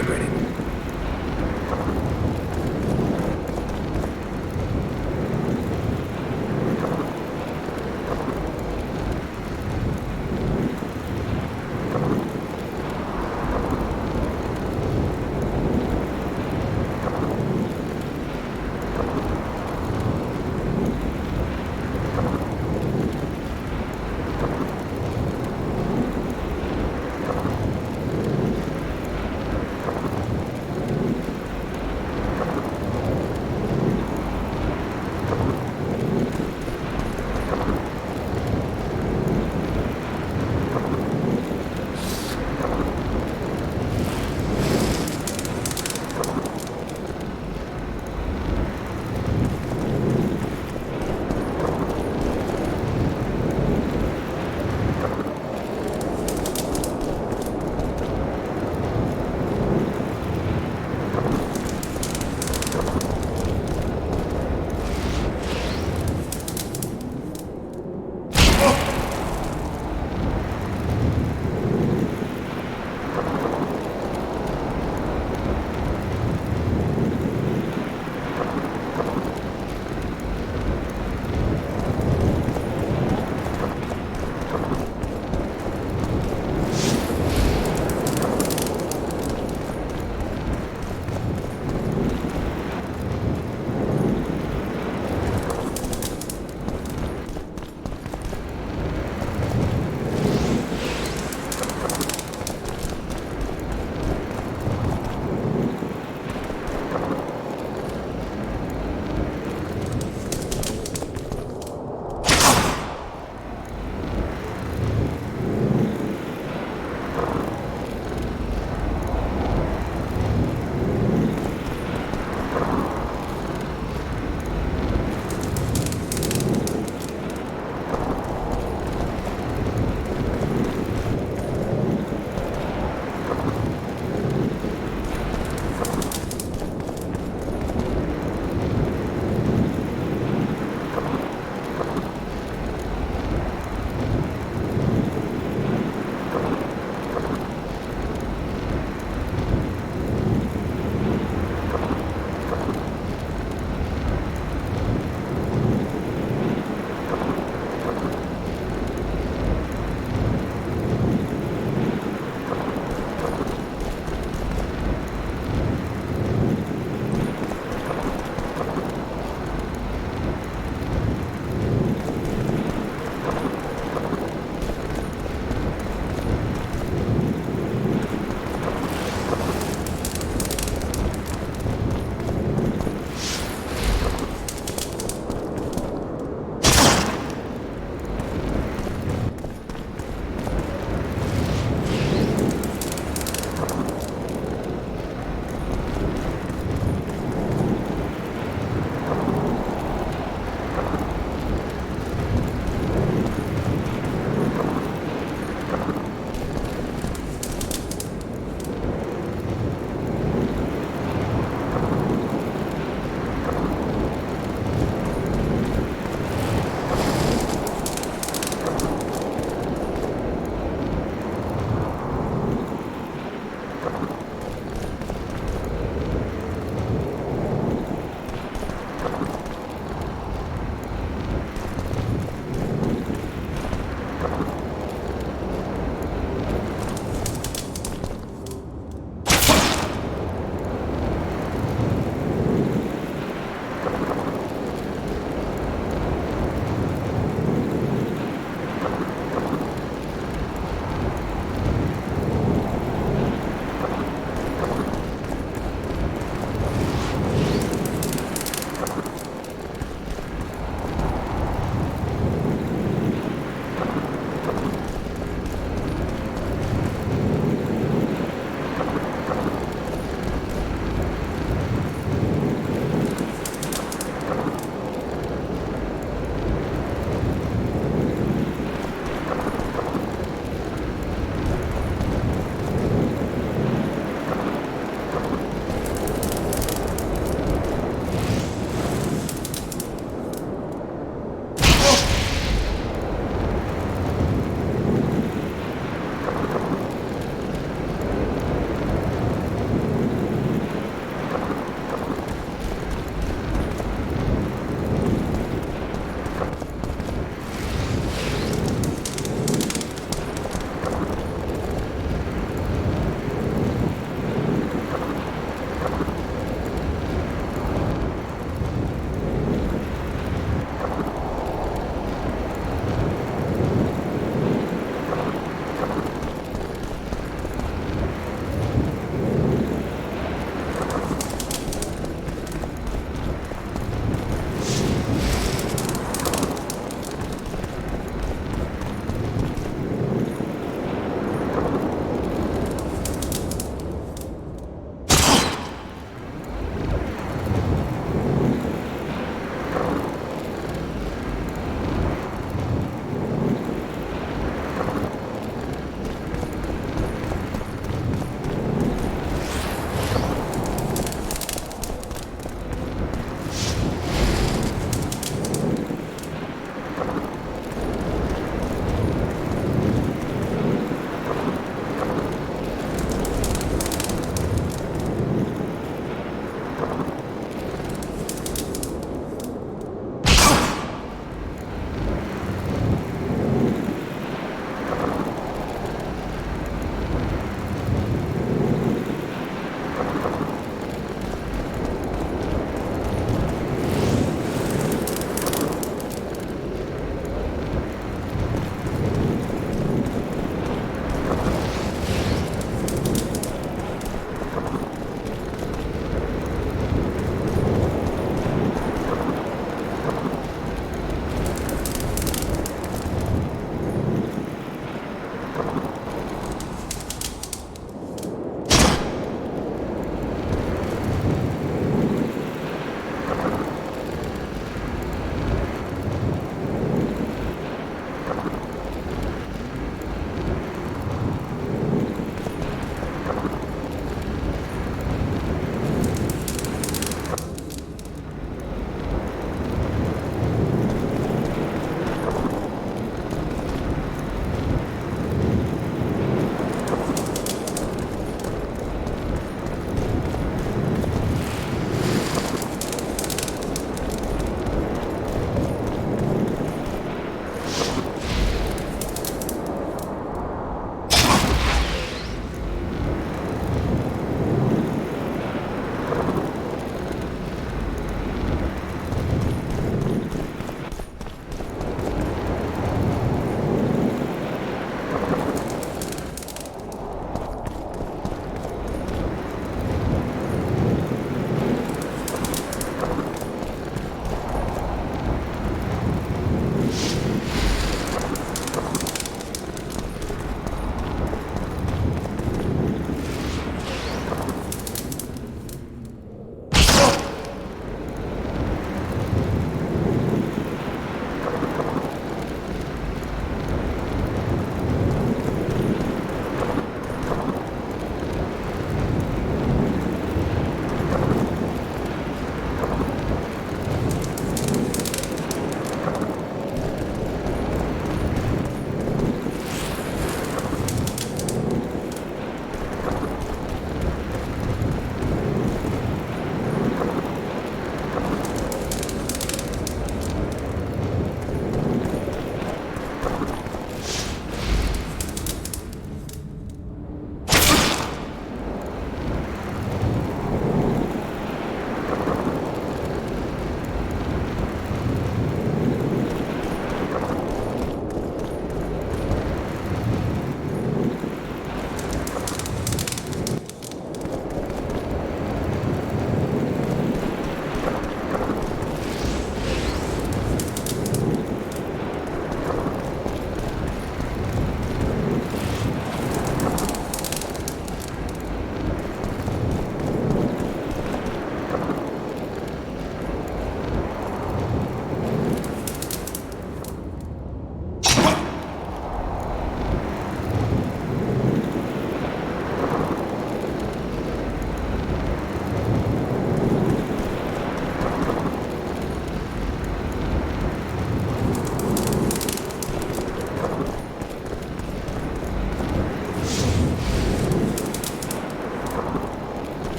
vibrating.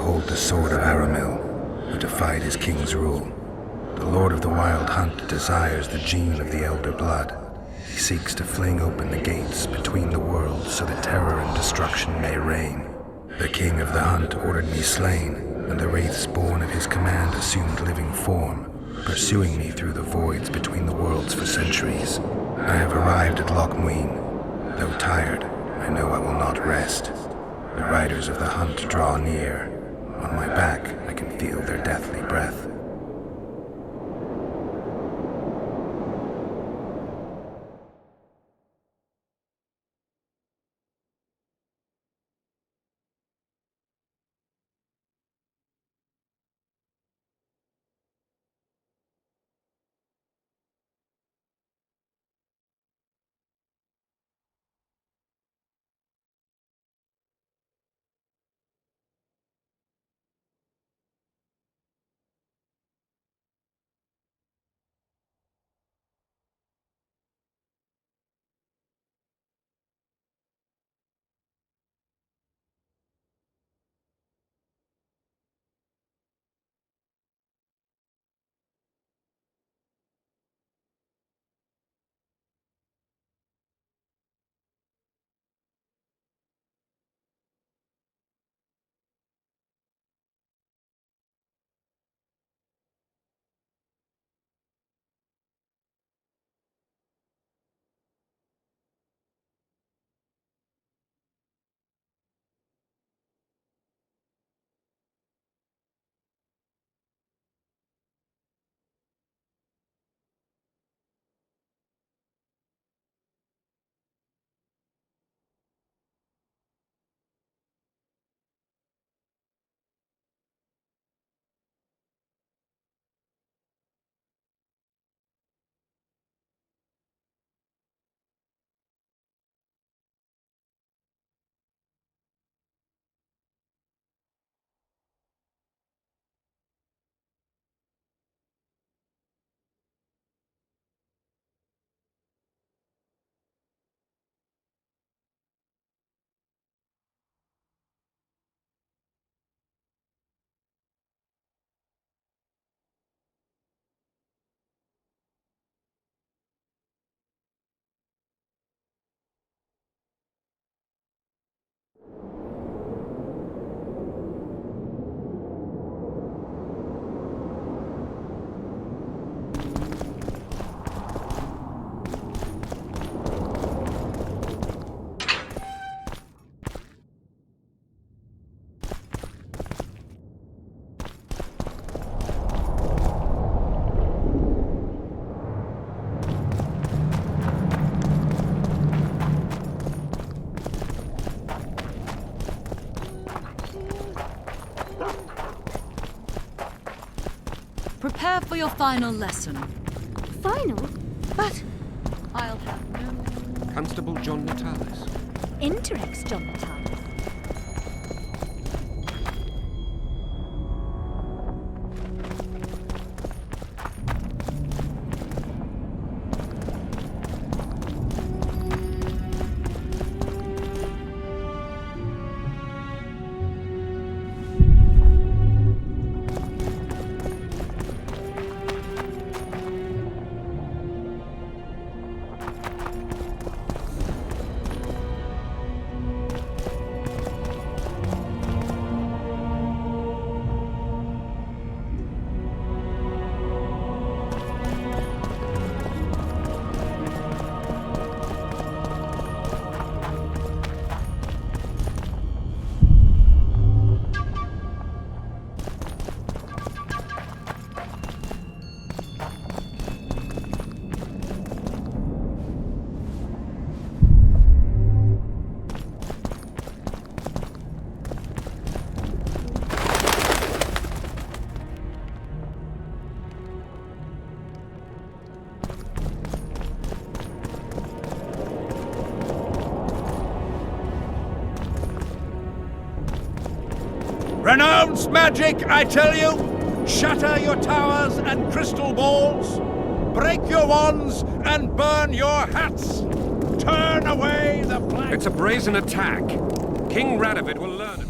hold the sword of Aramil, who defied his king's rule. The Lord of the Wild Hunt desires the gene of the Elder Blood. He seeks to fling open the gates between the worlds so that terror and destruction may reign. The King of the Hunt ordered me slain, and the wraiths born at his command assumed living form, pursuing me through the voids between the worlds for centuries. I have arrived at LocMuinne. Though tired, I know I will not rest. The riders of the hunt draw near. On my back, I can feel their deathly breath. Prepare for your final lesson. Final? But I'll have no... Constable John Natalis. Interex John Natalis. Renounce magic, I tell you! Shatter your towers and crystal balls! Break your wands and burn your hats! Turn away the plank! It's a brazen attack. King Radovid will learn it.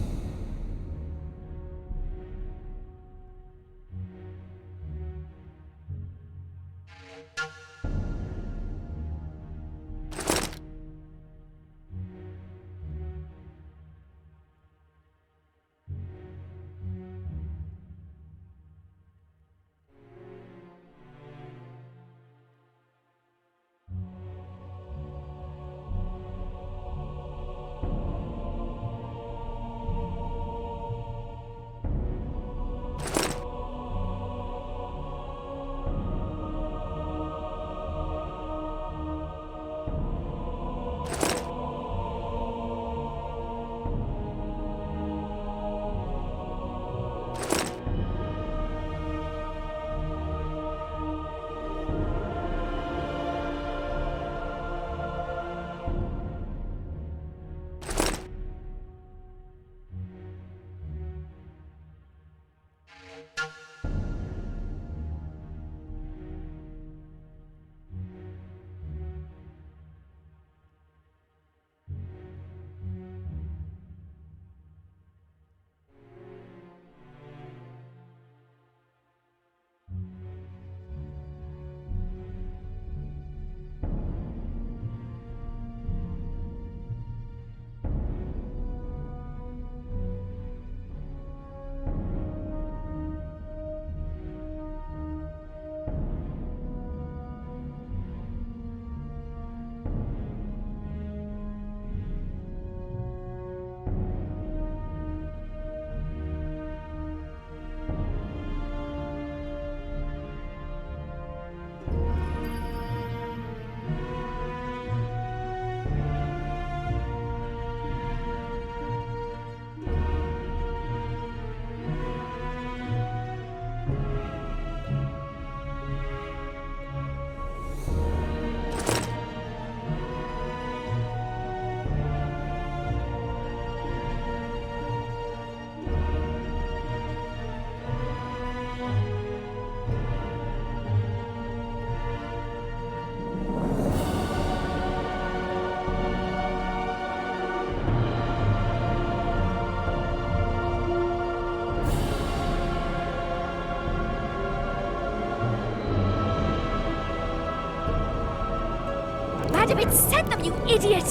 I'd have sent them, you idiot!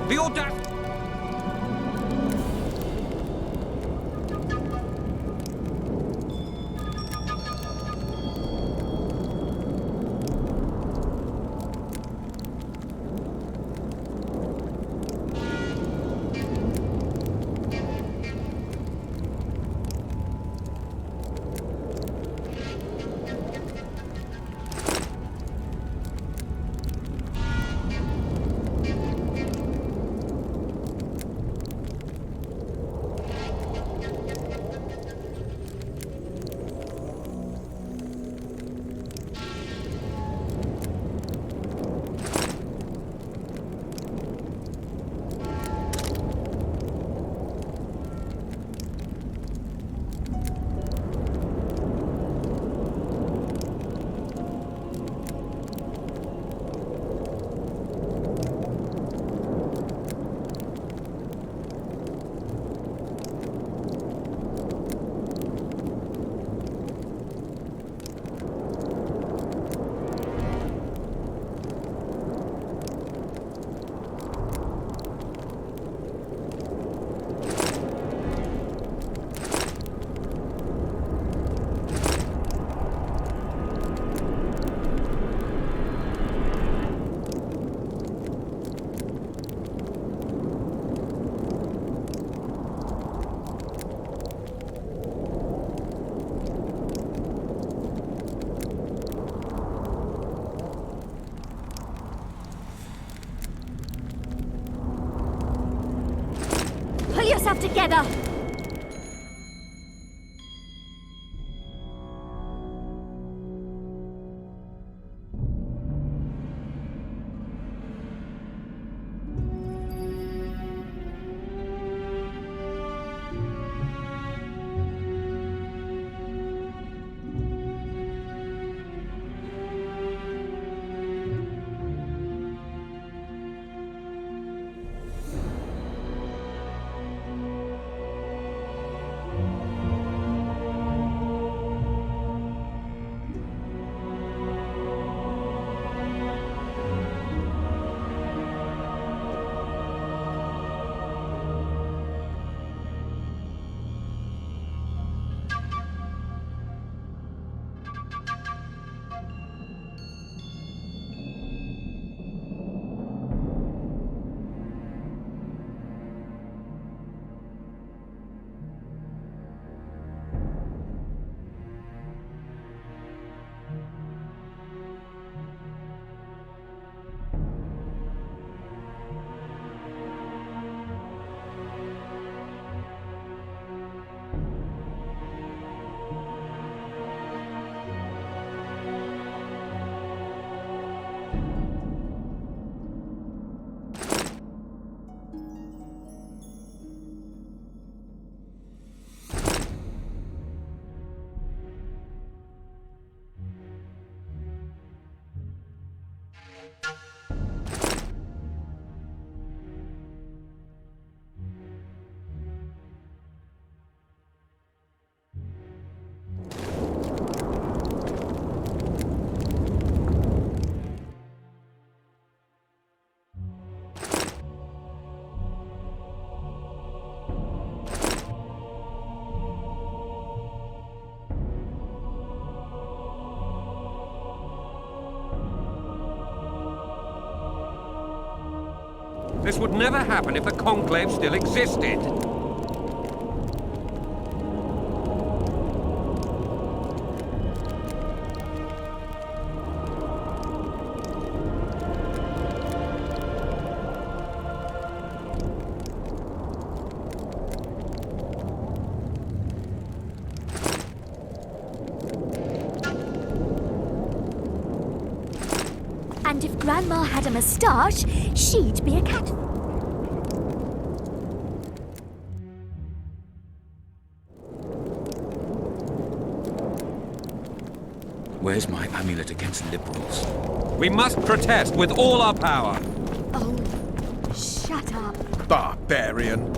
The audacity! Pull yourself together! This would never happen if the Conclave still existed. And if Grandma had a moustache, she'd be a cat. Where's my amulet against liberals? We must protest with all our power. Oh, shut up. Barbarian.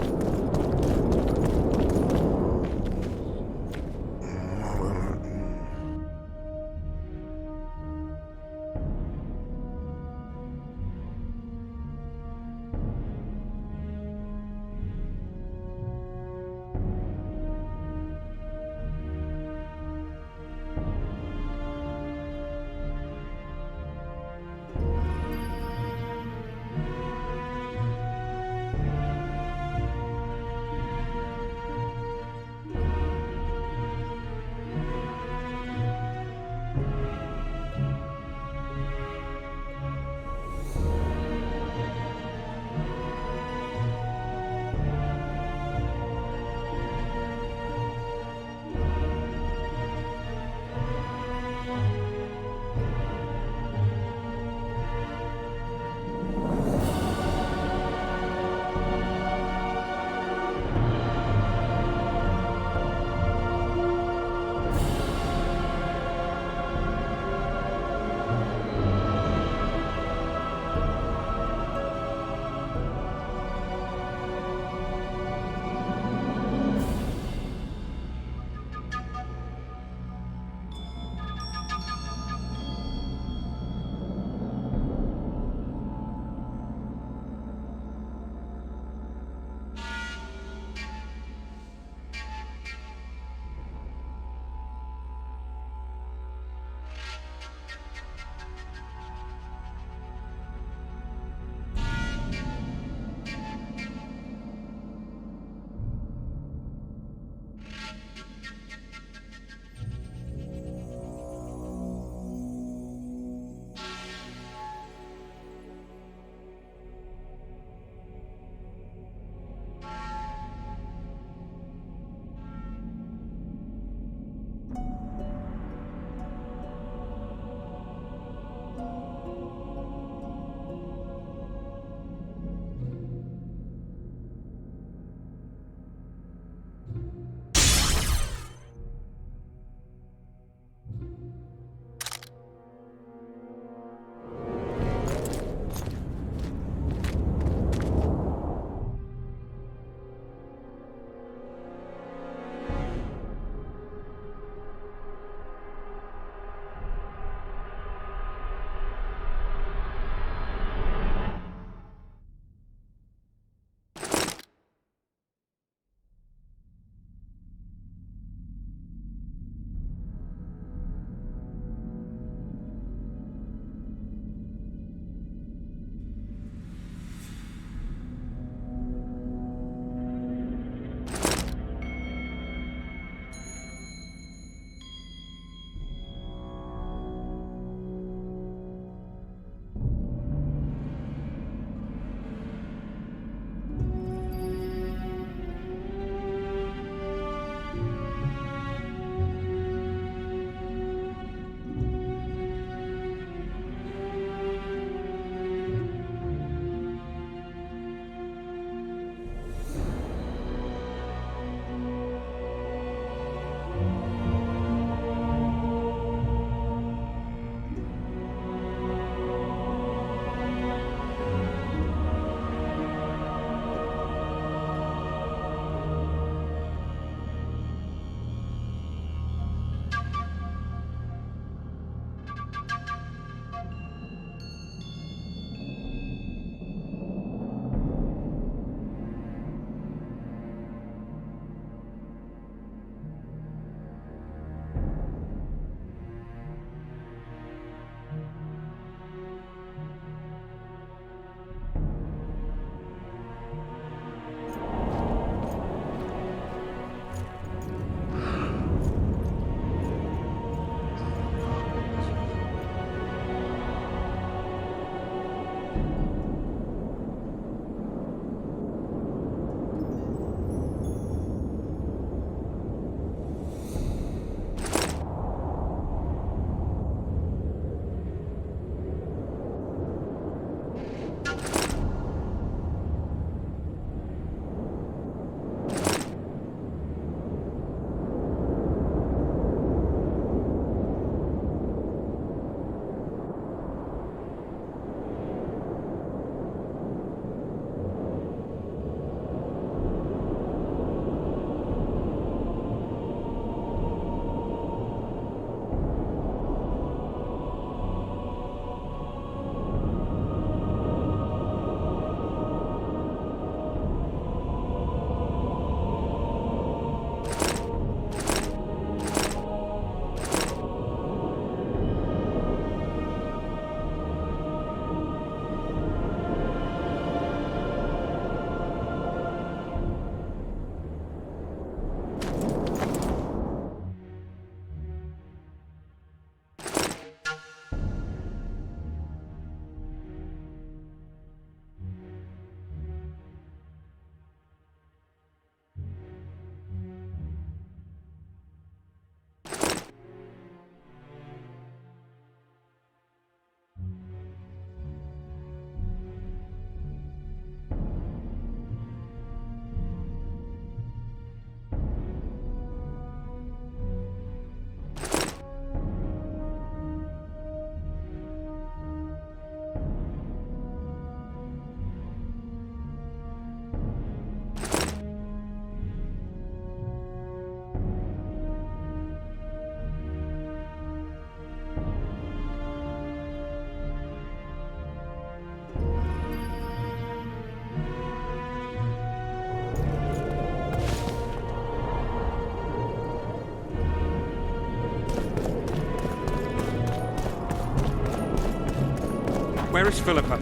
Where is Philippa?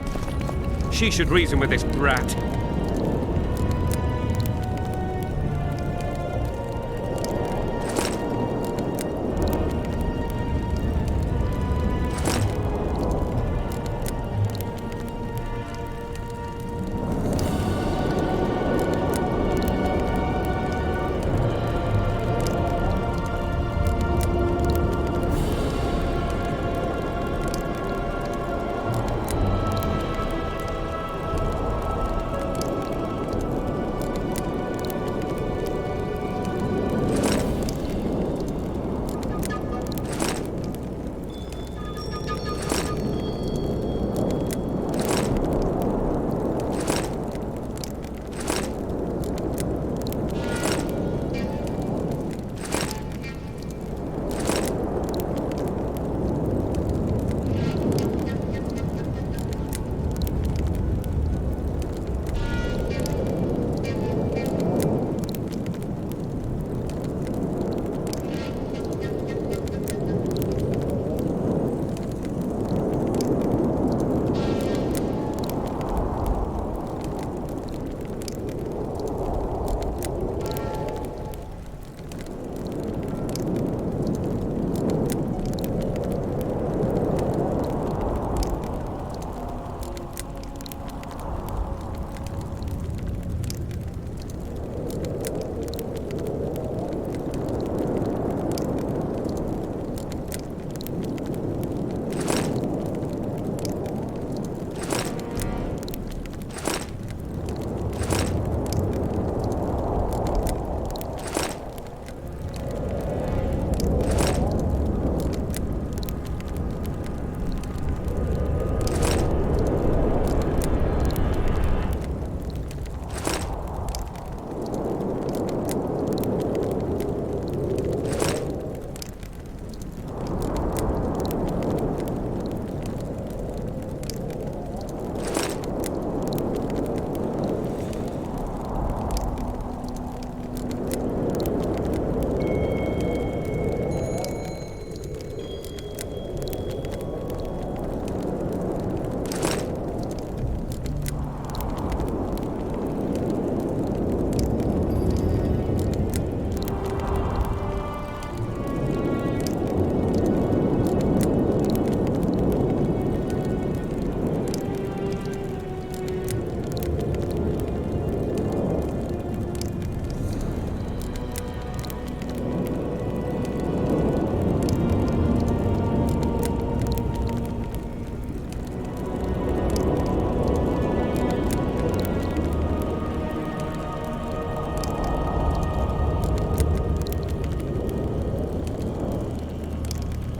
She should reason with this brat.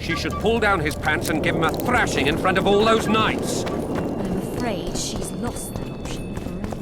She should pull down his pants and give him a thrashing in front of all those knights. I'm afraid she's lost that option forever.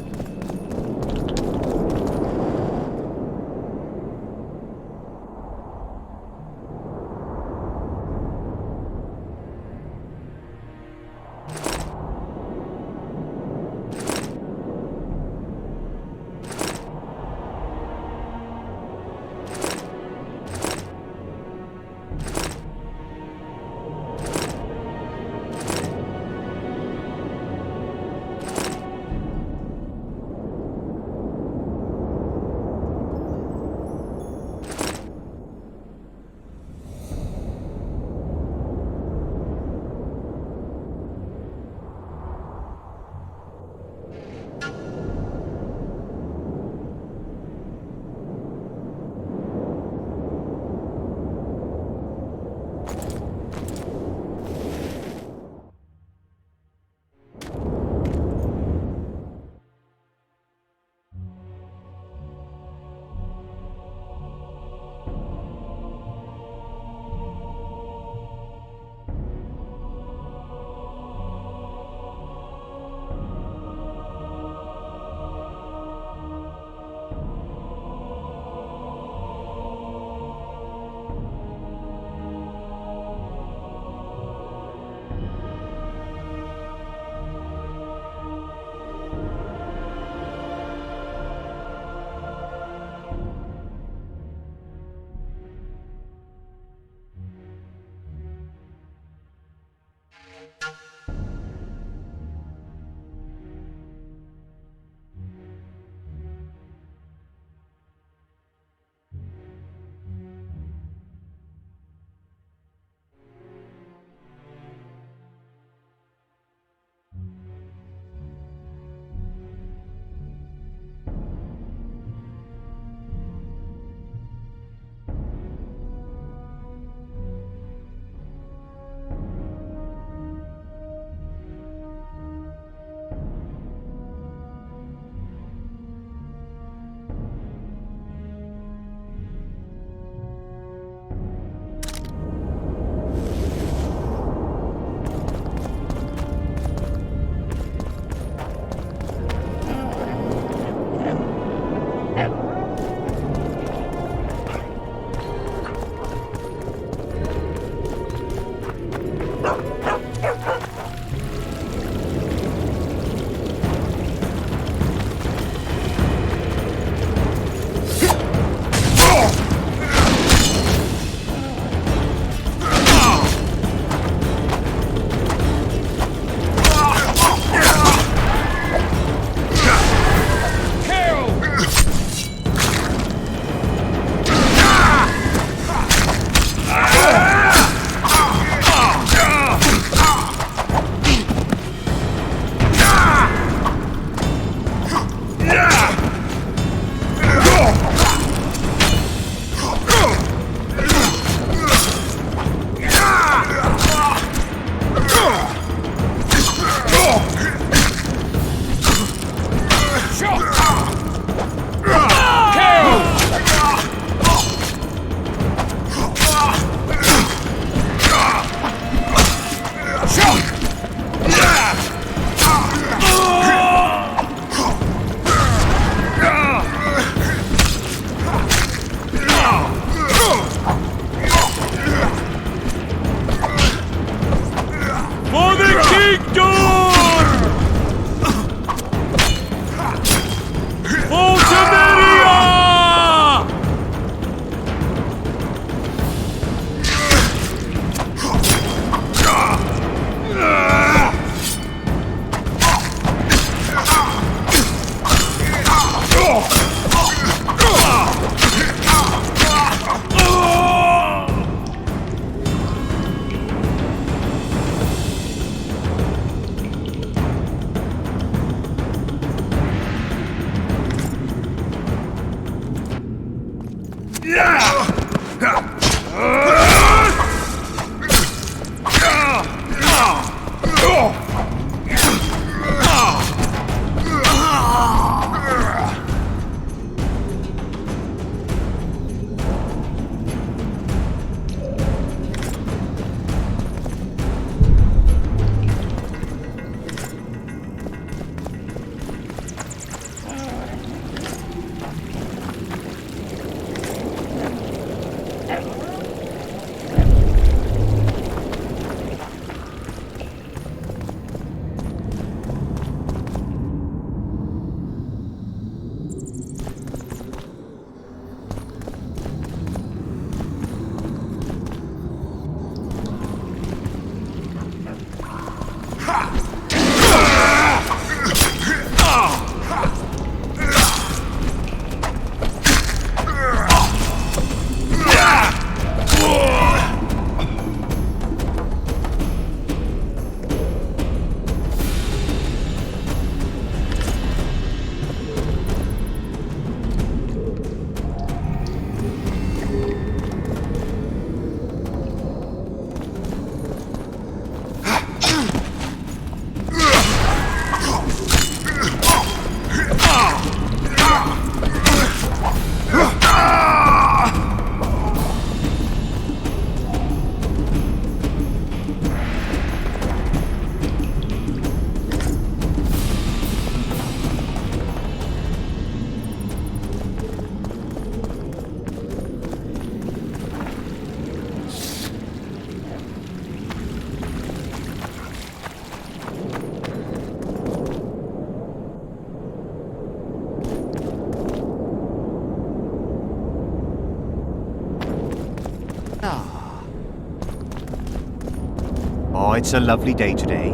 Oh, it's a lovely day today.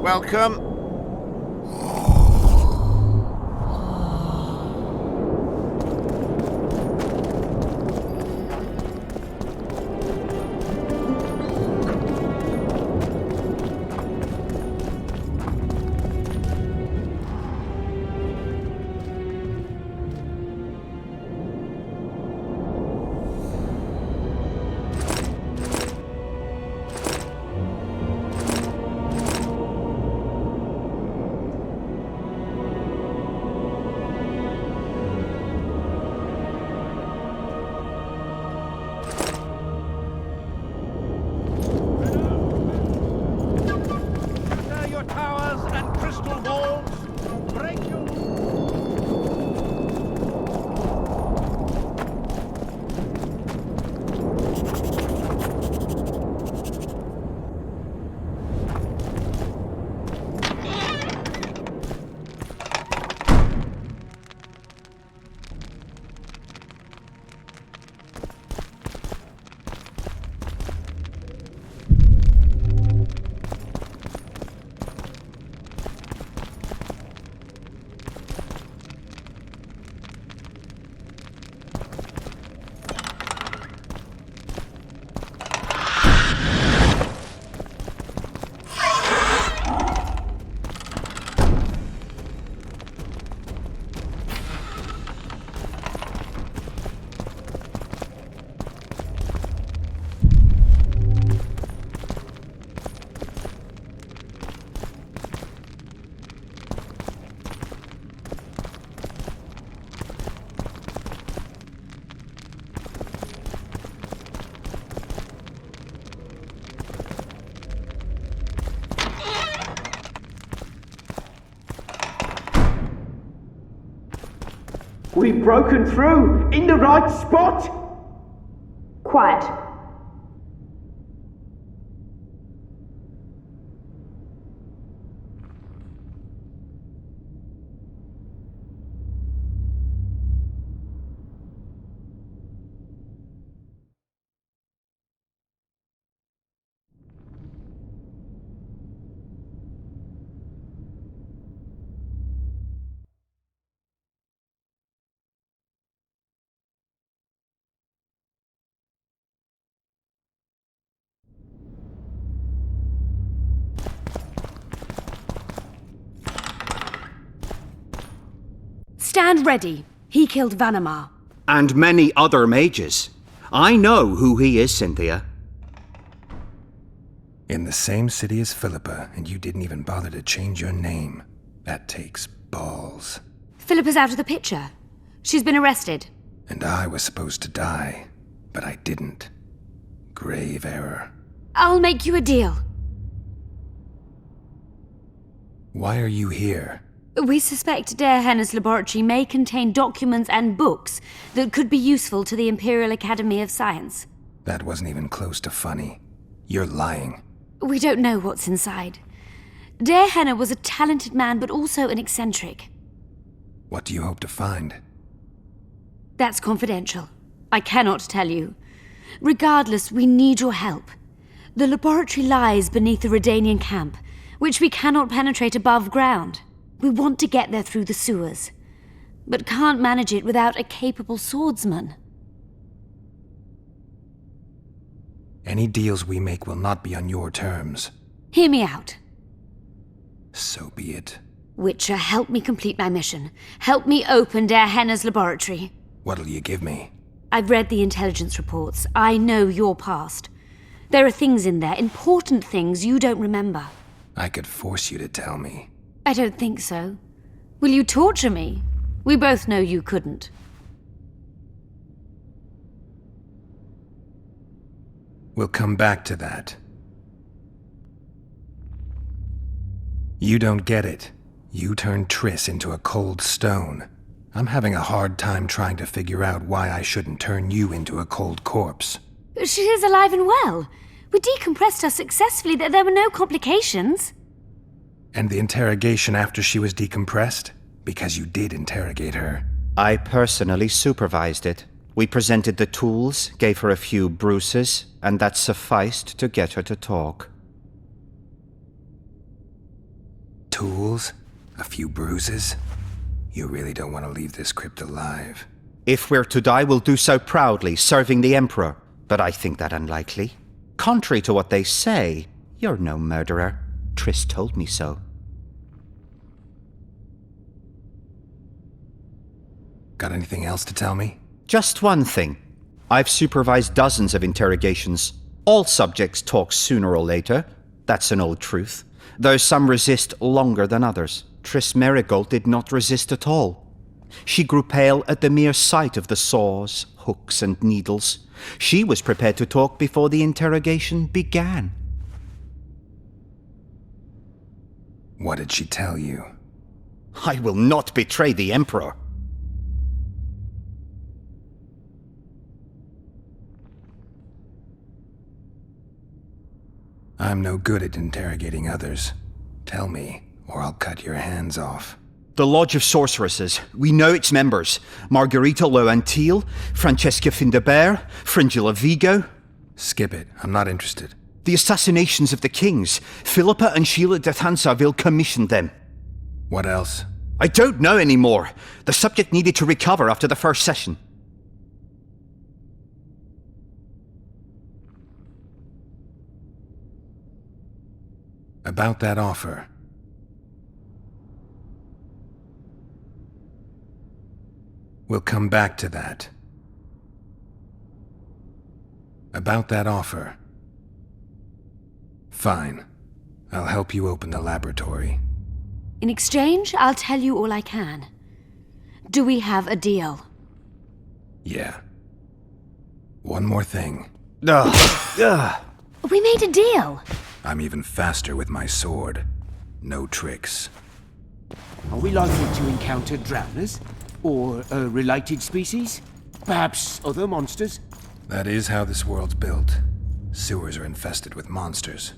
Welcome. We've broken through in the right spot. Quiet. Stand ready. He killed Vanamar. And many other mages. I know who he is, Cynthia. In the same city as Philippa, and you didn't even bother to change your name. That takes balls. Philippa's out of the picture. She's been arrested. And I was supposed to die, but I didn't. Grave error. I'll make you a deal. Why are you here? We suspect Der Henne's laboratory may contain documents and books that could be useful to the Imperial Academy of Science. That wasn't even close to funny. You're lying. We don't know what's inside. Der Henne was a talented man, but also an eccentric. What do you hope to find? That's confidential. I cannot tell you. Regardless, we need your help. The laboratory lies beneath the Redanian camp, which we cannot penetrate above ground. We want to get there through the sewers, but can't manage it without a capable swordsman. Any deals we make will not be on your terms. Hear me out. So be it. Witcher, help me complete my mission. Help me open Der Henne's laboratory. What'll you give me? I've read the intelligence reports. I know your past. There are things in there, important things you don't remember. I could force you to tell me. I don't think so. Will you torture me? We both know you couldn't. We'll come back to that. You don't get it. You turned Triss into a cold stone. I'm having a hard time trying to figure out why I shouldn't turn you into a cold corpse. She is alive and well. We decompressed her successfully. There were no complications. And the interrogation after she was decompressed? Because you did interrogate her. I personally supervised it. We presented the tools, gave her a few bruises, and that sufficed to get her to talk. Tools? A few bruises? You really don't want to leave this crypt alive. If we're to die, we'll do so proudly, serving the Emperor. But I think that unlikely. Contrary to what they say, you're no murderer. Triss told me so. Got anything else to tell me? Just one thing. I've supervised dozens of interrogations. All subjects talk sooner or later. That's an old truth. Though some resist longer than others. Triss Merigold did not resist at all. She grew pale at the mere sight of the saws, hooks, and needles. She was prepared to talk before the interrogation began. What did she tell you? I will not betray the Emperor. I'm no good at interrogating others. Tell me, or I'll cut your hands off. The Lodge of Sorceresses. We know its members. Margarita Loantil, Francesca Findabert, Fringilla Vigo. Skip it. I'm not interested. The assassinations of the kings. Philippa and Sheila de Thansarville commissioned them. What else? I don't know anymore. The subject needed to recover after the first session. About that offer. We'll come back to that. About that offer. Fine. I'll help you open the laboratory. In exchange, I'll tell you all I can. Do we have a deal? Yeah. One more thing. We made a deal. I'm even faster with my sword. No tricks. Are we likely to encounter drowners? Or a related species? Perhaps other monsters? That is how this world's built. Sewers are infested with monsters.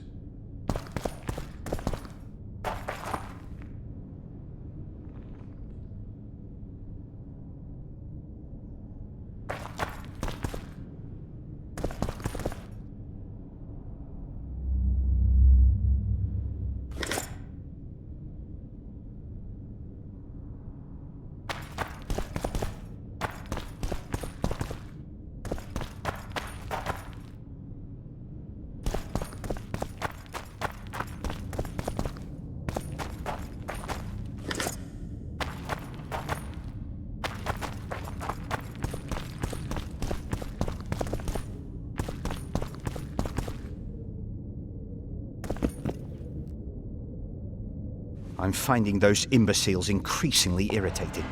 I'm finding those imbeciles increasingly irritating.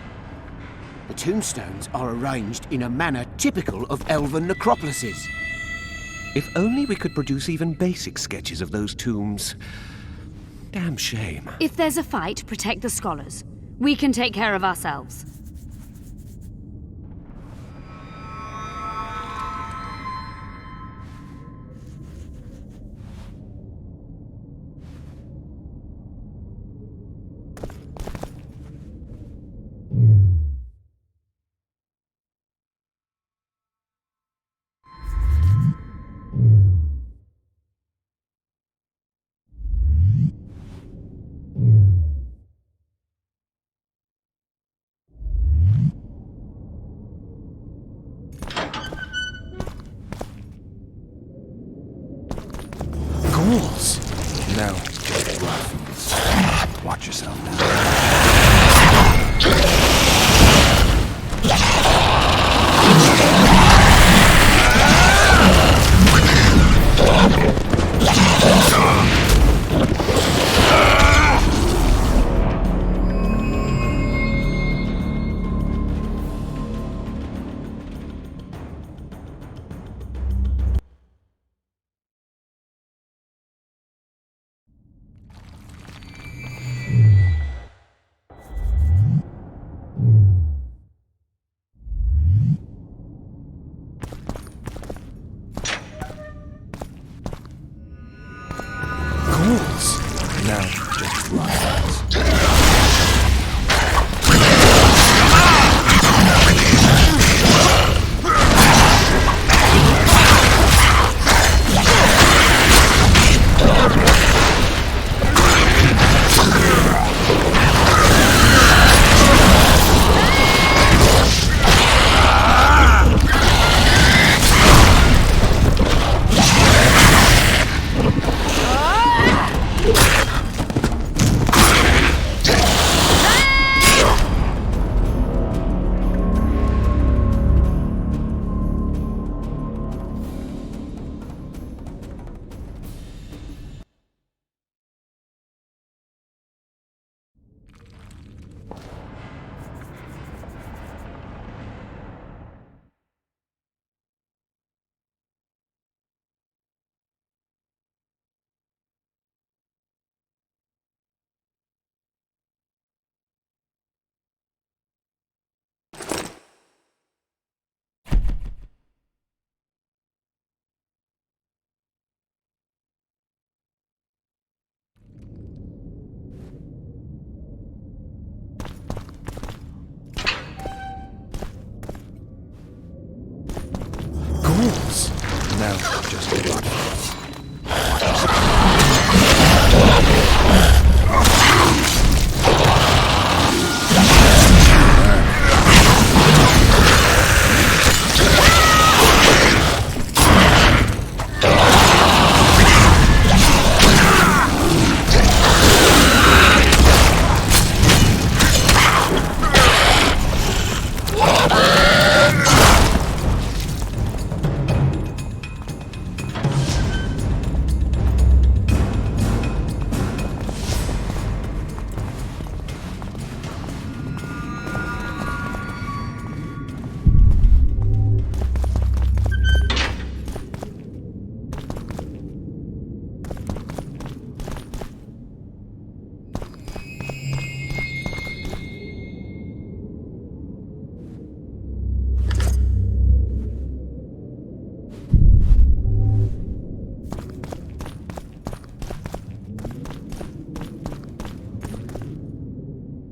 The tombstones are arranged in a manner typical of elven necropolises. If only we could produce even basic sketches of those tombs. Damn shame. If there's a fight, protect the scholars. We can take care of ourselves. Ghouls? No, just ruffians. Watch yourself now. now, just a blood.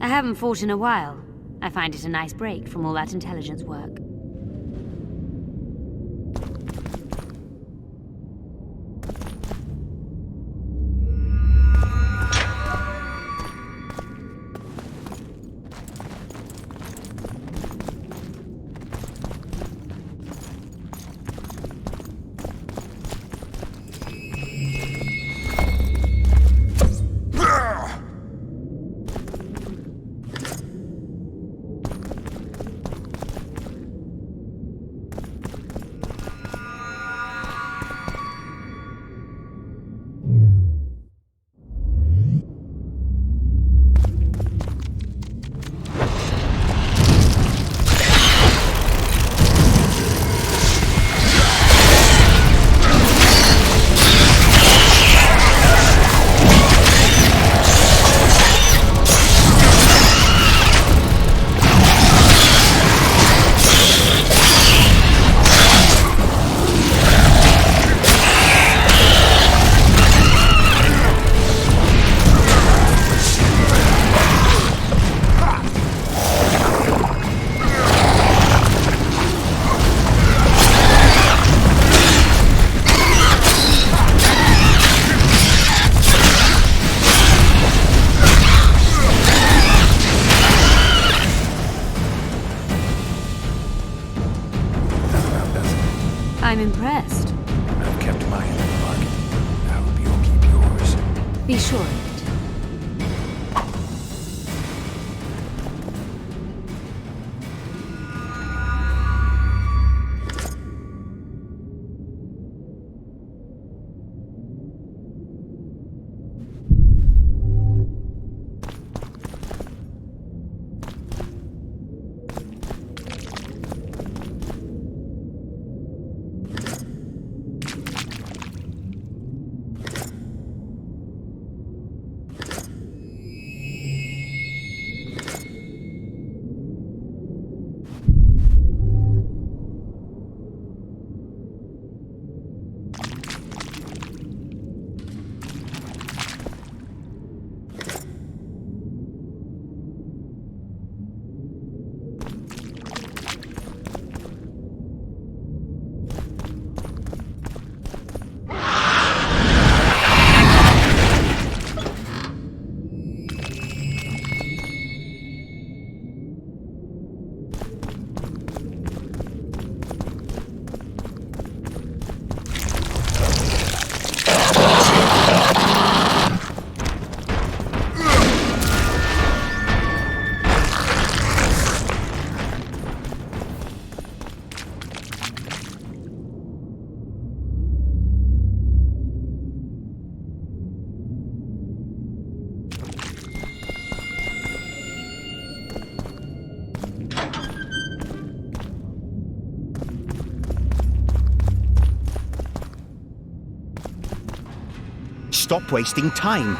I haven't fought in a while. I find it a nice break from all that intelligence work. I'm impressed. I've kept my end of the bargain. I hope you'll keep yours. Be sure of it. Stop wasting time.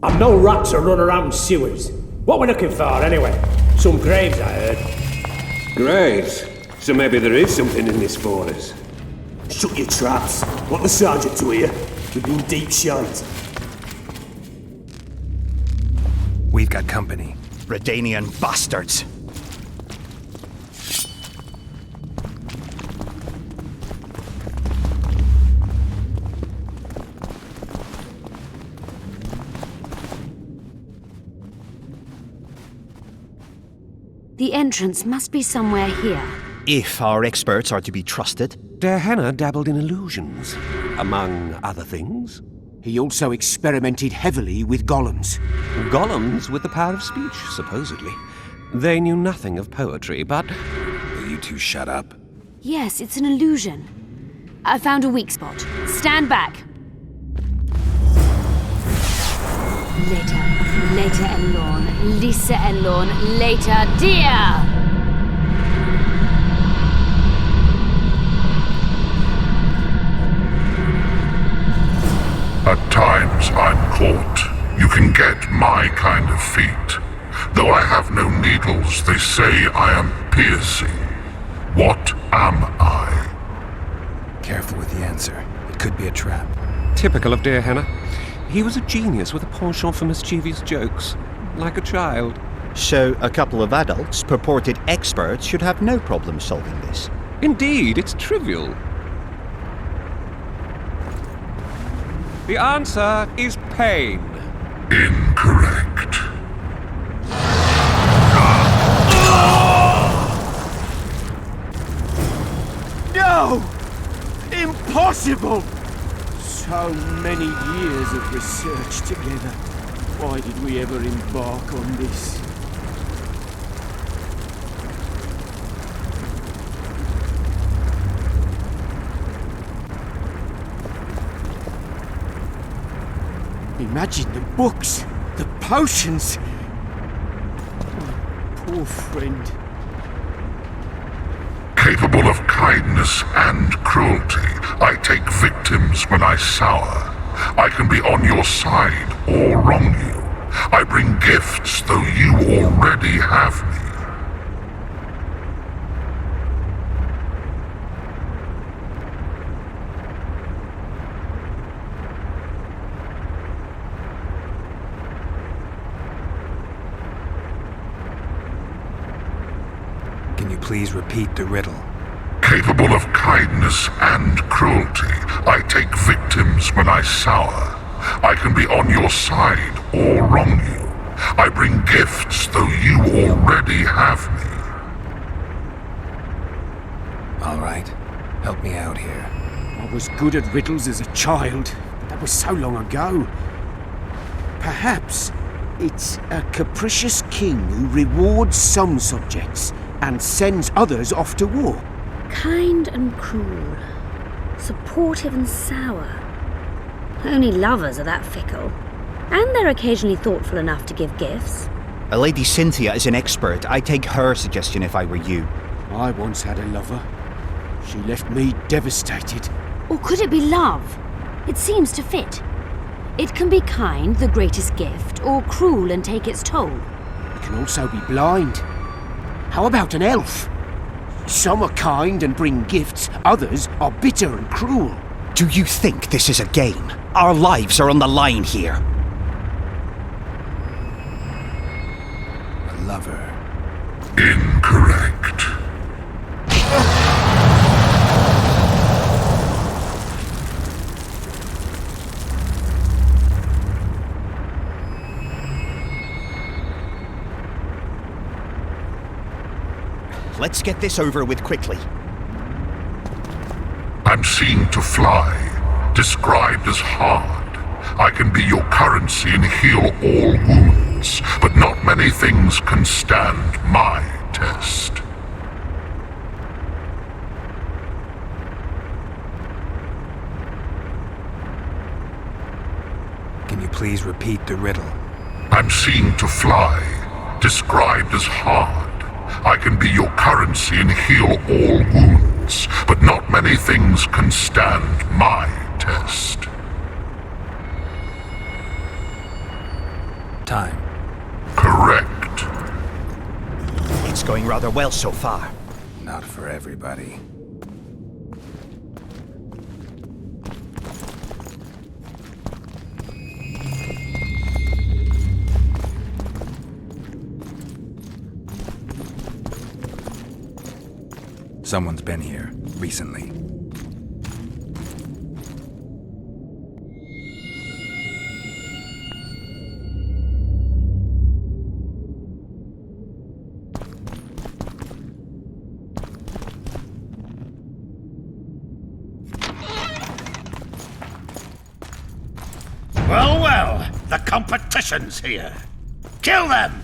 I'm no rat to run around sewers. What we're looking for, anyway? Some graves, I heard. Graves? So maybe there is something in this for us. Shut your traps. Want the sergeant to hear? We've been deep shite. We've got company. Redanian bastards. The entrance must be somewhere here. If our experts are to be trusted. Der Henner dabbled in illusions, among other things. He also experimented heavily with golems. Golems with the power of speech, supposedly. They knew nothing of poetry, but... Will you two shut up? Yes, it's an illusion. I found a weak spot. Stand back. Later Elorn, Lisa Elorn, later dear! At times I'm caught. You can get my kind of feat. Though I have no needles, they say I am piercing. What am I? Careful with the answer. It could be a trap. Typical of Der Henner. He was a genius with a penchant for mischievous jokes, like a child. So a couple of adults, purported experts, should have no problem solving this. Indeed, it's trivial. The answer is pain. Incorrect. No! Impossible! So many years of research together. Why did we ever embark on this? Imagine the books, the potions. My poor friend. Capable of kindness and cruelty, I take victims when I sour. I can be on your side or wrong you. I bring gifts though you already have me. Can you please repeat the riddle? Capable of kindness and cruelty, I take victims when I sour. I can be on your side or wrong you. I bring gifts though you already have me. All right. Help me out here. I was good at riddles as a child, but that was so long ago. Perhaps it's a capricious king who rewards some subjects and sends others off to war. Kind and cruel. Supportive and sour. Only lovers are that fickle. And they're occasionally thoughtful enough to give gifts. A Lady Cynthia is an expert. I'd take her suggestion if I were you. I once had a lover. She left me devastated. Or could it be love? It seems to fit. It can be kind, the greatest gift, or cruel and take its toll. It can also be blind. How about an elf? Some are kind and bring gifts, others are bitter and cruel. Do you think this is a game? Our lives are on the line here. A lover. Incorrect. Let's get this over with quickly. I'm seen to fly, described as hard. I can be your currency and heal all wounds, but not many things can stand my test. Can you please repeat the riddle? I'm seen to fly, described as hard. I can be your currency and heal all wounds, but not many things can stand my test. Time. Correct. It's going rather well so far. Not for everybody. Someone's been here recently. Well, well, the competition's here. Kill them!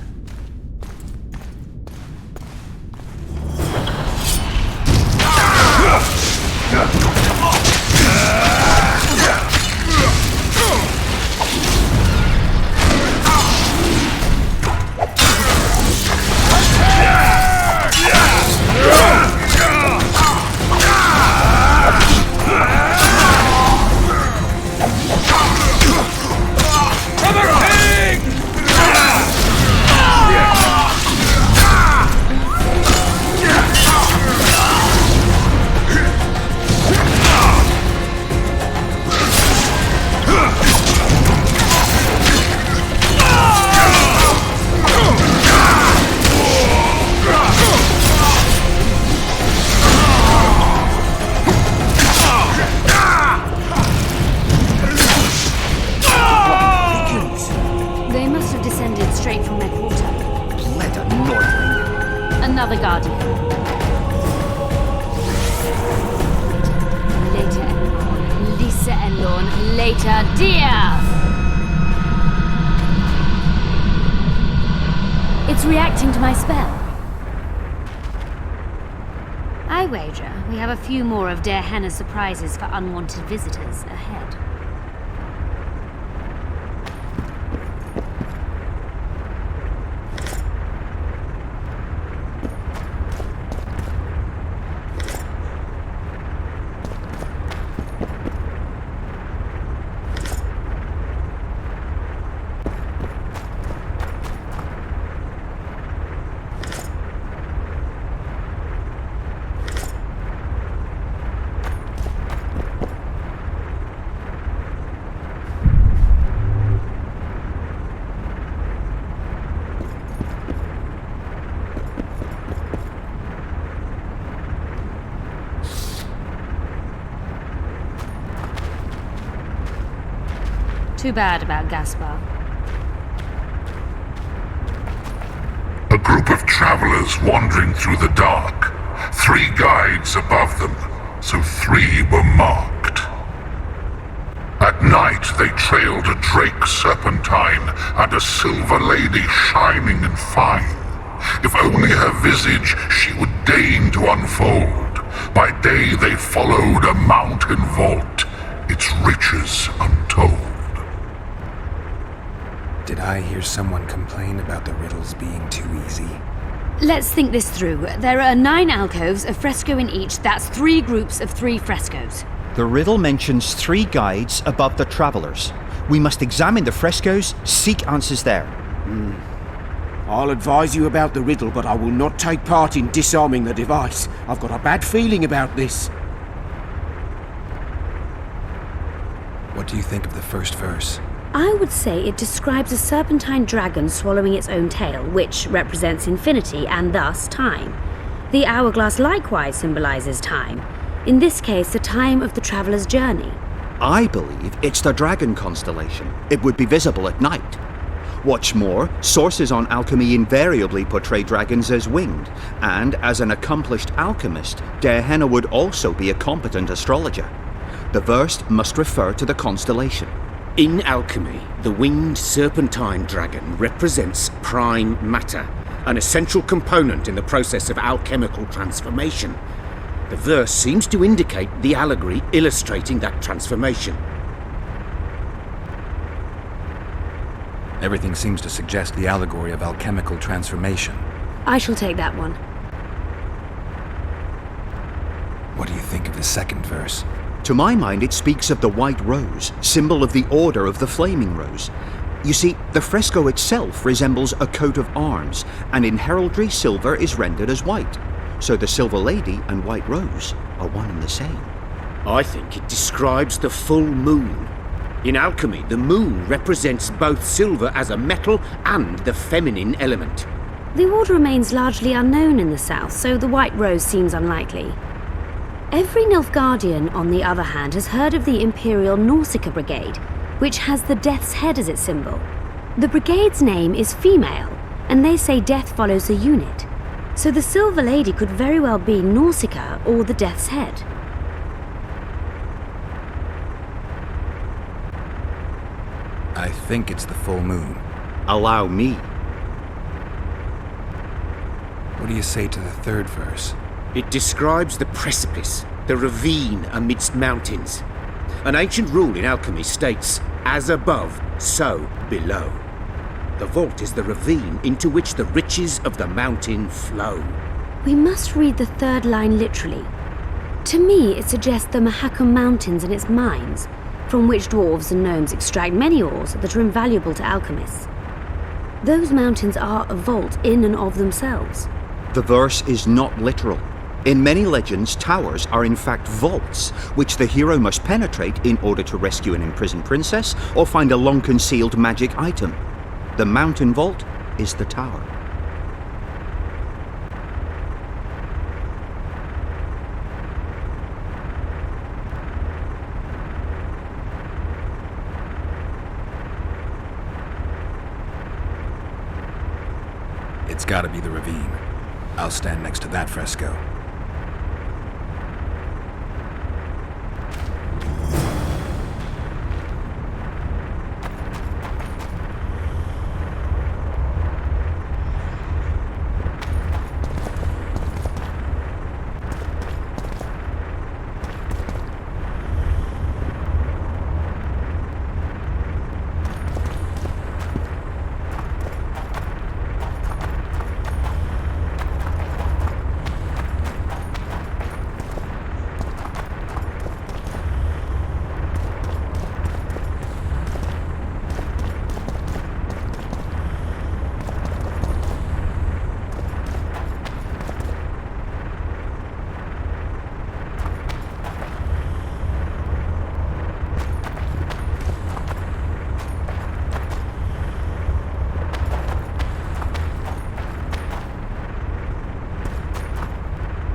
Another guardian. Later, Lisa and Lorne. Later, dear! It's reacting to my spell. I wager we have a few more of Dear Hannah's surprises for unwanted visitors ahead. Too bad about Gaspar. A group of travelers wandering through the dark. 3 guides above them, so 3 were marked. At night they trailed a drake serpentine and a silver lady shining and fine. If only her visage she would deign to unfold. By day they followed a mountain vault, its riches untold. Did I hear someone complain about the riddles being too easy? Let's think this through. There are 9 alcoves, a fresco in each. That's 3 groups of 3 frescoes. The riddle mentions 3 guides above the travelers. We must examine the frescoes, seek answers there. I'll advise you about the riddle, but I will not take part in disarming the device. I've got a bad feeling about this. What do you think of the first verse? I would say it describes a serpentine dragon swallowing its own tail, which represents infinity and thus time. The hourglass likewise symbolizes time. In this case, the time of the traveler's journey. I believe it's the dragon constellation. It would be visible at night. What's more, sources on alchemy invariably portray dragons as winged, and as an accomplished alchemist, Dear Hannah would also be a competent astrologer. The verse must refer to the constellation. In alchemy, the winged serpentine dragon represents prime matter, an essential component in the process of alchemical transformation. The verse seems to indicate the allegory illustrating that transformation. Everything seems to suggest the allegory of alchemical transformation. I shall take that one. What do you think of the second verse? To my mind, it speaks of the white rose, symbol of the order of the flaming rose. You see, the fresco itself resembles a coat of arms, and in heraldry silver is rendered as white. So the silver lady and white rose are one and the same. I think it describes the full moon. In alchemy, the moon represents both silver as a metal and the feminine element. The order remains largely unknown in the south, so the White Rose seems unlikely. Every Nilfgaardian, on the other hand, has heard of the Imperial Nausicaa Brigade, which has the Death's Head as its symbol. The brigade's name is female, and they say death follows the unit. So the Silver Lady could very well be Nausicaa or the Death's Head. I think it's the full moon. Allow me. What do you say to the third verse? It describes the precipice, the ravine amidst mountains. An ancient rule in alchemy states, as above, so below. The vault is the ravine into which the riches of the mountain flow. We must read the third line literally. To me, it suggests the Mahakam Mountains and its mines, from which dwarves and gnomes extract many ores that are invaluable to alchemists. Those mountains are a vault in and of themselves. The verse is not literal. In many legends, towers are in fact vaults, which the hero must penetrate in order to rescue an imprisoned princess or find a long-concealed magic item. The mountain vault is the tower. It's gotta be the ravine. I'll stand next to that fresco.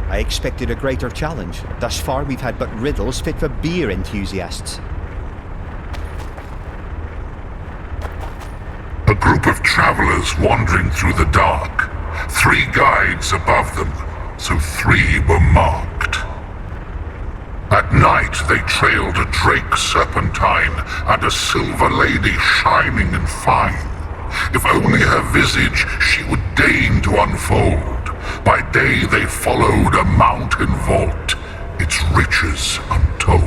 I expected a greater challenge. Thus far, we've had but riddles fit for beer enthusiasts. A group of travelers wandering through the dark. 3 guides above them, so 3 were marked. At night, they trailed a drake serpentine and a silver lady shining and fine. If only her visage she would deign to unfold. By day they followed a mountain vault, its riches untold.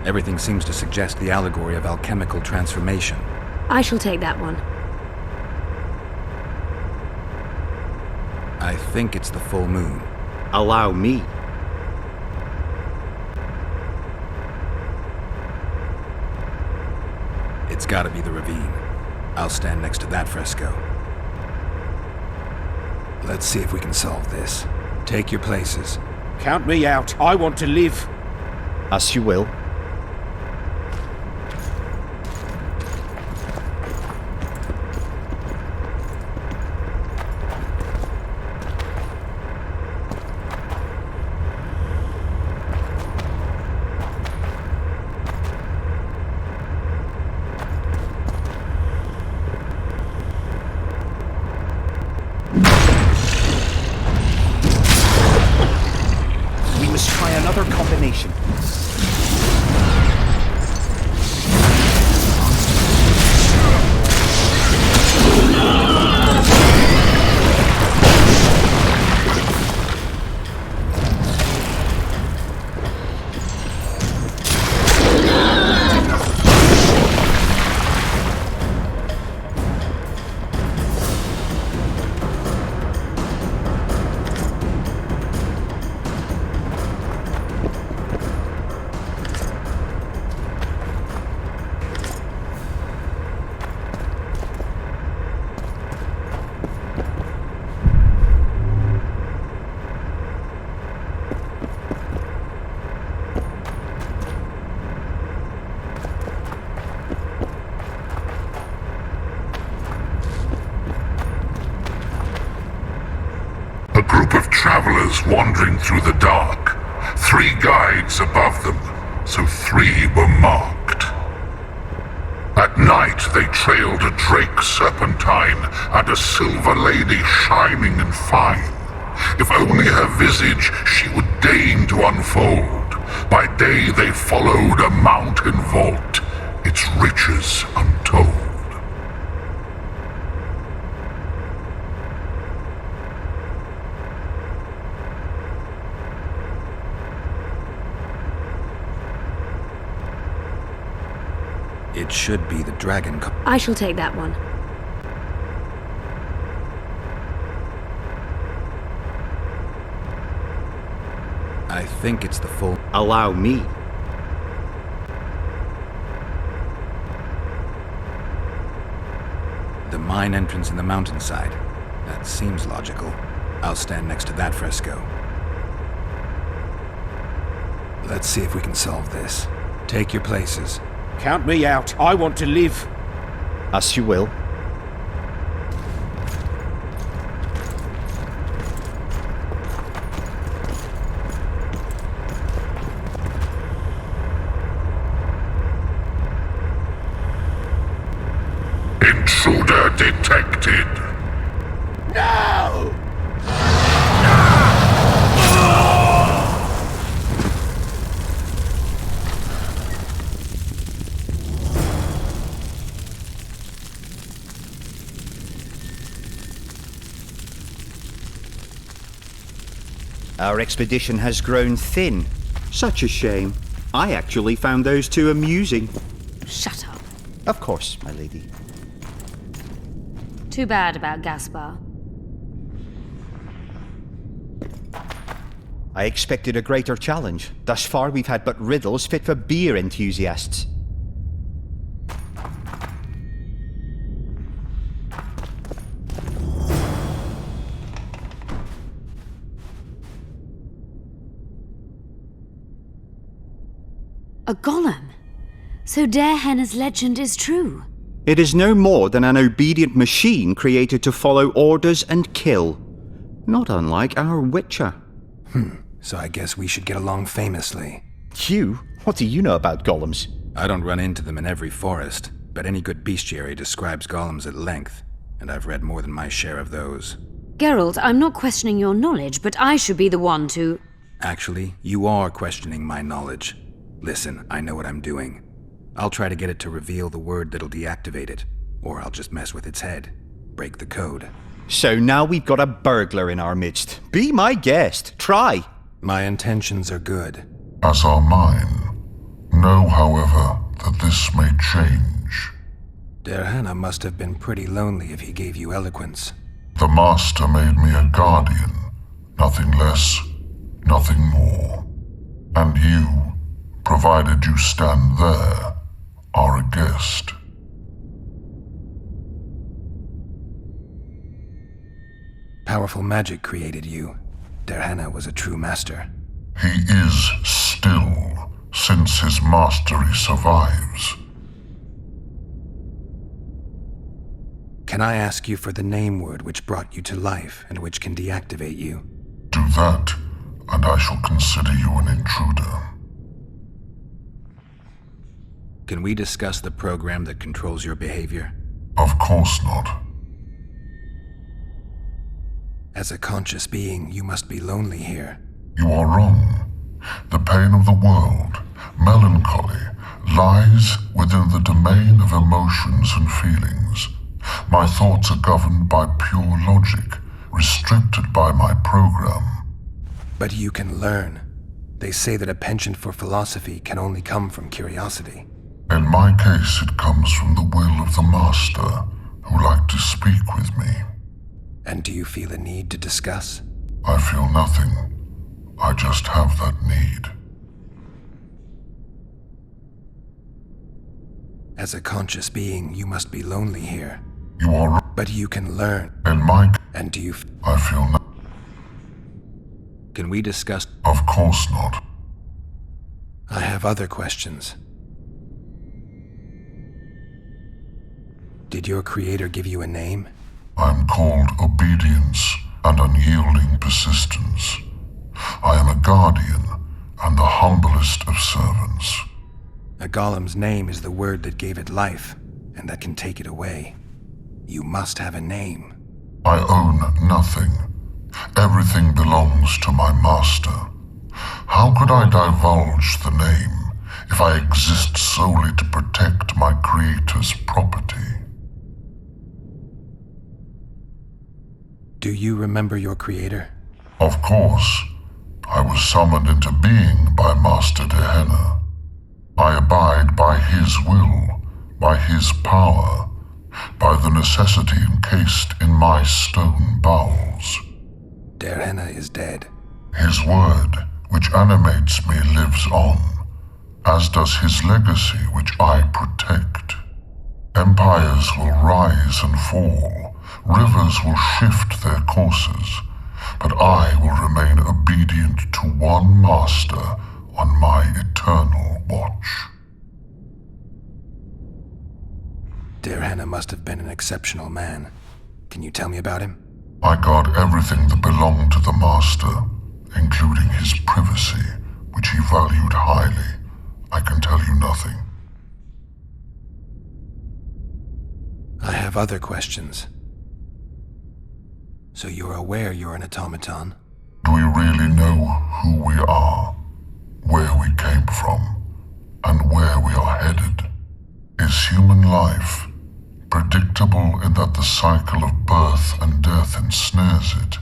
Everything seems to suggest the allegory of alchemical transformation. I shall take that one. I think it's the full moon. Allow me. It's gotta be the ravine. I'll stand next to that fresco. Let's see if we can solve this. Take your places. Count me out. I want to live. As you will. Combination. moving through the dark. 3 guides above them, so 3 were marked. At night they trailed a drake serpentine and a silver lady shining and fine. If only her visage she would deign to unfold. By day they followed a mountain vault, its riches untold. It should be the dragon. I shall take that one. I think it's the full... Allow me. The mine entrance in the mountainside. That seems logical. I'll stand next to that fresco. Let's see if we can solve this. Take your places. Count me out. I want to live. As you will. Intruder detected. No! Our expedition has grown thin. Such a shame. I actually found those 2 amusing. Shut up. Of course, my lady. Too bad about Gaspar. I expected a greater challenge. Thus far we've had but riddles fit for beer enthusiasts. A golem? So Darehenna's legend is true? It is no more than an obedient machine created to follow orders and kill. Not unlike our Witcher. So I guess we should get along famously. You? What do you know about golems? I don't run into them in every forest, but any good bestiary describes golems at length, and I've read more than my share of those. Geralt, I'm not questioning your knowledge, but I should be the one to... Actually, you are questioning my knowledge. Listen, I know what I'm doing. I'll try to get it to reveal the word that'll deactivate it, or I'll just mess with its head. Break the code. So now we've got a burglar in our midst. Be my guest. Try. My intentions are good. As are mine. Know, however, that this may change. Darehenna must have been pretty lonely if he gave you eloquence. The Master made me a guardian. Nothing less, nothing more. And you, provided you stand there, are a guest. Powerful magic created you. Darehenna was a true master. He is still, since his mastery survives. Can I ask you for the name word which brought you to life and which can deactivate you? Do that, and I shall consider you an intruder. Can we discuss the program that controls your behavior? Of course not. As a conscious being, you must be lonely here. You are wrong. The pain of the world, melancholy, lies within the domain of emotions and feelings. My thoughts are governed by pure logic, restricted by my program. But you can learn. They say that a penchant for philosophy can only come from curiosity. In my case, it comes from the will of the Master, who liked to speak with me. And do you feel a need to discuss? I feel nothing. I just have that need. As a conscious being, you must be lonely here. You are right. But you can learn. In my case, And do you... I feel nothing. Can we discuss... Of course not. I have other questions. Did your creator give you a name? I'm called obedience and unyielding persistence. I am a guardian and the humblest of servants. A golem's name is the word that gave it life, and that can take it away. You must have a name. I own nothing. Everything belongs to my master. How could I divulge the name if I exist solely to protect my creator's property? Do you remember your creator? Of course. I was summoned into being by Master Dehenna. I abide by his will, by his power, by the necessity encased in my stone bowels. Dehenna is dead. His word, which animates me, lives on, as does his legacy, which I protect. Empires will rise and fall, rivers will shift their courses, but I will remain obedient to one master on my eternal watch. Dehenna must have been an exceptional man. Can you tell me about him? I guard everything that belonged to the master, including his privacy, which he valued highly. I can tell you nothing. I have other questions. So you're aware you're an automaton? Do we really know who we are, where we came from, and where we are headed? Is human life predictable in that the cycle of birth and death ensnares it,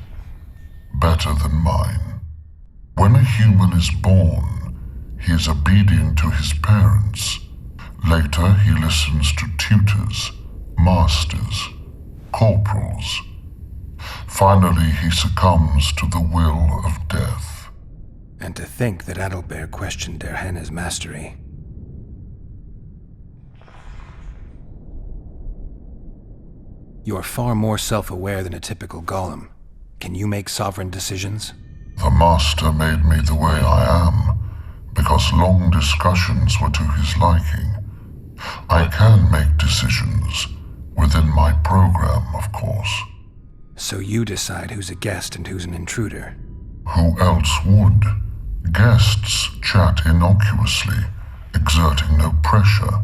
better than mine? When a human is born, he is obedient to his parents. Later he listens to tutors, masters, corporals. Finally he succumbs to the will of death. And to think that Adalbert questioned Dehenna's mastery. You're far more self-aware than a typical golem. Can you make sovereign decisions? The master made me the way I am, because long discussions were to his liking. I can make decisions, within my program, of course. So you decide who's a guest and who's an intruder? Who else would? Guests chat innocuously, exerting no pressure.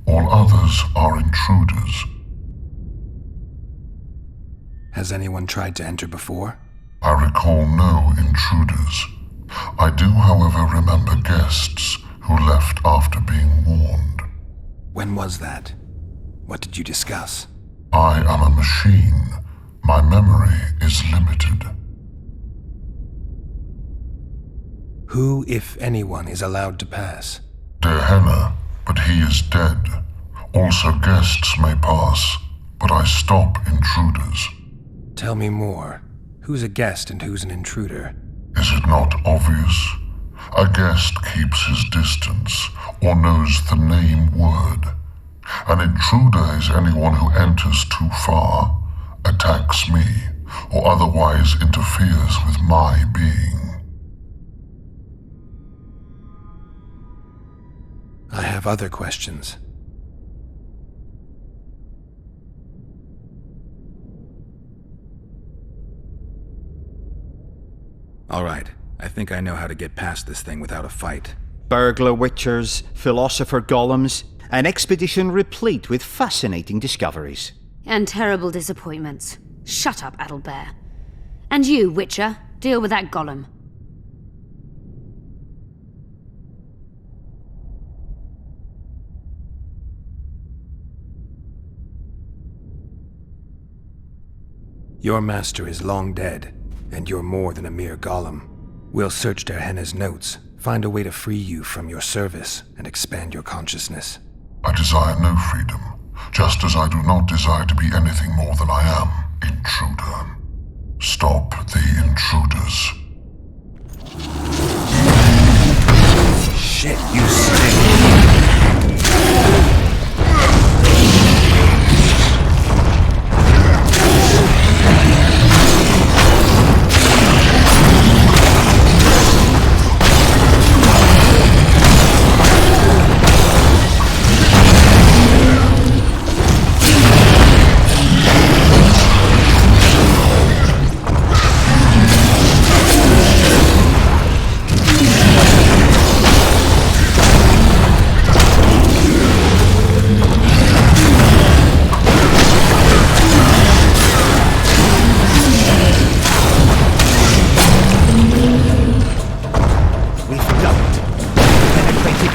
All others are intruders. Has anyone tried to enter before? I recall no intruders. I do, however, remember guests who left after being warned. When was that? What did you discuss? I am a machine. My memory is limited. Who, if anyone, is allowed to pass? Dehenna, but he is dead. Also guests may pass, but I stop intruders. Tell me more. Who's a guest and who's an intruder? Is it not obvious? A guest keeps his distance, or knows the name word. An intruder is anyone who enters too far, attacks me, or otherwise interferes with my being. I have other questions. All right, I think I know how to get past this thing without a fight. Burglar witchers, philosopher golems, an expedition replete with fascinating discoveries. And terrible disappointments. Shut up, Adalbert. And you, Witcher, deal with that golem. Your master is long dead, and you're more than a mere golem. We'll search Dehenna's notes, find a way to free you from your service, and expand your consciousness. I desire no freedom, just as I do not desire to be anything more than I am, intruder. Stop the intruders. Shit, you stink!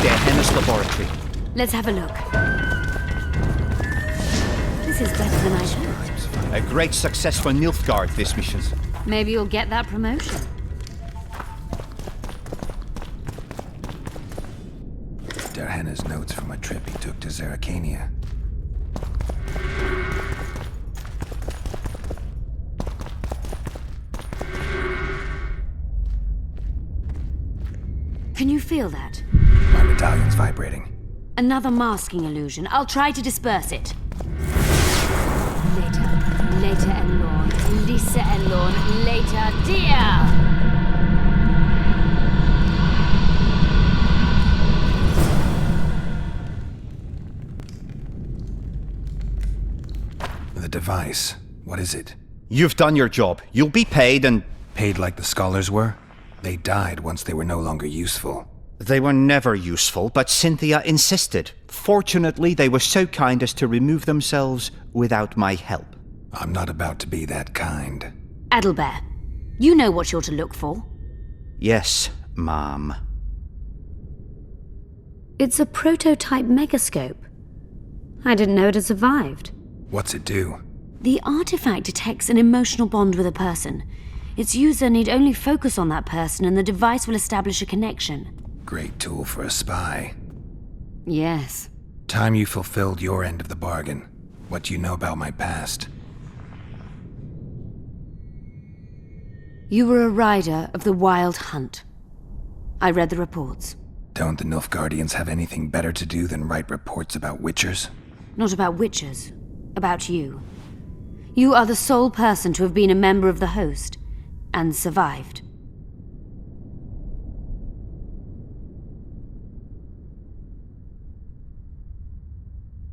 Der Hennes laboratory. Let's have a look. This is better than I hoped. A great success for Nilfgaard, this mission. Maybe you'll get that promotion. Der Hennes notes from a trip he took to Zerrikania. Can you feel that? My medallion's vibrating. Another masking illusion. I'll try to disperse it. Later Elorn, Lisa Elorn, later dear! The device. What is it? You've done your job. You'll be paid and... Paid like the scholars were? They died once they were no longer useful. They were never useful, but Cynthia insisted. Fortunately, they were so kind as to remove themselves without my help. I'm not about to be that kind. Adalbert, you know what you're to look for. Yes, Mom. It's a prototype megascope. I didn't know it had survived. What's it do? The artifact detects an emotional bond with a person. Its user need only focus on that person and the device will establish a connection. Great tool for a spy. Yes. Time you fulfilled your end of the bargain. What do you know about my past? You were a rider of the Wild Hunt. I read the reports. Don't the Nilfgaardians have anything better to do than write reports about witchers? Not about witchers. About you. You are the sole person to have been a member of the host, and survived.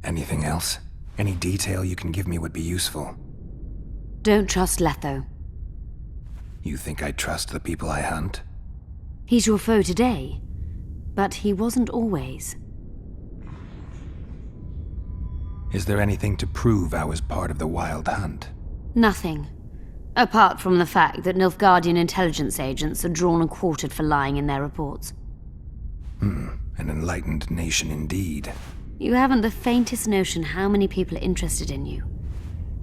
Anything else? Any detail you can give me would be useful. Don't trust Letho. You think I trust the people I hunt? He's your foe today, but he wasn't always. Is there anything to prove I was part of the Wild Hunt? Nothing. Apart from the fact that Nilfgaardian intelligence agents are drawn and quartered for lying in their reports. An enlightened nation indeed. You haven't the faintest notion how many people are interested in you.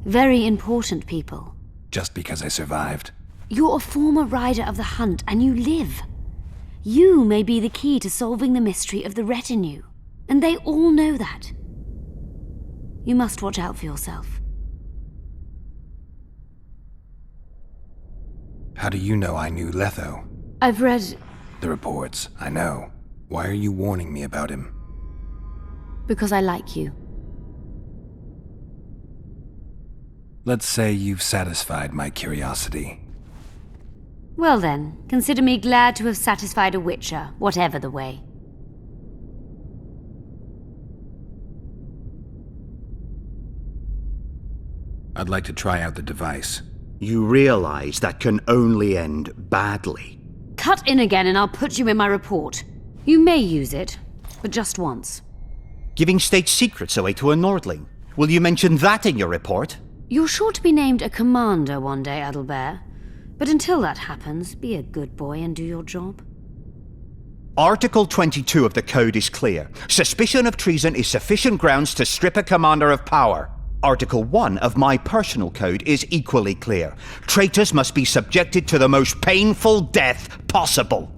Very important people. Just because I survived? You're a former rider of the hunt, and you live. You may be the key to solving the mystery of the retinue, and they all know that. You must watch out for yourself. How do you know I knew Letho? I've read... The reports, I know. Why are you warning me about him? Because I like you. Let's say you've satisfied my curiosity. Well then, consider me glad to have satisfied a witcher, whatever the way. I'd like to try out the device. You realize that can only end badly. Cut in again and I'll put you in my report. You may use it, but just once. Giving state secrets away to a Nordling. Will you mention that in your report? You're sure to be named a commander one day, Adalbert. But until that happens, be a good boy and do your job. Article 22 of the Code is clear. Suspicion of treason is sufficient grounds to strip a commander of power. Article 1 of my personal code is equally clear. Traitors must be subjected to the most painful death possible.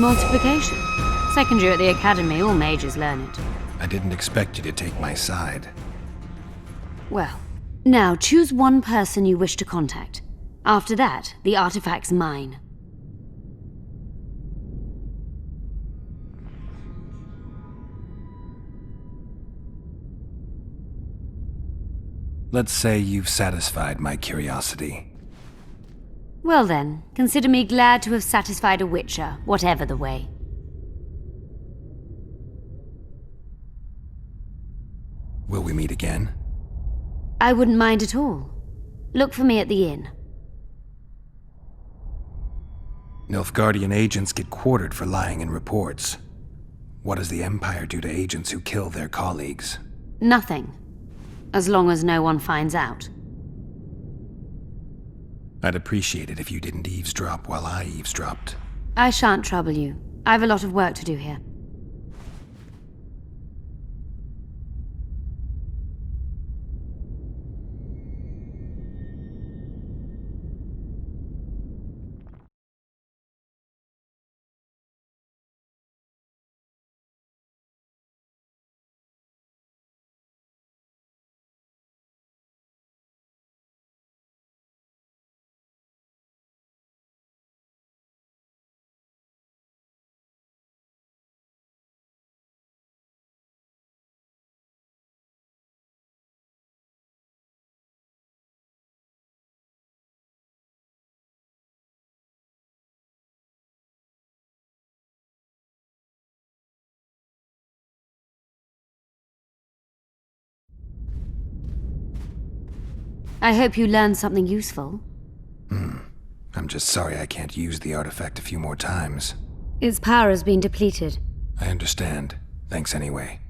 multiplication. Second year at the academy, all mages learn it. I didn't expect you to take my side. Well, now choose one person you wish to contact. After that, the artifact's mine. Let's say you've satisfied my curiosity. Well then, consider me glad to have satisfied a witcher, whatever the way. Will we meet again? I wouldn't mind at all. Look for me at the inn. Nilfgaardian agents get quartered for lying in reports. What does the Empire do to agents who kill their colleagues? Nothing. As long as no one finds out. I'd appreciate it if you didn't eavesdrop while I eavesdropped. I shan't trouble you. I've a lot of work to do here. I hope you learned something useful. I'm just sorry I can't use the artifact a few more times. Its power has been depleted. I understand. Thanks anyway.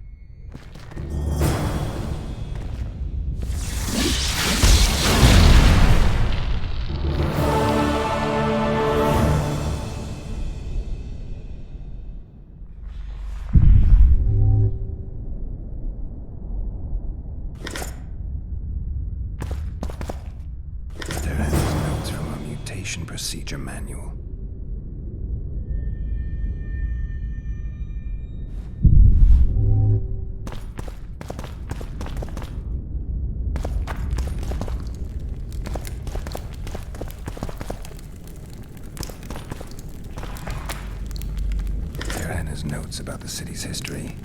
Procedure manual. There are his notes about the city's history.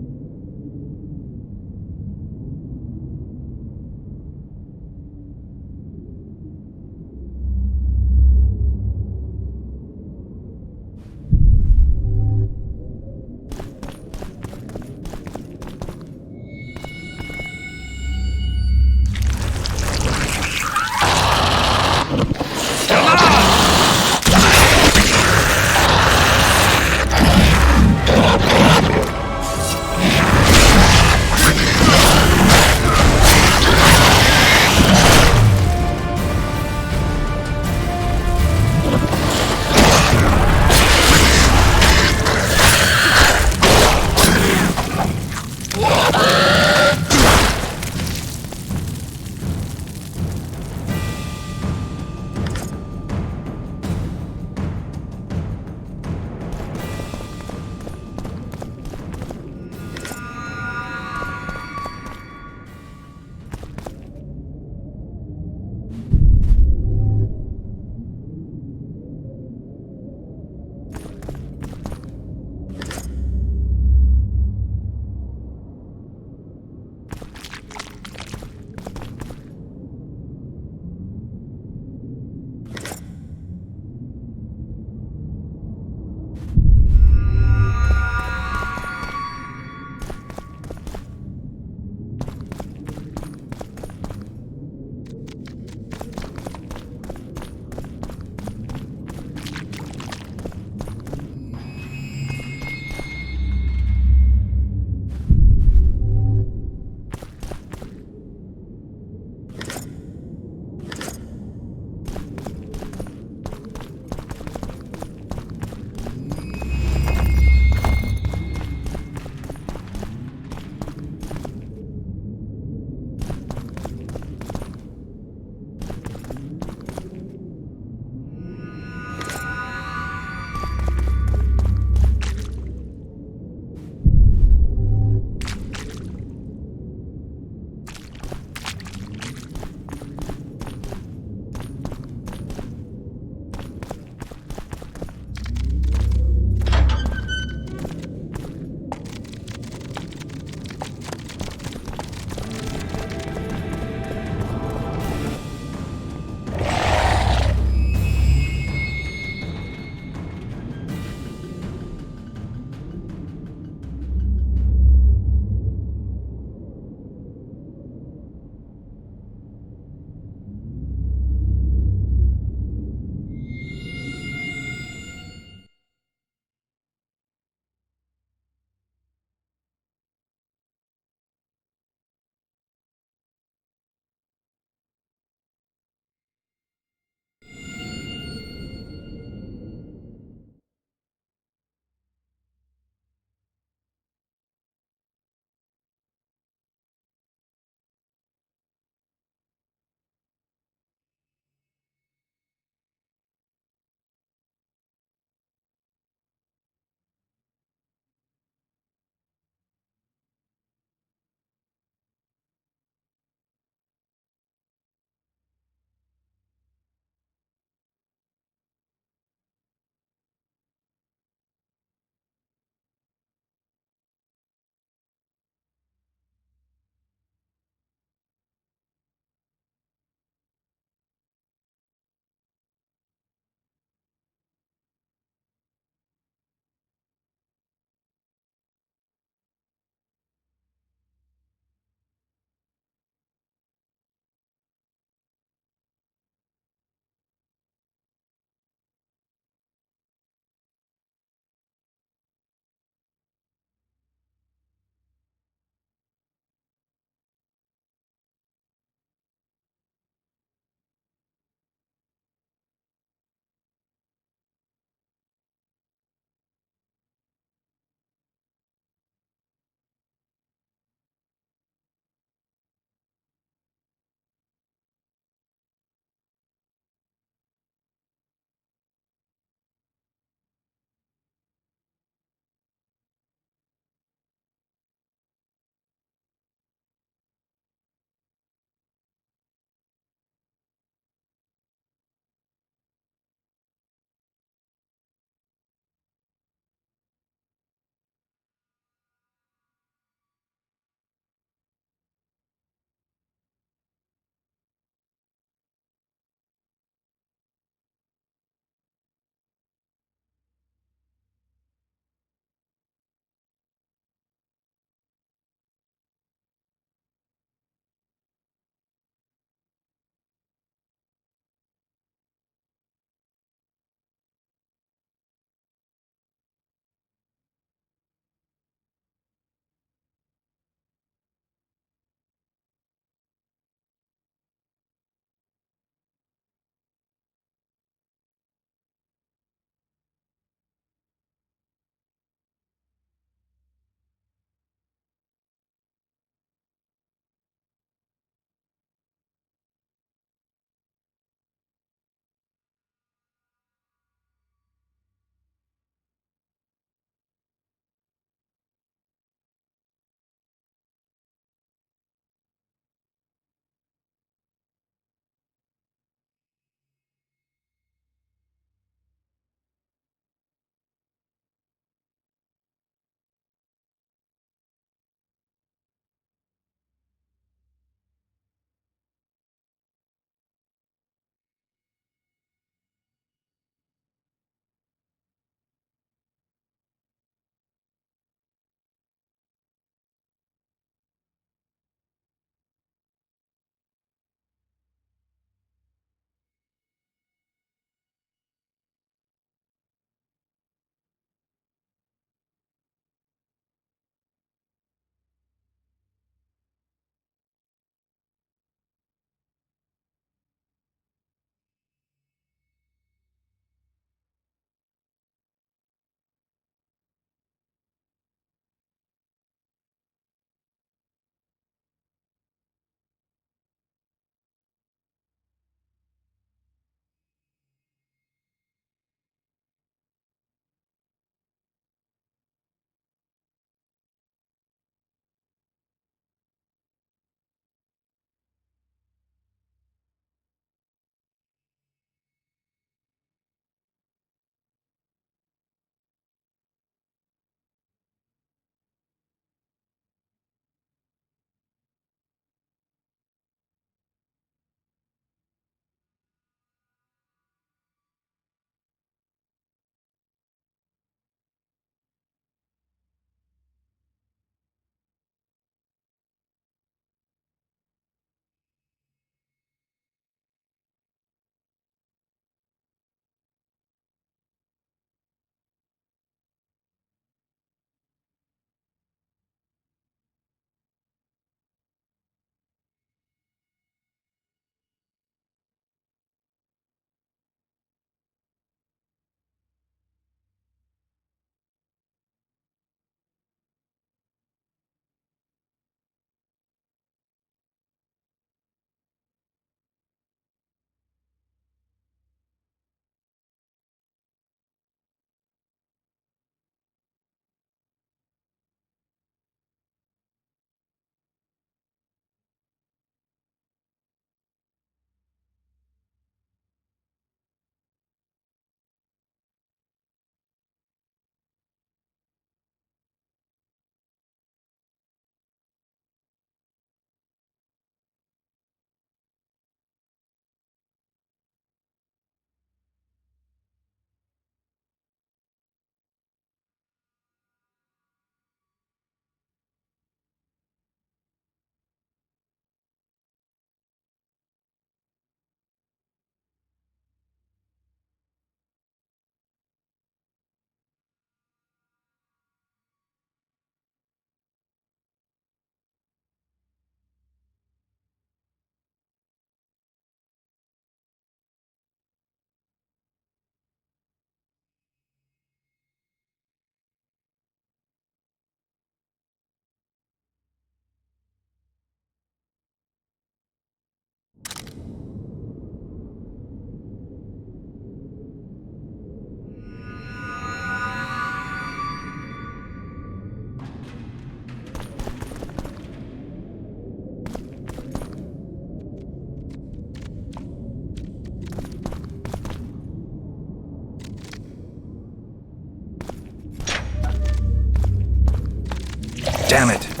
Damn it.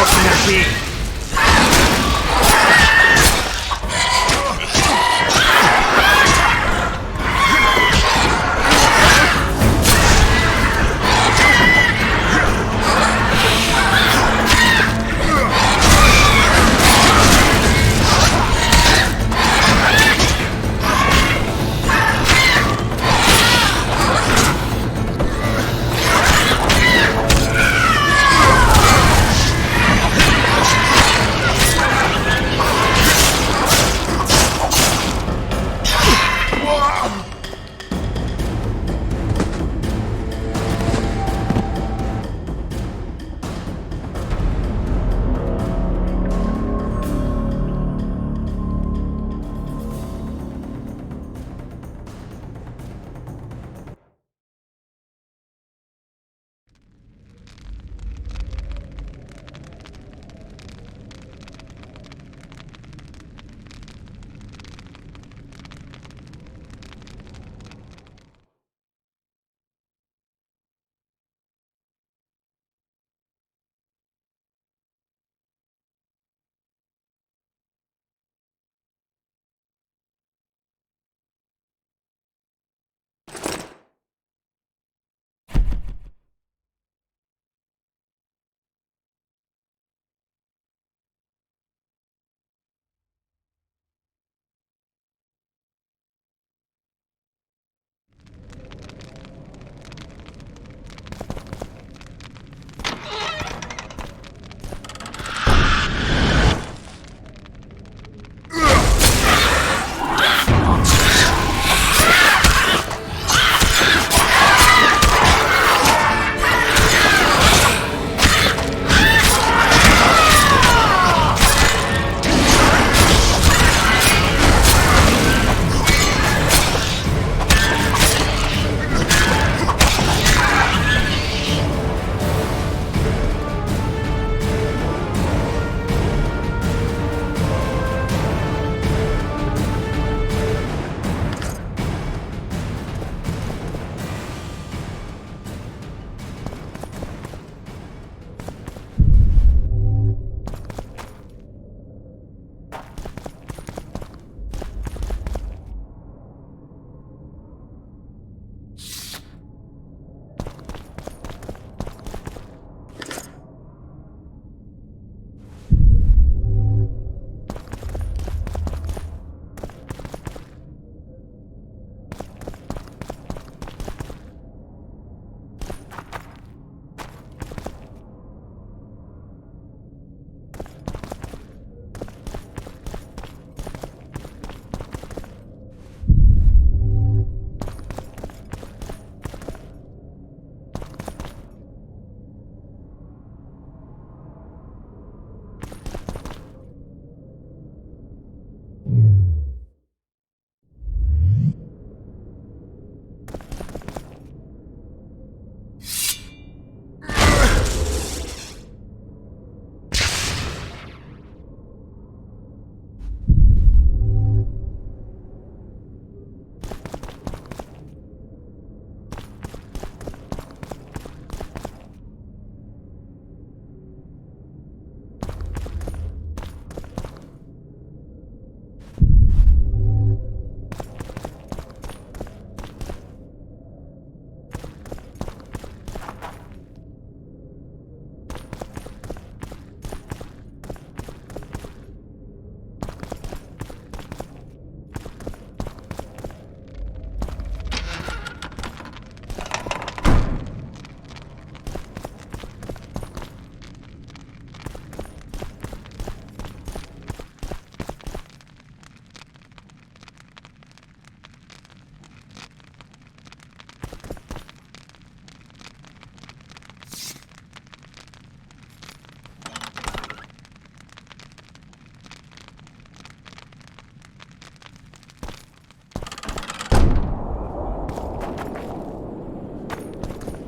fucking a bit.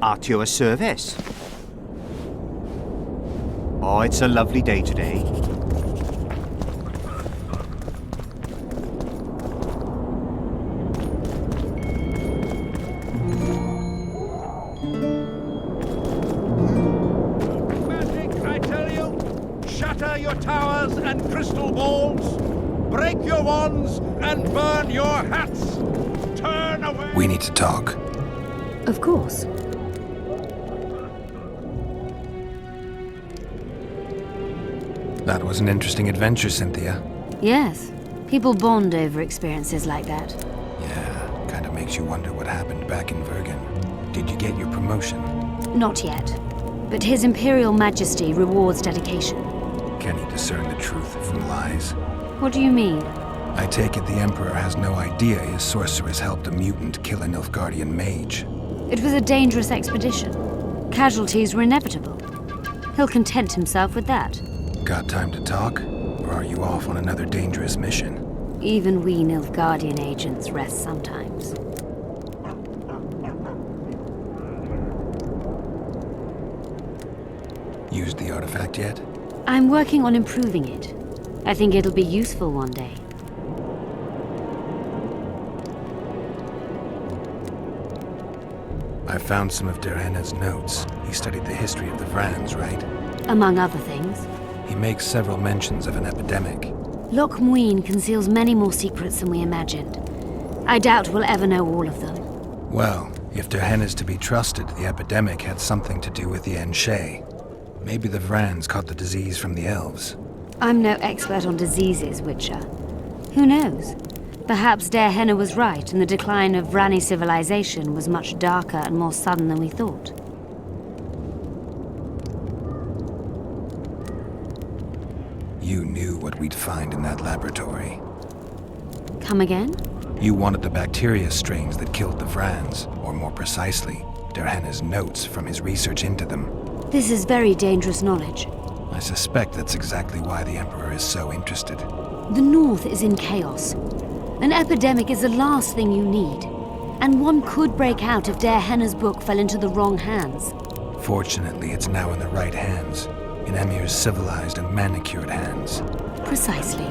At your service. Oh, it's a lovely day today. Magic, I tell you! your towers and crystal balls. Break your wands and burn your hats. Turn away. We need to talk. Of course. That was an interesting adventure, Cynthia. Yes. People bond over experiences like that. Yeah, kind of makes you wonder what happened back in Vergen. Did you get your promotion? Not yet. But His Imperial Majesty rewards dedication. Can he discern the truth from lies? What do you mean? I take it the Emperor has no idea his sorceress helped a mutant kill a Nilfgaardian mage. It was a dangerous expedition. Casualties were inevitable. He'll content himself with that. Got time to talk? Or are you off on another dangerous mission? Even we Nilfgaardian agents rest sometimes. Used the artifact yet? I'm working on improving it. I think it'll be useful one day. I found some of Derhenna's notes. He studied the history of the Vrans, right? Among other things. He makes several mentions of an epidemic. LocMuinne conceals many more secrets than we imagined. I doubt we'll ever know all of them. Well, if Derhenna's to be trusted, the epidemic had something to do with the Enshe. Maybe the Vrans caught the disease from the elves. I'm no expert on diseases, Witcher. Who knows? Perhaps Derhenna was right, and the decline of Vrani civilization was much darker and more sudden than we thought. You knew what we'd find in that laboratory. Come again? You wanted the bacteria strains that killed the Vrans, or more precisely, Derhenna's notes from his research into them. This is very dangerous knowledge. I suspect that's exactly why the Emperor is so interested. The North is in chaos. An epidemic is the last thing you need. And one could break out if Derhenna's book fell into the wrong hands. Fortunately, it's now in the right hands. In Emir's civilized and manicured hands. Precisely.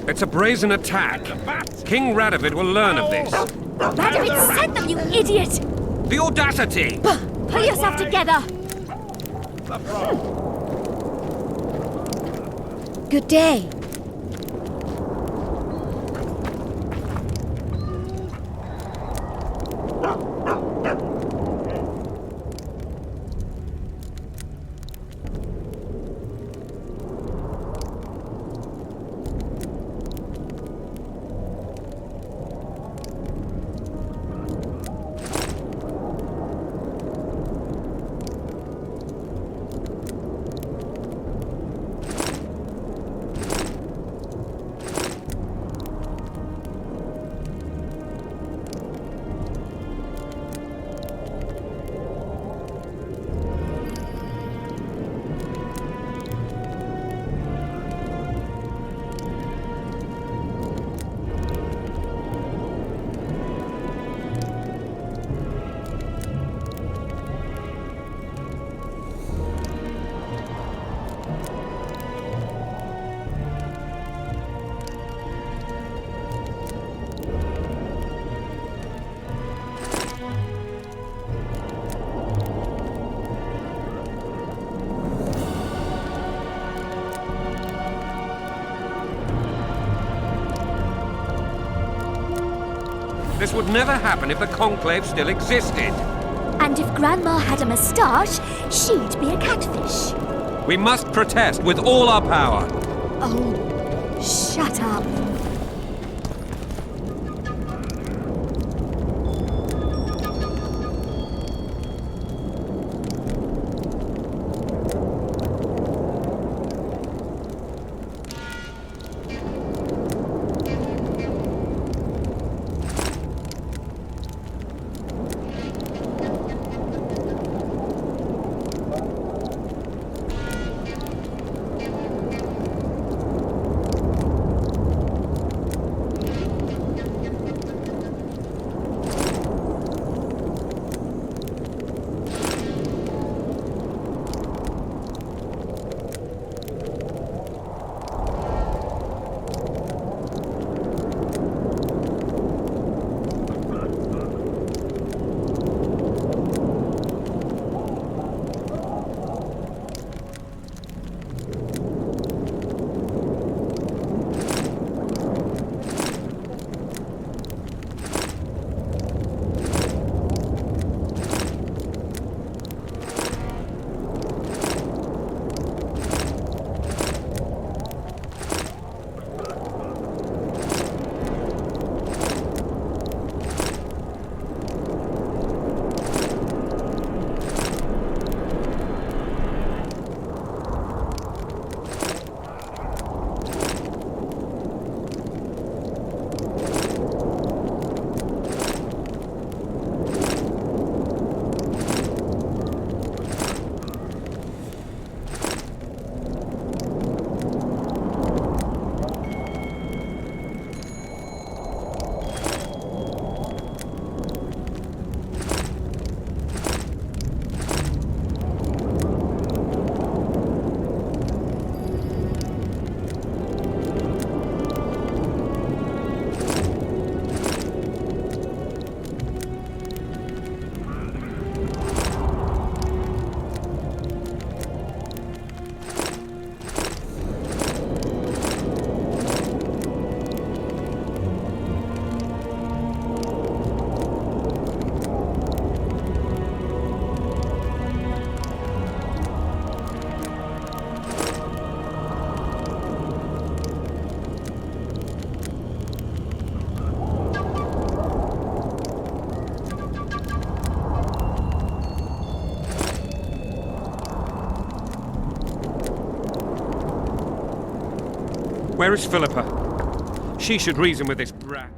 It's a brazen attack. King Radovid will learn of this. Radovid sent them, you idiot! The audacity! Pull yourself together! Good day. This would never happen if the Conclave still existed. And if Grandma had a moustache, she'd be a catfish. We must protest with all our power. Oh, shut up. Where is Philippa? She should reason with this brat.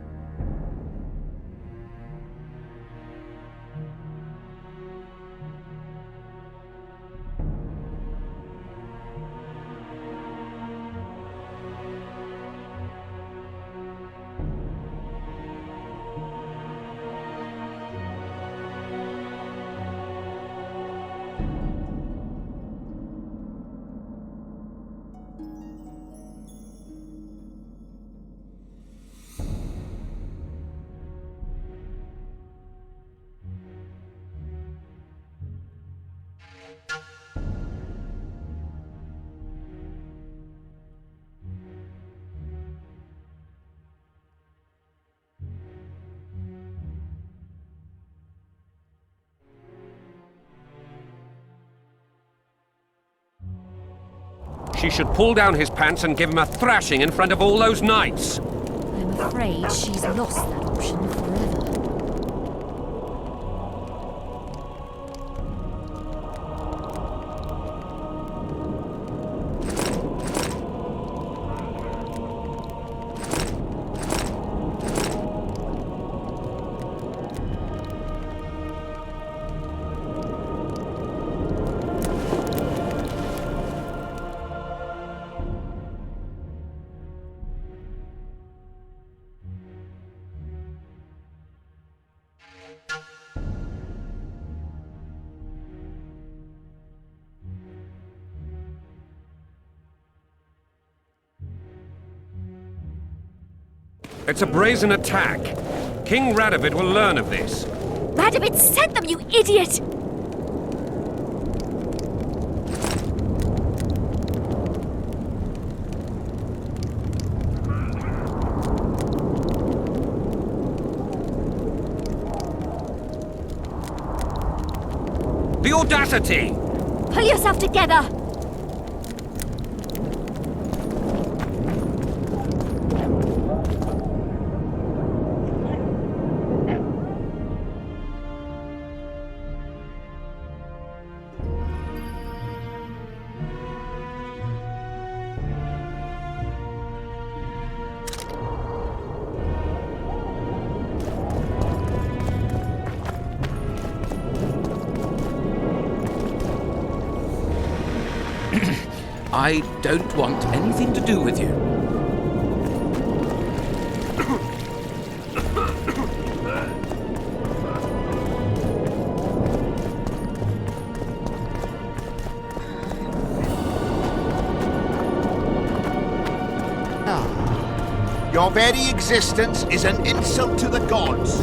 She should pull down his pants and give him a thrashing in front of all those knights. I'm afraid she's lost that option forever. It's a brazen attack. King Radovid will learn of this. Radovid sent them, you idiot! The audacity! Pull yourself together! I don't want anything to do with you. Your very existence is an insult to the gods.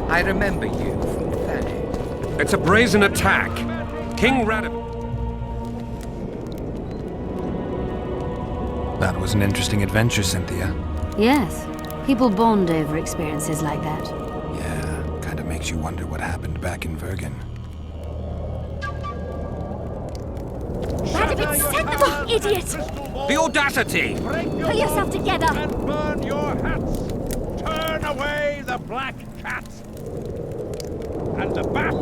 I remember you from Thanet. It's a brazen attack. King Radovid... That was an interesting adventure, Cynthia. Yes. People bond over experiences like that. Yeah, kind of makes you wonder what happened back in Vergen. Radovid sent them, idiot! The audacity! Pull yourself together! And burn your hats! Turn away the black cat! And the bat!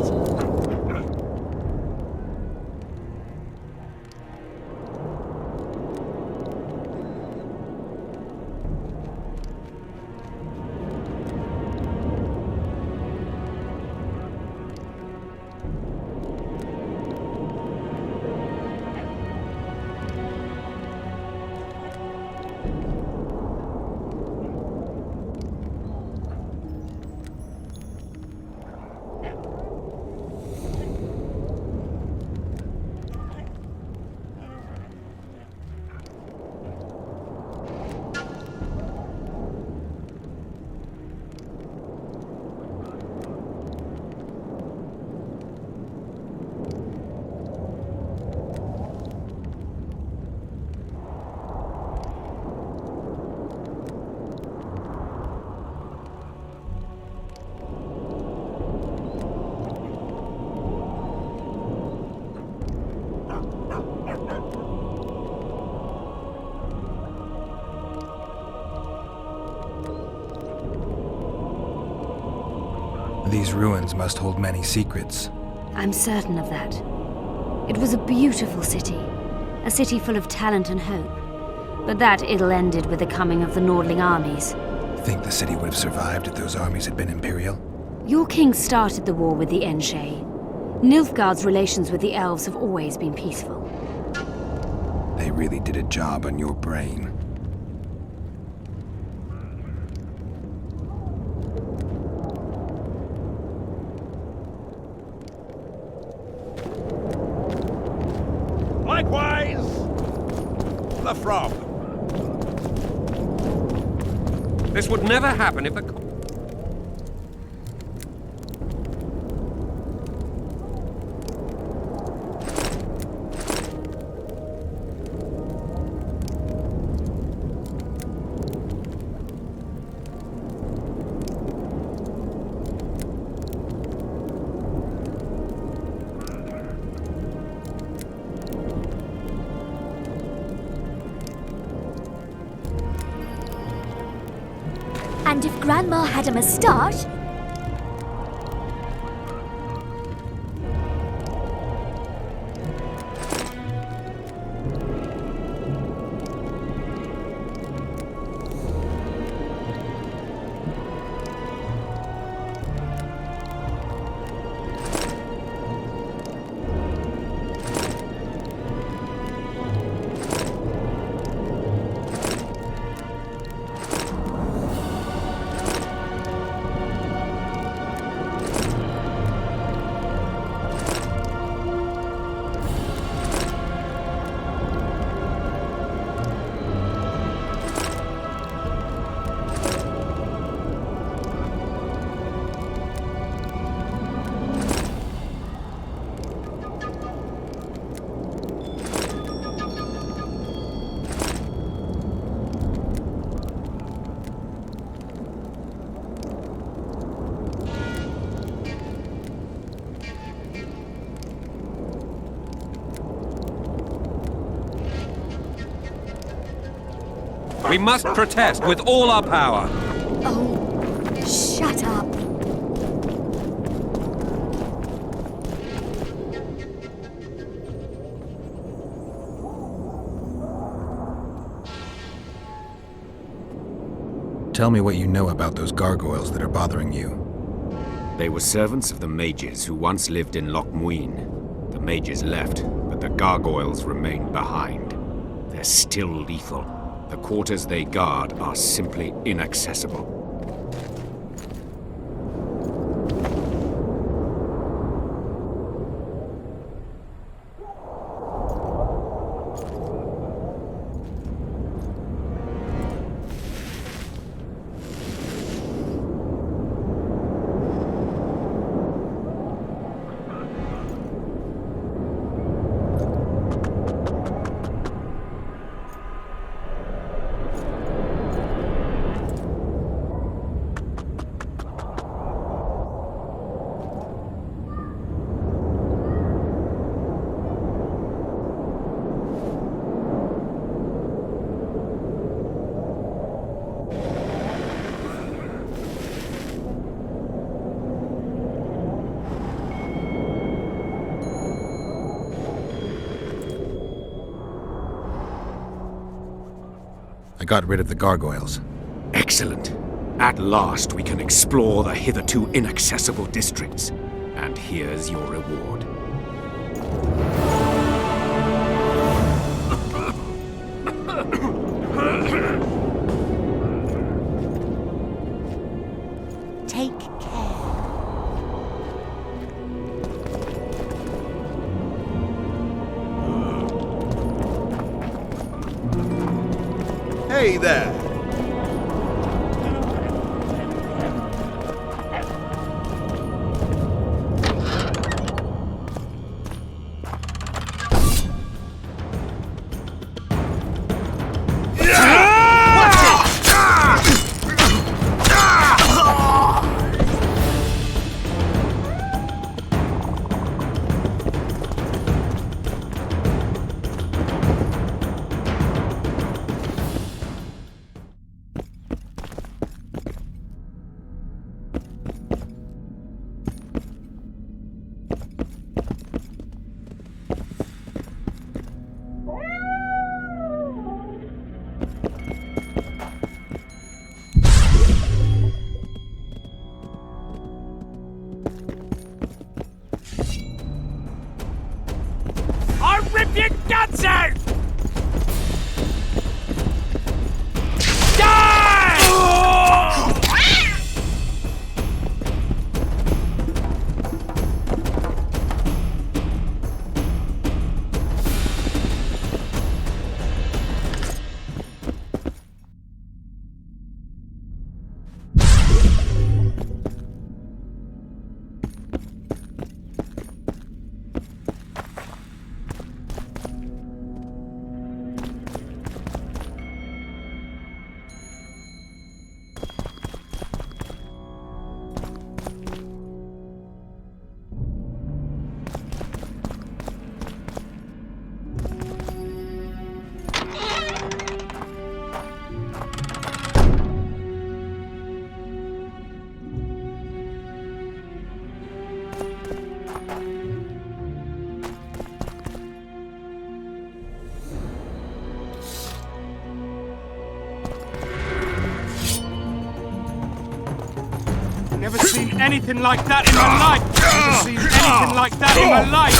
These ruins must hold many secrets. I'm certain of that. It was a beautiful city. A city full of talent and hope. But that ill ended with the coming of the Nordling armies. Think the city would have survived if those armies had been Imperial? Your king started the war with the Enshe. Nilfgaard's relations with the elves have always been peaceful. They really did a job on your brain. Likewise, the frog. This would never happen if the... And if Grandma had a moustache... We must protest with all our power. Oh, shut up. Tell me what you know about those gargoyles that are bothering you. They were servants of the mages who once lived in LocMuinne. The mages left, but the gargoyles remained behind. They're still lethal. The quarters they guard are simply inaccessible. I got rid of the gargoyles. Excellent. At last we can explore the hitherto inaccessible districts. And here's your reward. Take care. Hey there! I'll rip your guts out! Never seen anything like that in my life! Never seen anything like that in my life!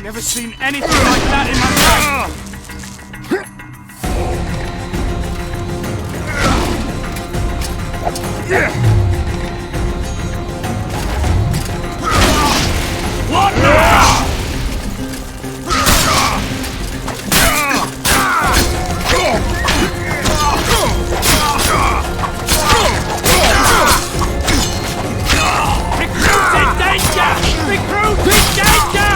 Never seen anything like that in my life! What now? Recruit in danger! Recruit in danger!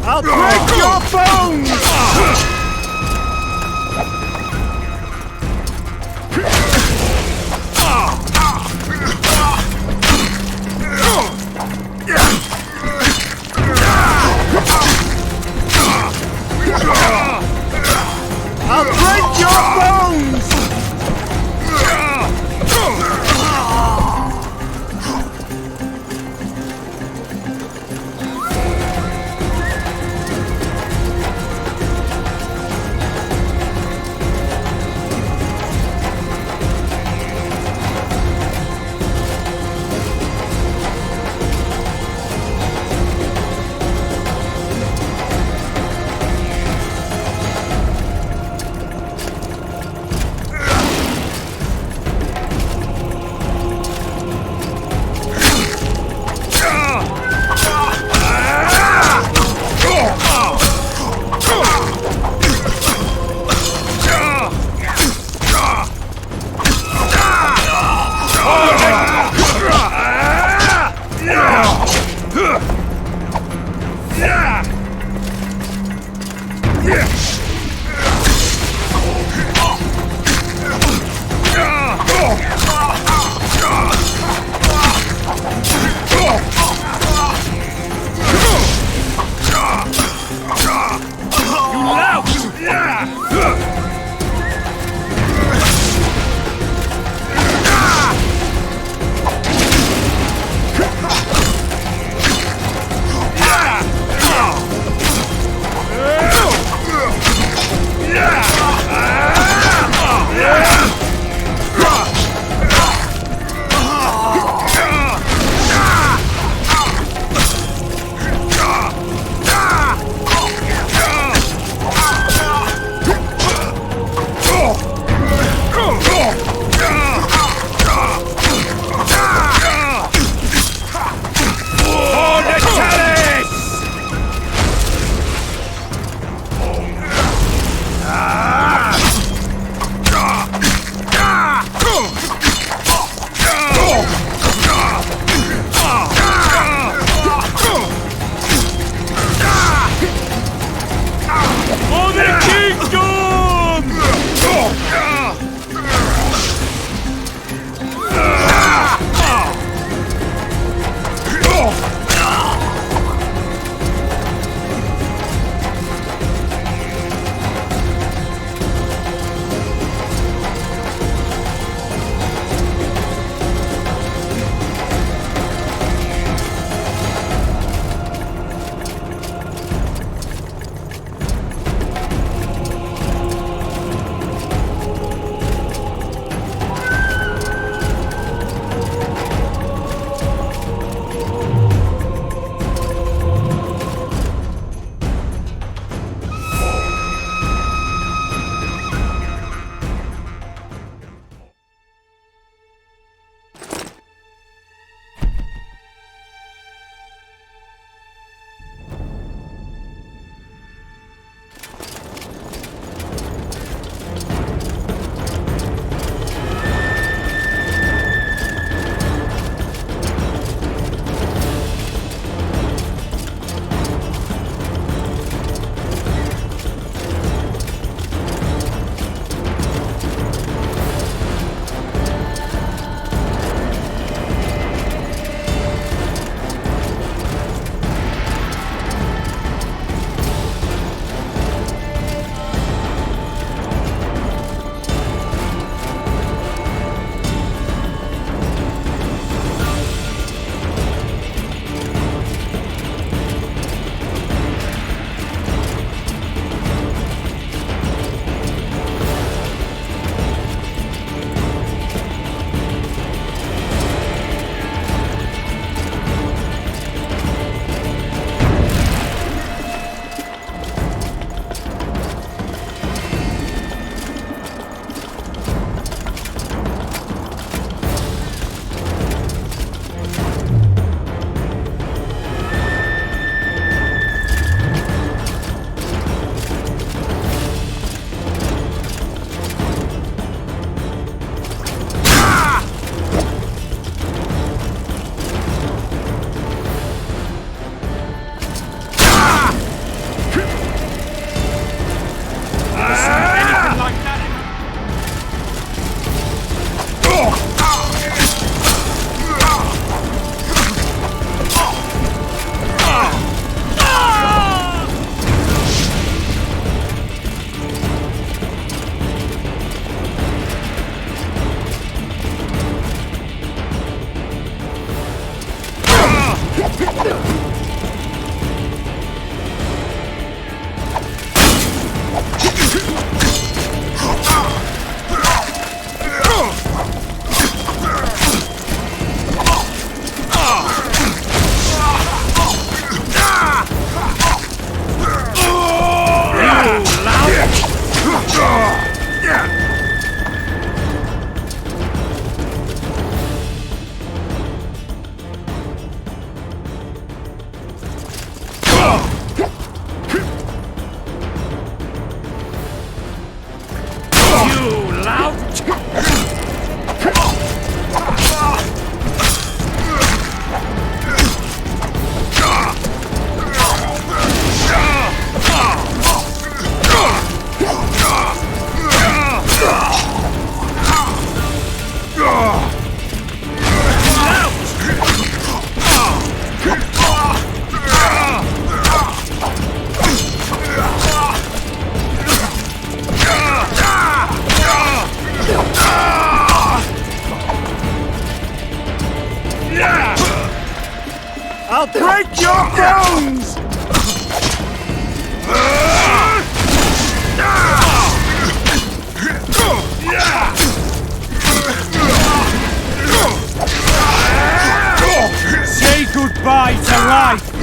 I'll break your bones! I'll break your bones! I'll break your bones! Say goodbye to life!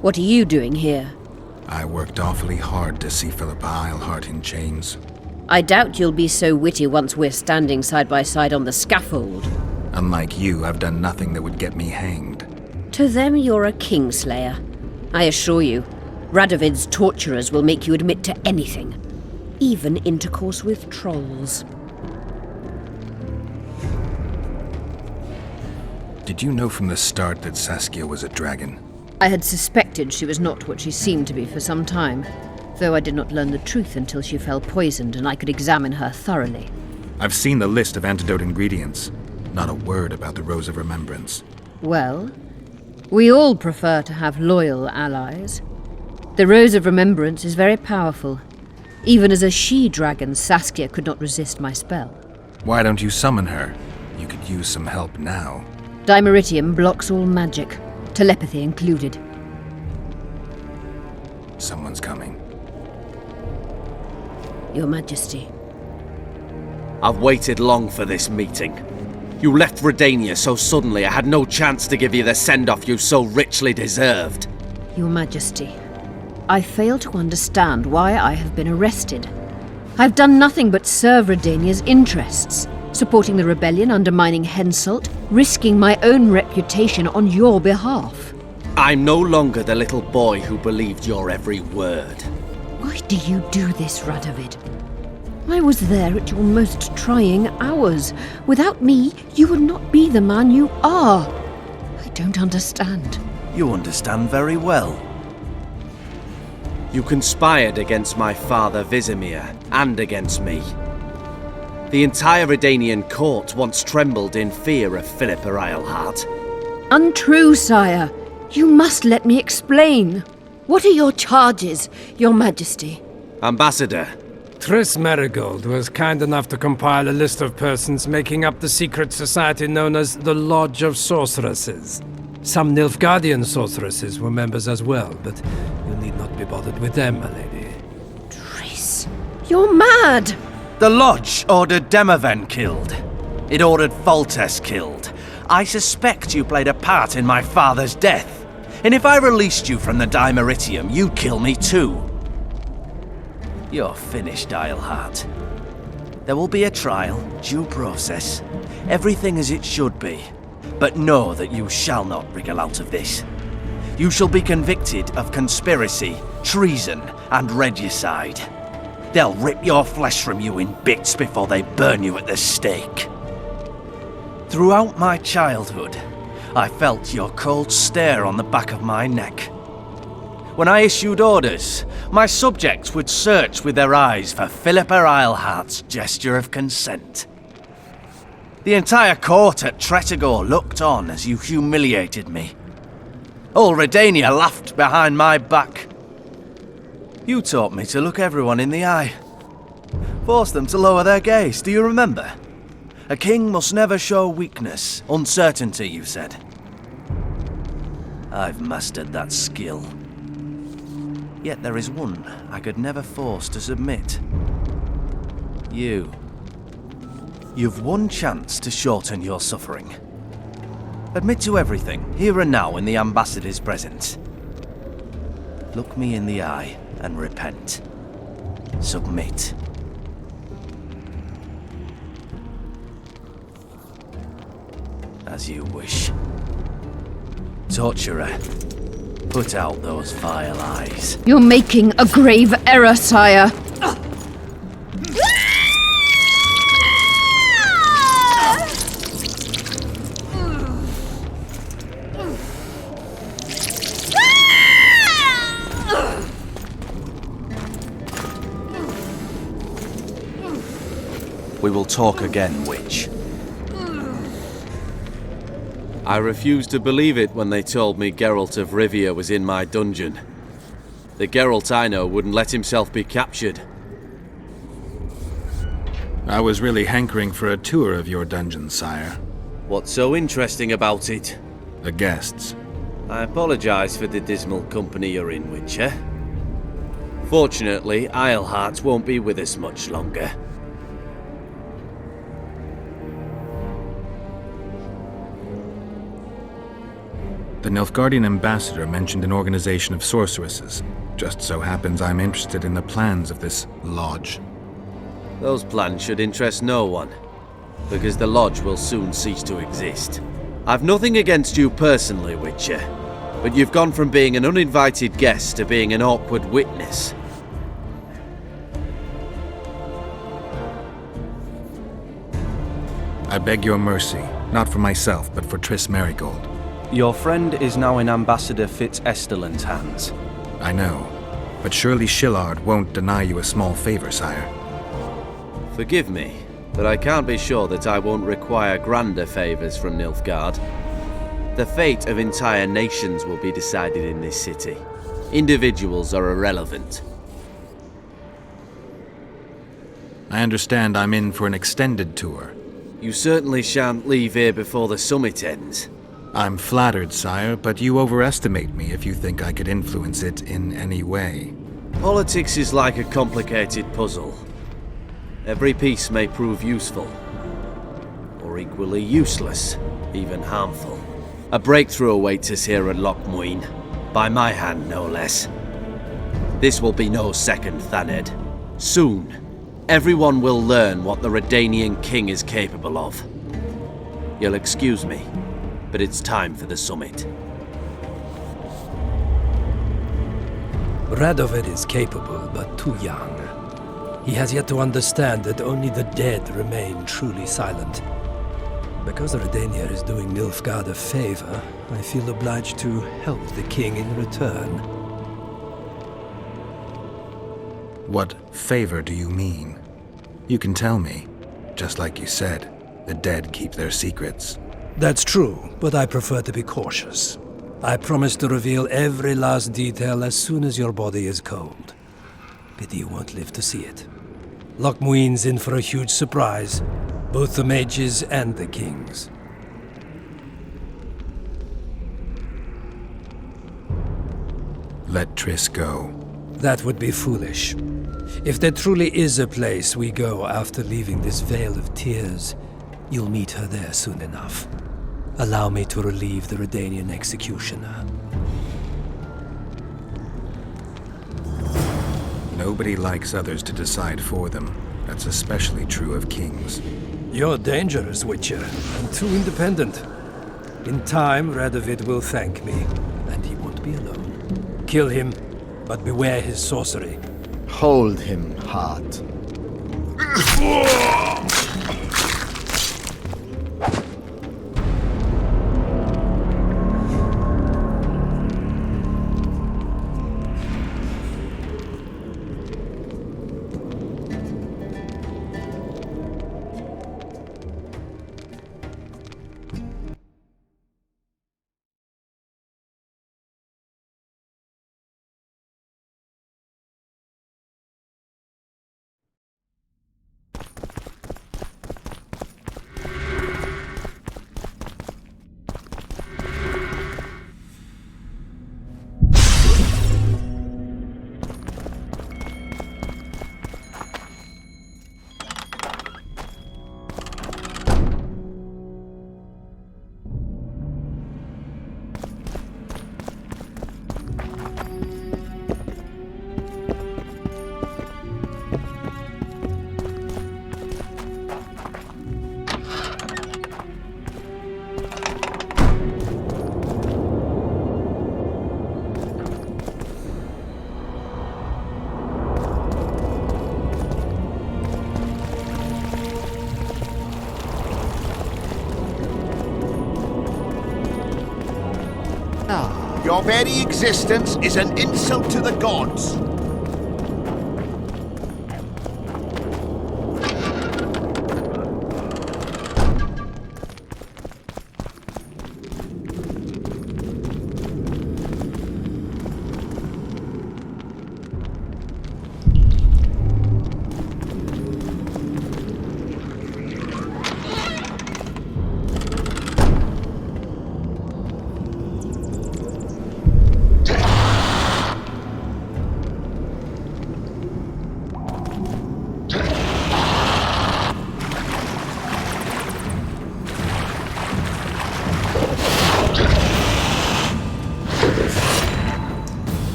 What are you doing here? I worked awfully hard to see Philippa Eilhart in chains. I doubt you'll be so witty once we're standing side by side on the scaffold. Unlike you, I've done nothing that would get me hanged. To them, you're a kingslayer. I assure you, Radovid's torturers will make you admit to anything. Even intercourse with trolls. Did you know from the start that Saskia was a dragon? I had suspected she was not what she seemed to be for some time, though I did not learn the truth until she fell poisoned and I could examine her thoroughly. I've seen the list of antidote ingredients. Not a word about the Rose of Remembrance. Well, we all prefer to have loyal allies. The Rose of Remembrance is very powerful. Even as a she-dragon, Saskia could not resist my spell. Why don't you summon her? You could use some help now. Dimeritium blocks all magic, telepathy included. Someone's coming. Your Majesty. I've waited long for this meeting. You left Redania so suddenly I had no chance to give you the send-off you so richly deserved. Your Majesty, I fail to understand why I have been arrested. I've done nothing but serve Redania's interests, supporting the rebellion, undermining Henselt, risking my own reputation on your behalf. I'm no longer the little boy who believed your every word. Why do you do this, Radovid? I was there at your most trying hours. Without me, you would not be the man you are. I don't understand. You understand very well. You conspired against my father Vizimir, and against me. The entire Redanian court once trembled in fear of Philippa Eilhart. Untrue, sire. You must let me explain. What are your charges, Your Majesty? Ambassador. Triss Merigold was kind enough to compile a list of persons making up the secret society known as the Lodge of Sorceresses. Some Nilfgaardian sorceresses were members as well, but you need not be bothered with them, my lady. Triss, you're mad! The Lodge ordered Demaven killed. It ordered Foltest killed. I suspect you played a part in my father's death. And if I released you from the Dimeritium, you'd kill me too. You're finished, Eilhart. There will be a trial, due process, everything as it should be. But know that you shall not wriggle out of this. You shall be convicted of conspiracy, treason, and regicide. They'll rip your flesh from you in bits before they burn you at the stake. Throughout my childhood, I felt your cold stare on the back of my neck. When I issued orders, my subjects would search with their eyes for Philippa Eilhart's gesture of consent. The entire court at Tretogor looked on as you humiliated me. All Redania laughed behind my back. You taught me to look everyone in the eye. Forced them to lower their gaze, do you remember? A king must never show weakness, uncertainty, you said. I've mastered that skill. Yet there is one I could never force to submit. You. You've one chance to shorten your suffering. Admit to everything, here and now in the ambassador's presence. Look me in the eye and repent. Submit. As you wish. Torturer, put out those vile eyes. You're making a grave error, sire. We will talk again, witch. I refused to believe it when they told me Geralt of Rivia was in my dungeon. The Geralt I know wouldn't let himself be captured. I was really hankering for a tour of your dungeon, sire. What's so interesting about it? The guests. I apologize for the dismal company you're in, Witcher. Fortunately, Eilhart won't be with us much longer. The Nilfgaardian ambassador mentioned an organization of sorceresses. Just so happens I'm interested in the plans of this lodge. Those plans should interest no one, because the lodge will soon cease to exist. I've nothing against you personally, Witcher, but you've gone from being an uninvited guest to being an awkward witness. I beg your mercy, not for myself, but for Triss Merigold. Your friend is now in Ambassador Fitz-Esterland's hands. I know, but surely Shillard won't deny you a small favor, sire. Forgive me, but I can't be sure that I won't require grander favors from Nilfgaard. The fate of entire nations will be decided in this city. Individuals are irrelevant. I understand I'm in for an extended tour. You certainly shan't leave here before the summit ends. I'm flattered, sire, but you overestimate me if you think I could influence it in any way. Politics is like a complicated puzzle. Every piece may prove useful, or equally useless, even harmful. A breakthrough awaits us here at LocMuinne, by my hand no less. This will be no second Thaned. Soon, everyone will learn what the Redanian king is capable of. You'll excuse me, but it's time for the summit. Radovid is capable, but too young. He has yet to understand that only the dead remain truly silent. Because Redania is doing Nilfgaard a favor, I feel obliged to help the king in return. What favor do you mean? You can tell me. Just like you said, the dead keep their secrets. That's true, but I prefer to be cautious. I promise to reveal every last detail as soon as your body is cold. Pity you won't live to see it. LocMuinne's in for a huge surprise, both the mages and the kings. Let Triss go. That would be foolish. If there truly is a place we go after leaving this Vale of Tears, you'll meet her there soon enough. Allow me to relieve the Redanian executioner. Nobody likes others to decide for them. That's especially true of kings. You're dangerous, Witcher, and too independent. In time, Radovid will thank me, and he won't be alone. Kill him, but beware his sorcery. Hold him, Hart. Your very existence is an insult to the gods.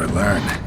never learn.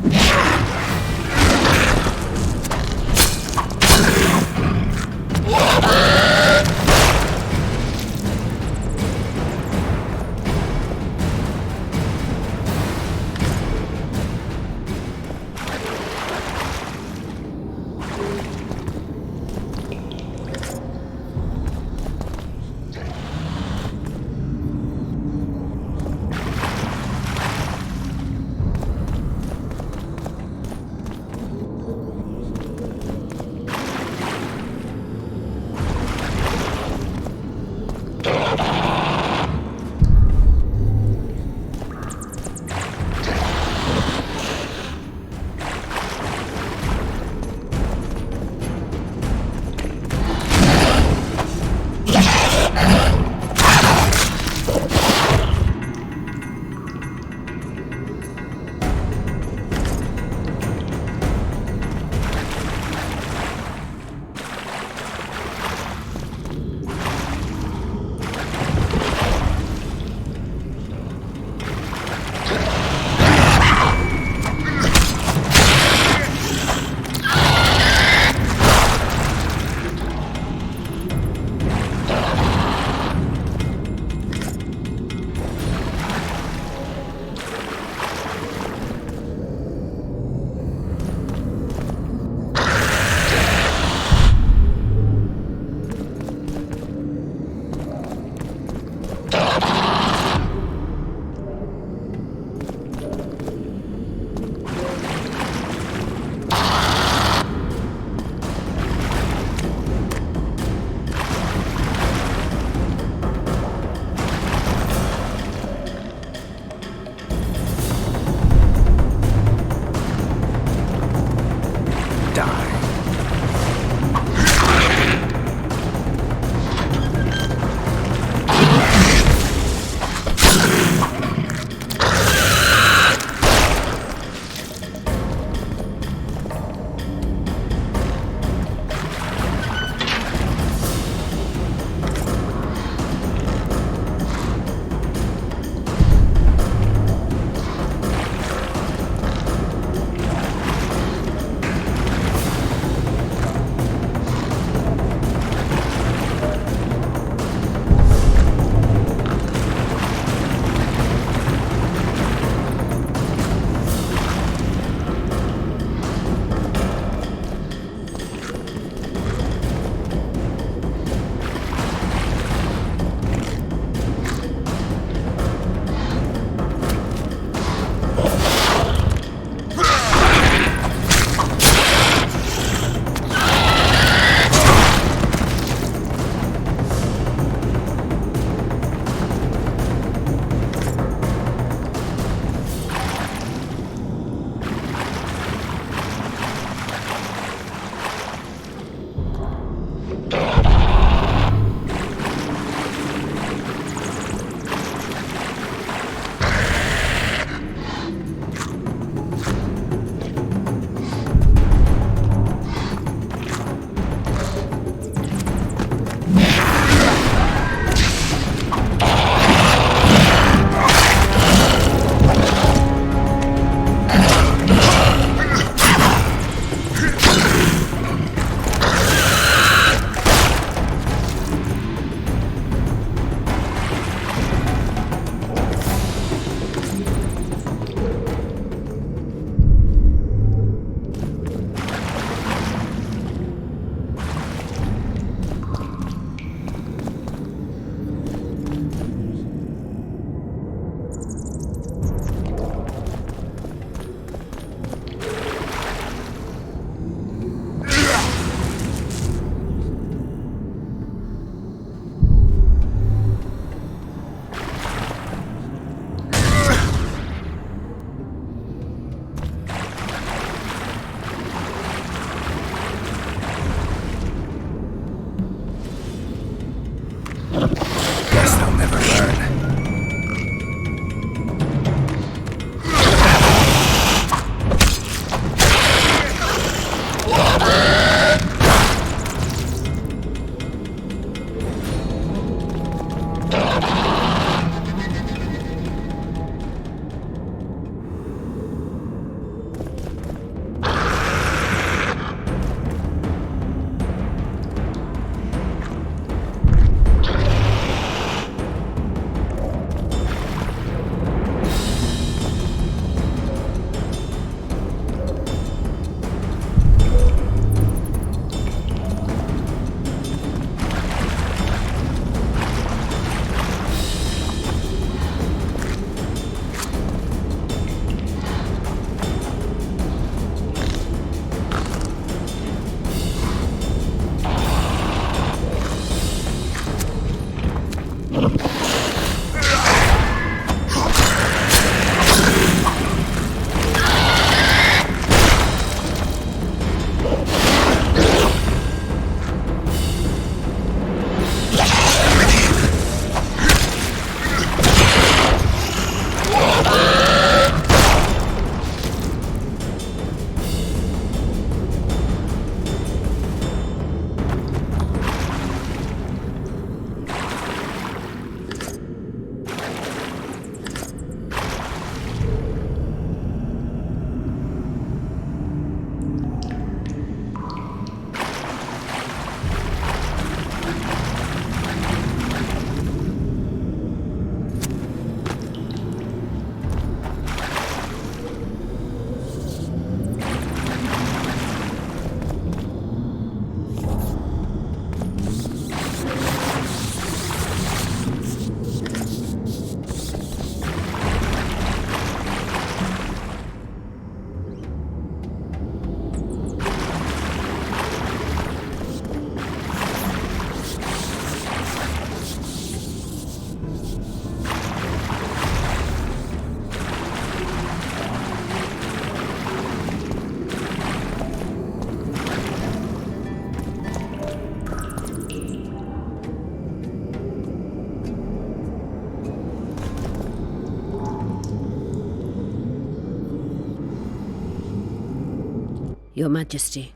Your Majesty.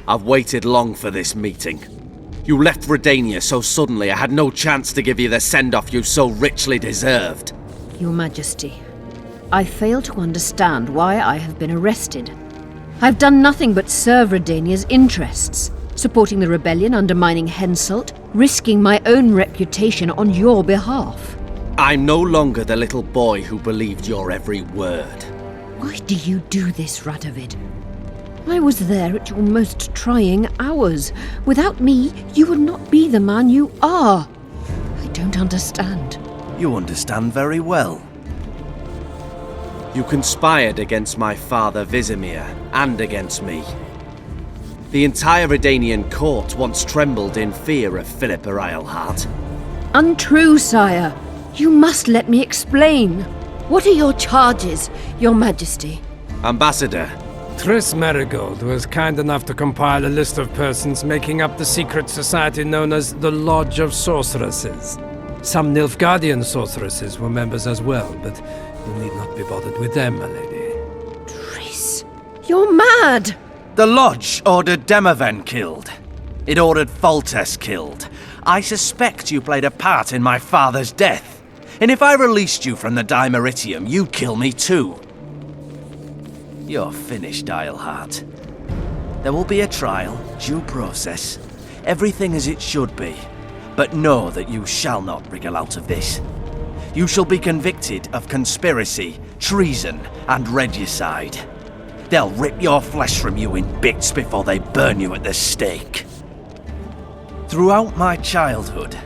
I've waited long for this meeting. You left Redania so suddenly I had no chance to give you the send-off you so richly deserved. Your Majesty, I fail to understand why I have been arrested. I've done nothing but serve Redania's interests, supporting the rebellion, undermining Henselt, risking my own reputation on your behalf. I'm no longer the little boy who believed your every word. Why do you do this, Radovid? I was there at your most trying hours. Without me, you would not be the man you are. I don't understand. You understand very well. You conspired against my father Vizimir and against me. The entire Redanian court once trembled in fear of Philippa Eilhart. Untrue, sire. You must let me explain. What are your charges, Your Majesty? Ambassador. Triss Merigold was kind enough to compile a list of persons making up the secret society known as the Lodge of Sorceresses. Some Nilfgaardian sorceresses were members as well, but you need not be bothered with them, my lady. Triss, you're mad! The Lodge ordered Demoven killed. It ordered Foltest killed. I suspect you played a part in my father's death. And if I released you from the Dimeritium, you'd kill me too. You're finished, Eilhart. There will be a trial, due process, everything as it should be. But know that you shall not wriggle out of this. You shall be convicted of conspiracy, treason, and regicide. They'll rip your flesh from you in bits before they burn you at the stake. Throughout my childhood,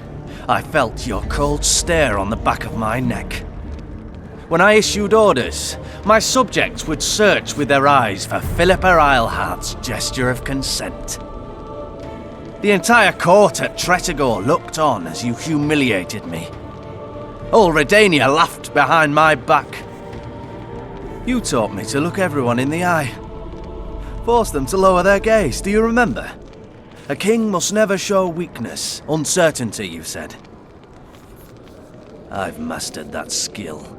I felt your cold stare on the back of my neck. When I issued orders, my subjects would search with their eyes for Philippa Eilhart's gesture of consent. The entire court at Tretogor looked on as you humiliated me. All Redania laughed behind my back. You taught me to look everyone in the eye. Forced them to lower their gaze, do you remember? A king must never show weakness, uncertainty, you said. I've mastered that skill.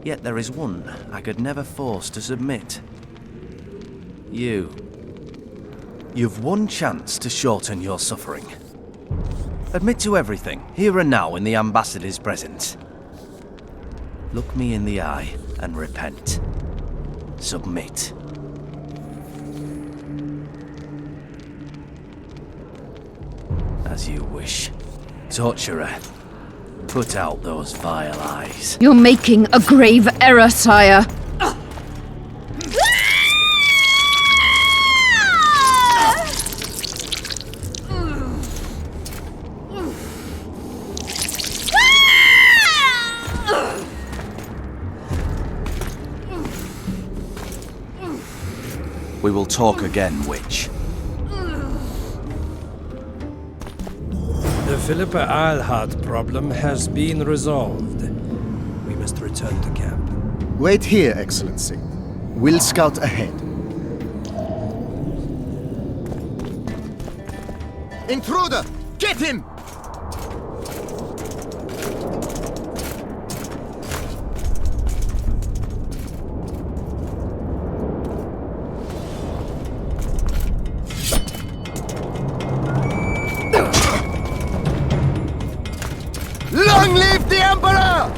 Yet there is one I could never force to submit. You. You've one chance to shorten your suffering. Admit to everything, here and now in the ambassador's presence. Look me in the eye and repent. Submit. As you wish. Torturer, put out those vile eyes. You're making a grave error, sire. We will talk again, witch. The Philippa Eilhart problem has been resolved. We must return to camp. Wait here, Excellency. We'll scout ahead. Intruder! Get him! Long live the Emperor!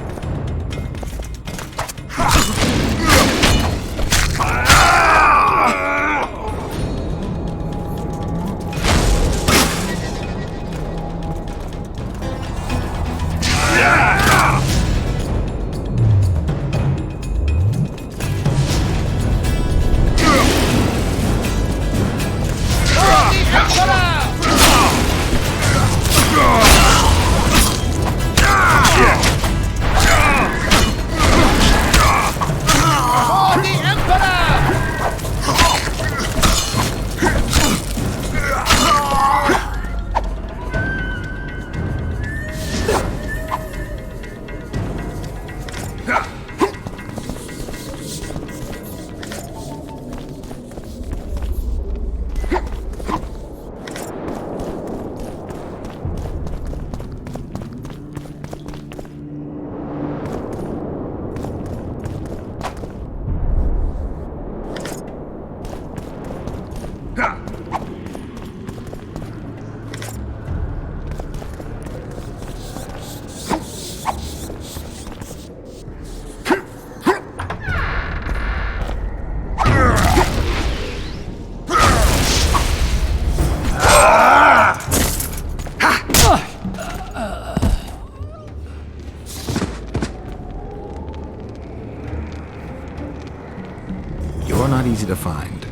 easy to find.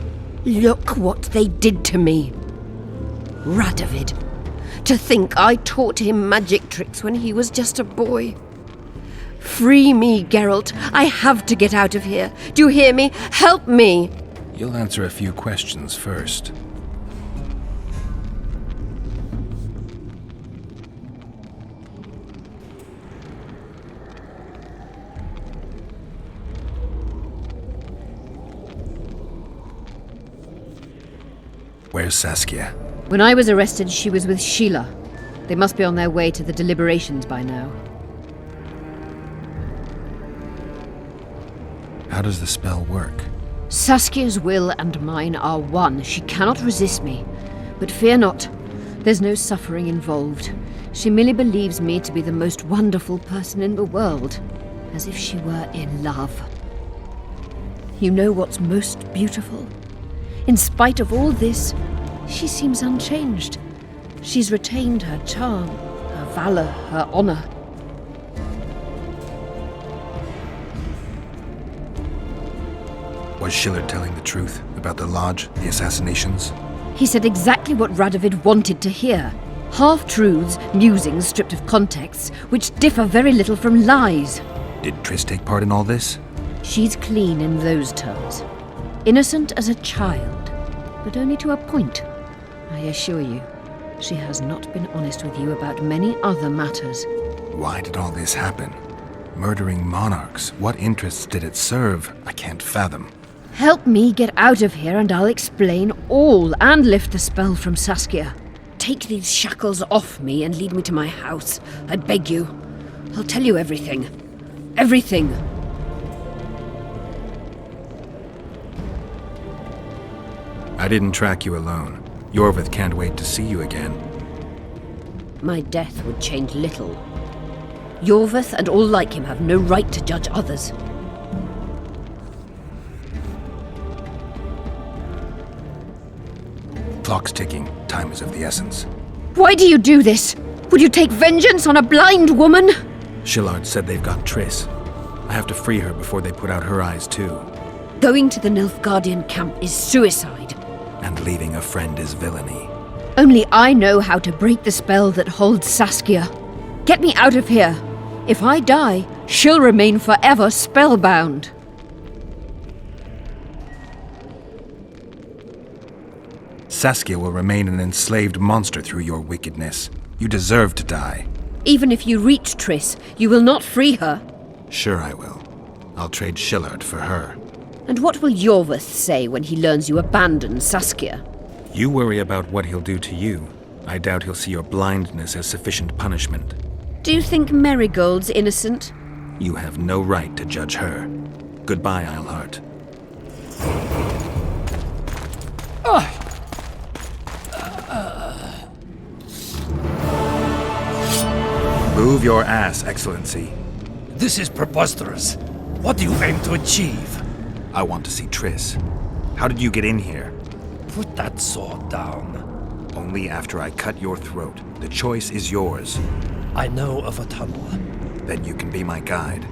Look what they did to me. Radovid. To think I taught him magic tricks when he was just a boy. Free me, Geralt. I have to get out of here. Do you hear me? Help me! You'll answer a few questions first. Where's Saskia? When I was arrested, she was with Sheila. They must be on their way to the deliberations by now. How does the spell work? Saskia's will and mine are one. She cannot resist me. But fear not. There's no suffering involved. She merely believes me to be the most wonderful person in the world. As if she were in love. You know what's most beautiful? In spite of all this, she seems unchanged. She's retained her charm, her valor, her honor. Was Schiller telling the truth about the lodge, the assassinations? He said exactly what Radovid wanted to hear. Half-truths, musings stripped of context, which differ very little from lies. Did Triss take part in all this? She's clean in those terms. Innocent as a child, but only to a point. I assure you, she has not been honest with you about many other matters. Why did all this happen? Murdering monarchs, what interests did it serve? I can't fathom. Help me get out of here and I'll explain all and lift the spell from Saskia. Take these shackles off me and lead me to my house. I beg you. I'll tell you everything. Everything. I didn't track you alone. Yorvith can't wait to see you again. My death would change little. Yorvith and all like him have no right to judge others. Clock's ticking. Time is of the essence. Why do you do this? Would you take vengeance on a blind woman? Shillard said they've got Triss. I have to free her before they put out her eyes too. Going to the Nilfgaardian camp is suicide. And leaving a friend is villainy. Only I know how to break the spell that holds Saskia. Get me out of here. If I die, she'll remain forever spellbound. Saskia will remain an enslaved monster through your wickedness. You deserve to die. Even if you reach Triss, you will not free her. Sure I will. I'll trade Shillard for her. And what will Yorvith say when he learns you abandon Saskia? You worry about what he'll do to you. I doubt he'll see your blindness as sufficient punishment. Do you think Marigold's innocent? You have no right to judge her. Goodbye, Eilhart. Move your ass, Excellency. This is preposterous. What do you aim to achieve? I want to see Triss. How did you get in here? Put that sword down. Only after I cut your throat. The choice is yours. I know of a tunnel. Then you can be my guide.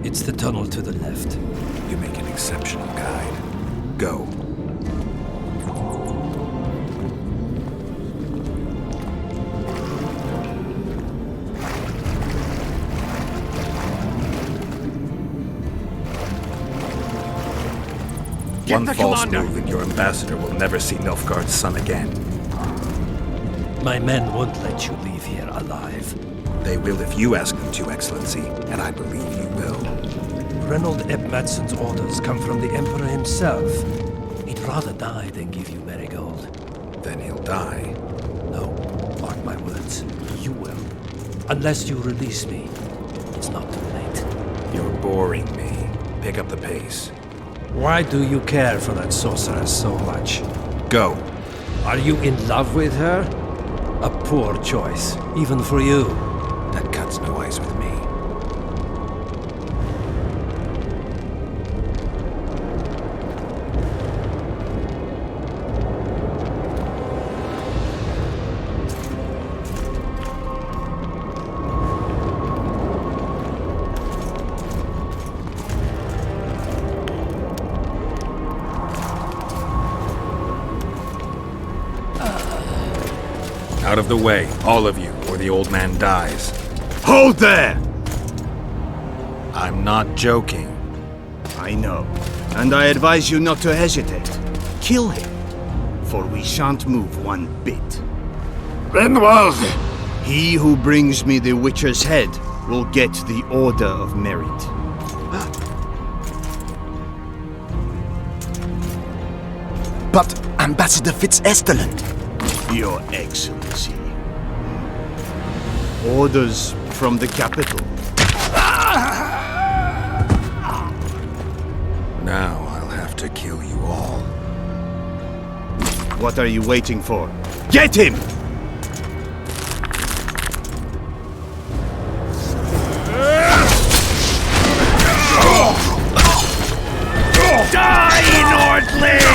It's the tunnel to the left. You make an exceptional guide. Go. One false move and your ambassador will never see Nilfgaard's son again. My men won't let you leave here alive. They will if you ask them to, Excellency, and I believe you will. Reynold Eb Madsen's orders come from the Emperor himself. He'd rather die than give you Marigold. Then he'll die. No, mark my words. You will. Unless you release me, it's not too late. You're boring me. Pick up the pace. Why do you care for that sorceress so much? Go. Are you in love with her? A poor choice, even for you. That cuts no ice with me. Out of the way, all of you, or the old man dies. Hold there! I'm not joking. I know, and I advise you not to hesitate. Kill him, for we shan't move one bit. Renoir! He who brings me the Witcher's head will get the Order of Merit. But Ambassador Fitz-Esterland... Your Excellency. Orders from the capital. Now I'll have to kill you all. What are you waiting for? Get him! Die, Nordling!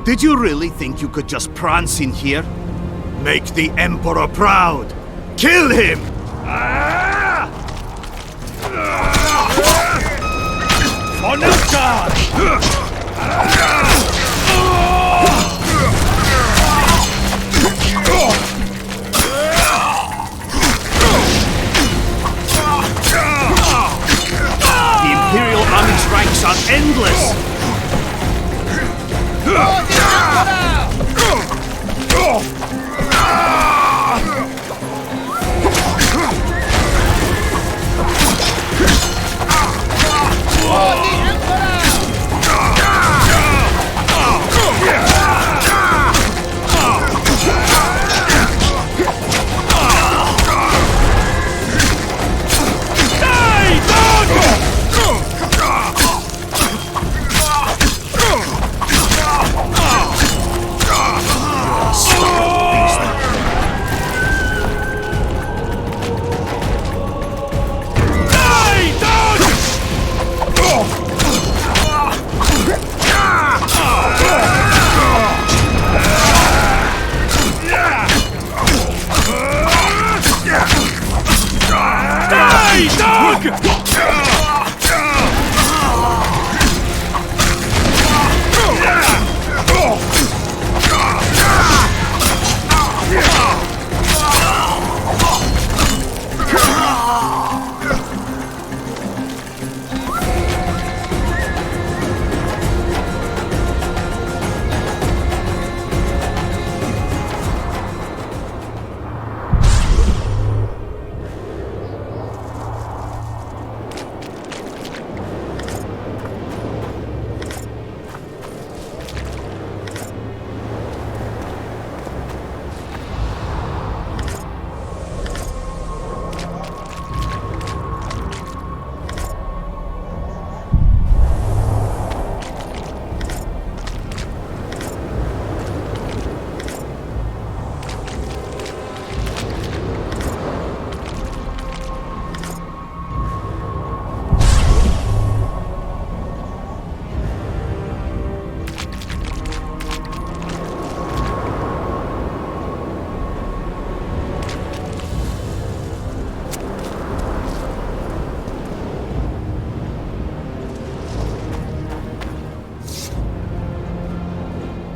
Did you really think you could just prance in here? Make the Emperor proud! Kill him! The Imperial Army's ranks are endless!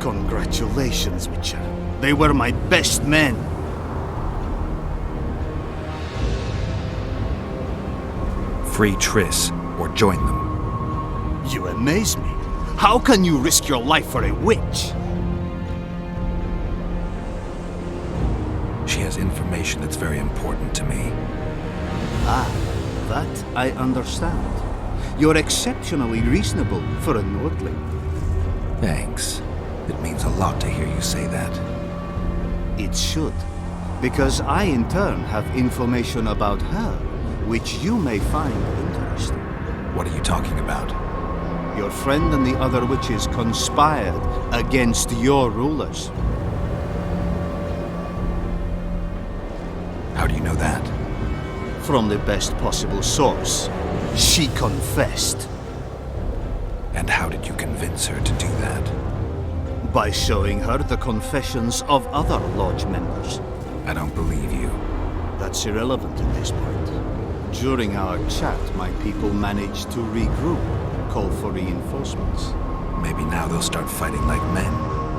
Congratulations, Witcher. They were my best men. Free Triss, or join them. You amaze me. How can you risk your life for a witch? She has information that's very important to me. Ah, that I understand. You're exceptionally reasonable for a Nordling. Thanks. It means a lot to hear you say that. It should, because I in turn have information about her, which you may find interesting. What are you talking about? Your friend and the other witches conspired against your rulers. How do you know that? From the best possible source. She confessed. And how did you convince her to do that? By showing her the confessions of other lodge members. I don't believe you. That's irrelevant at this point. During our chat, my people managed to regroup, call for reinforcements. Maybe now they'll start fighting like men.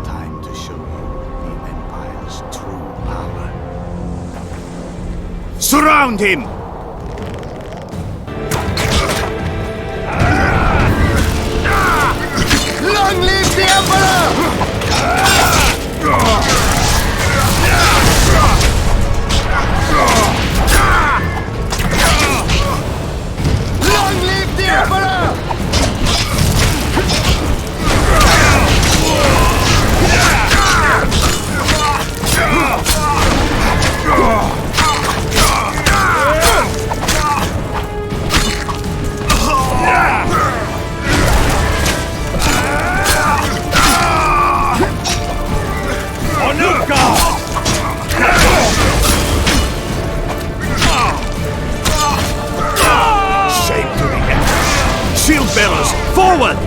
Time to show you the Empire's true power. Surround him! Long live the Emperor! Long live the Emperor! Shield bearers, forward!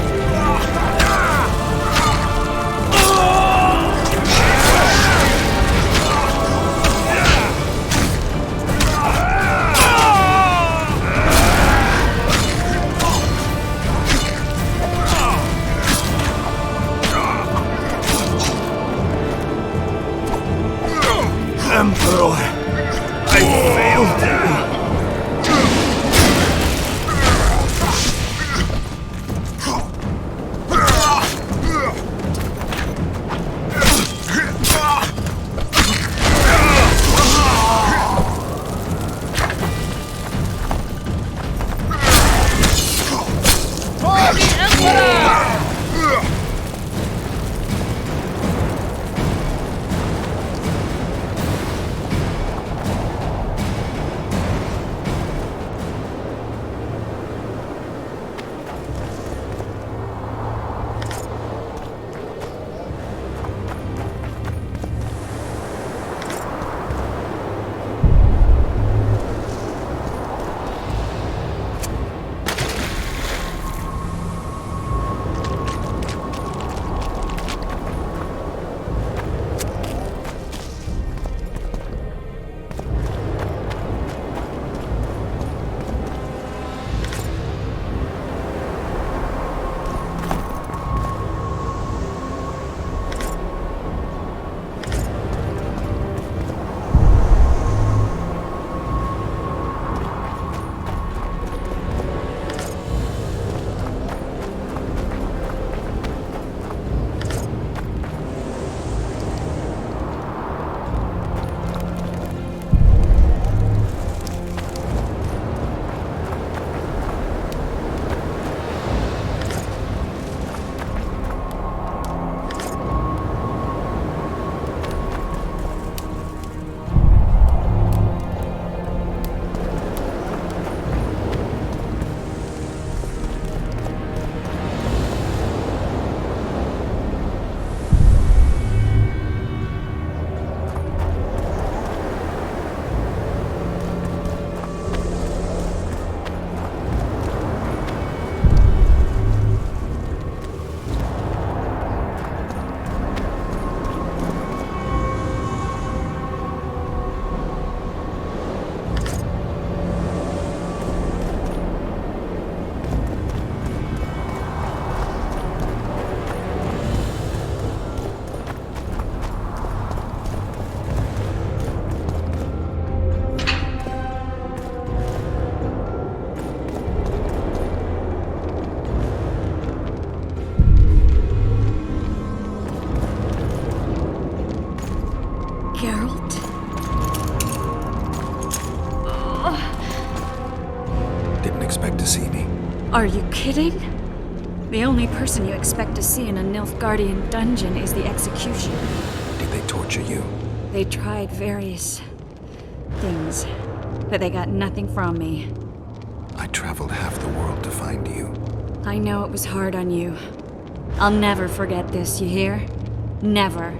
Are you kidding? The only person you expect to see in a Nilfgaardian dungeon is the executioner. Did they torture you? They tried various things, but they got nothing from me. I traveled half the world to find you. I know it was hard on you. I'll never forget this, you hear? Never.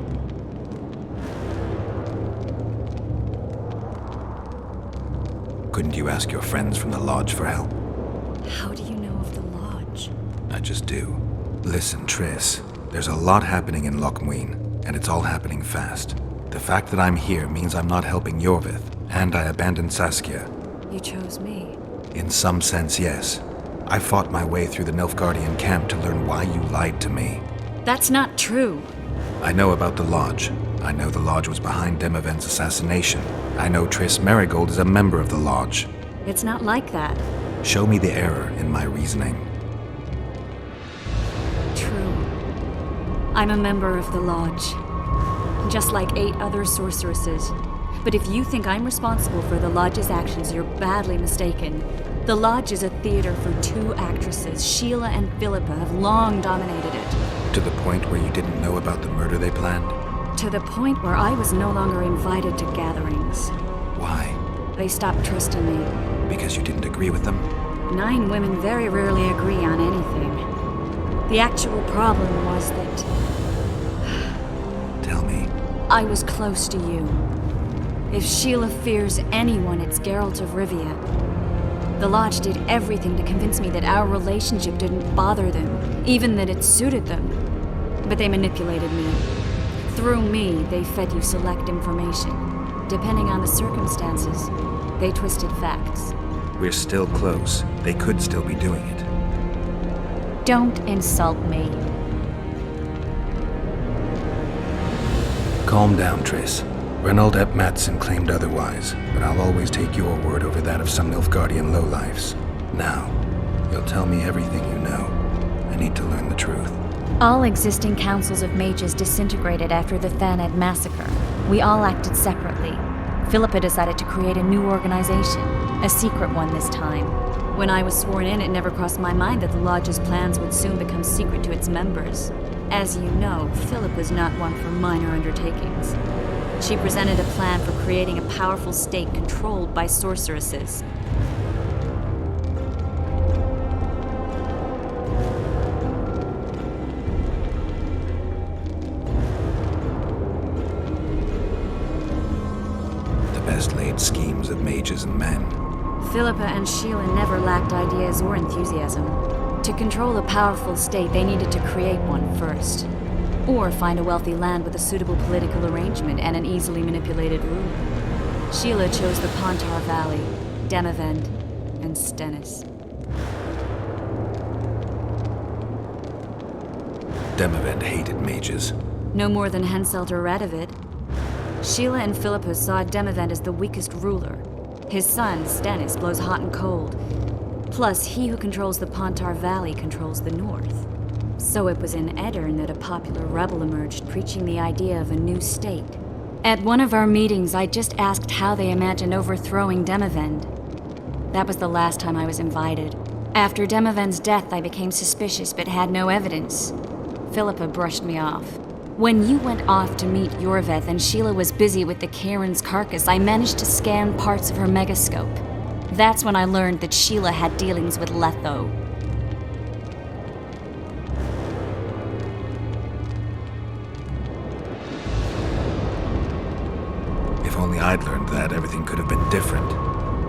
Couldn't you ask your friends from the Lodge for help? How do you know of the Lodge? I just do. Listen, Triss, there's a lot happening in LocMuinne, and it's all happening fast. The fact that I'm here means I'm not helping Jorvith, and I abandoned Saskia. You chose me. In some sense, yes. I fought my way through the Nilfgaardian camp to learn why you lied to me. That's not true. I know about the Lodge. I know the Lodge was behind Demavend's assassination. I know Triss Merigold is a member of the Lodge. It's not like that. Show me the error in my reasoning. True. I'm a member of the Lodge. Just like 8 other sorceresses. But if you think I'm responsible for the Lodge's actions, you're badly mistaken. The Lodge is a theater for 2 actresses. Sheila and Philippa have long dominated it. To the point where you didn't know about the murder they planned? To the point where I was no longer invited to gatherings. Why? They stopped trusting me. Because you didn't agree with them? 9 women very rarely agree on anything. The actual problem was that... Tell me. I was close to you. If Sheila fears anyone, it's Geralt of Rivia. The Lodge did everything to convince me that our relationship didn't bother them, even that it suited them. But they manipulated me. Through me, they fed you select information. Depending on the circumstances, they twisted facts. We're still close. They could still be doing it. Don't insult me. Calm down, Triss. Reynold Ep Matson claimed otherwise, but I'll always take your word over that of some Nilfgaardian lowlifes. Now, you'll tell me everything you know. I need to learn the truth. All existing councils of mages disintegrated after the Thaned massacre. We all acted separately. Philippa decided to create a new organization, a secret one this time. When I was sworn in, it never crossed my mind that the Lodge's plans would soon become secret to its members. As you know, Philip was not one for minor undertakings. She presented a plan for creating a powerful state controlled by sorceresses. The best laid schemes of mages and men. Philippa and Sheila never lacked ideas or enthusiasm. To control a powerful state, they needed to create one first. Or find a wealthy land with a suitable political arrangement and an easily manipulated ruler. Sheila chose the Pontar Valley, Demavend, and Stennis. Demavend hated mages. No more than Henselt or Radovid. Sheila and Philippa saw Demavend as the weakest ruler. His son, Stennis, blows hot and cold. Plus, he who controls the Pontar Valley controls the north. So it was in Edirn that a popular rebel emerged, preaching the idea of a new state. At one of our meetings, I just asked how they imagined overthrowing Demavend. That was the last time I was invited. After Demavend's death, I became suspicious but had no evidence. Philippa brushed me off. When you went off to meet Yorveth and Sheila was busy with the Karen's carcass, I managed to scan parts of her megascope. That's when I learned that Sheila had dealings with Letho. If only I'd learned that, everything could have been different.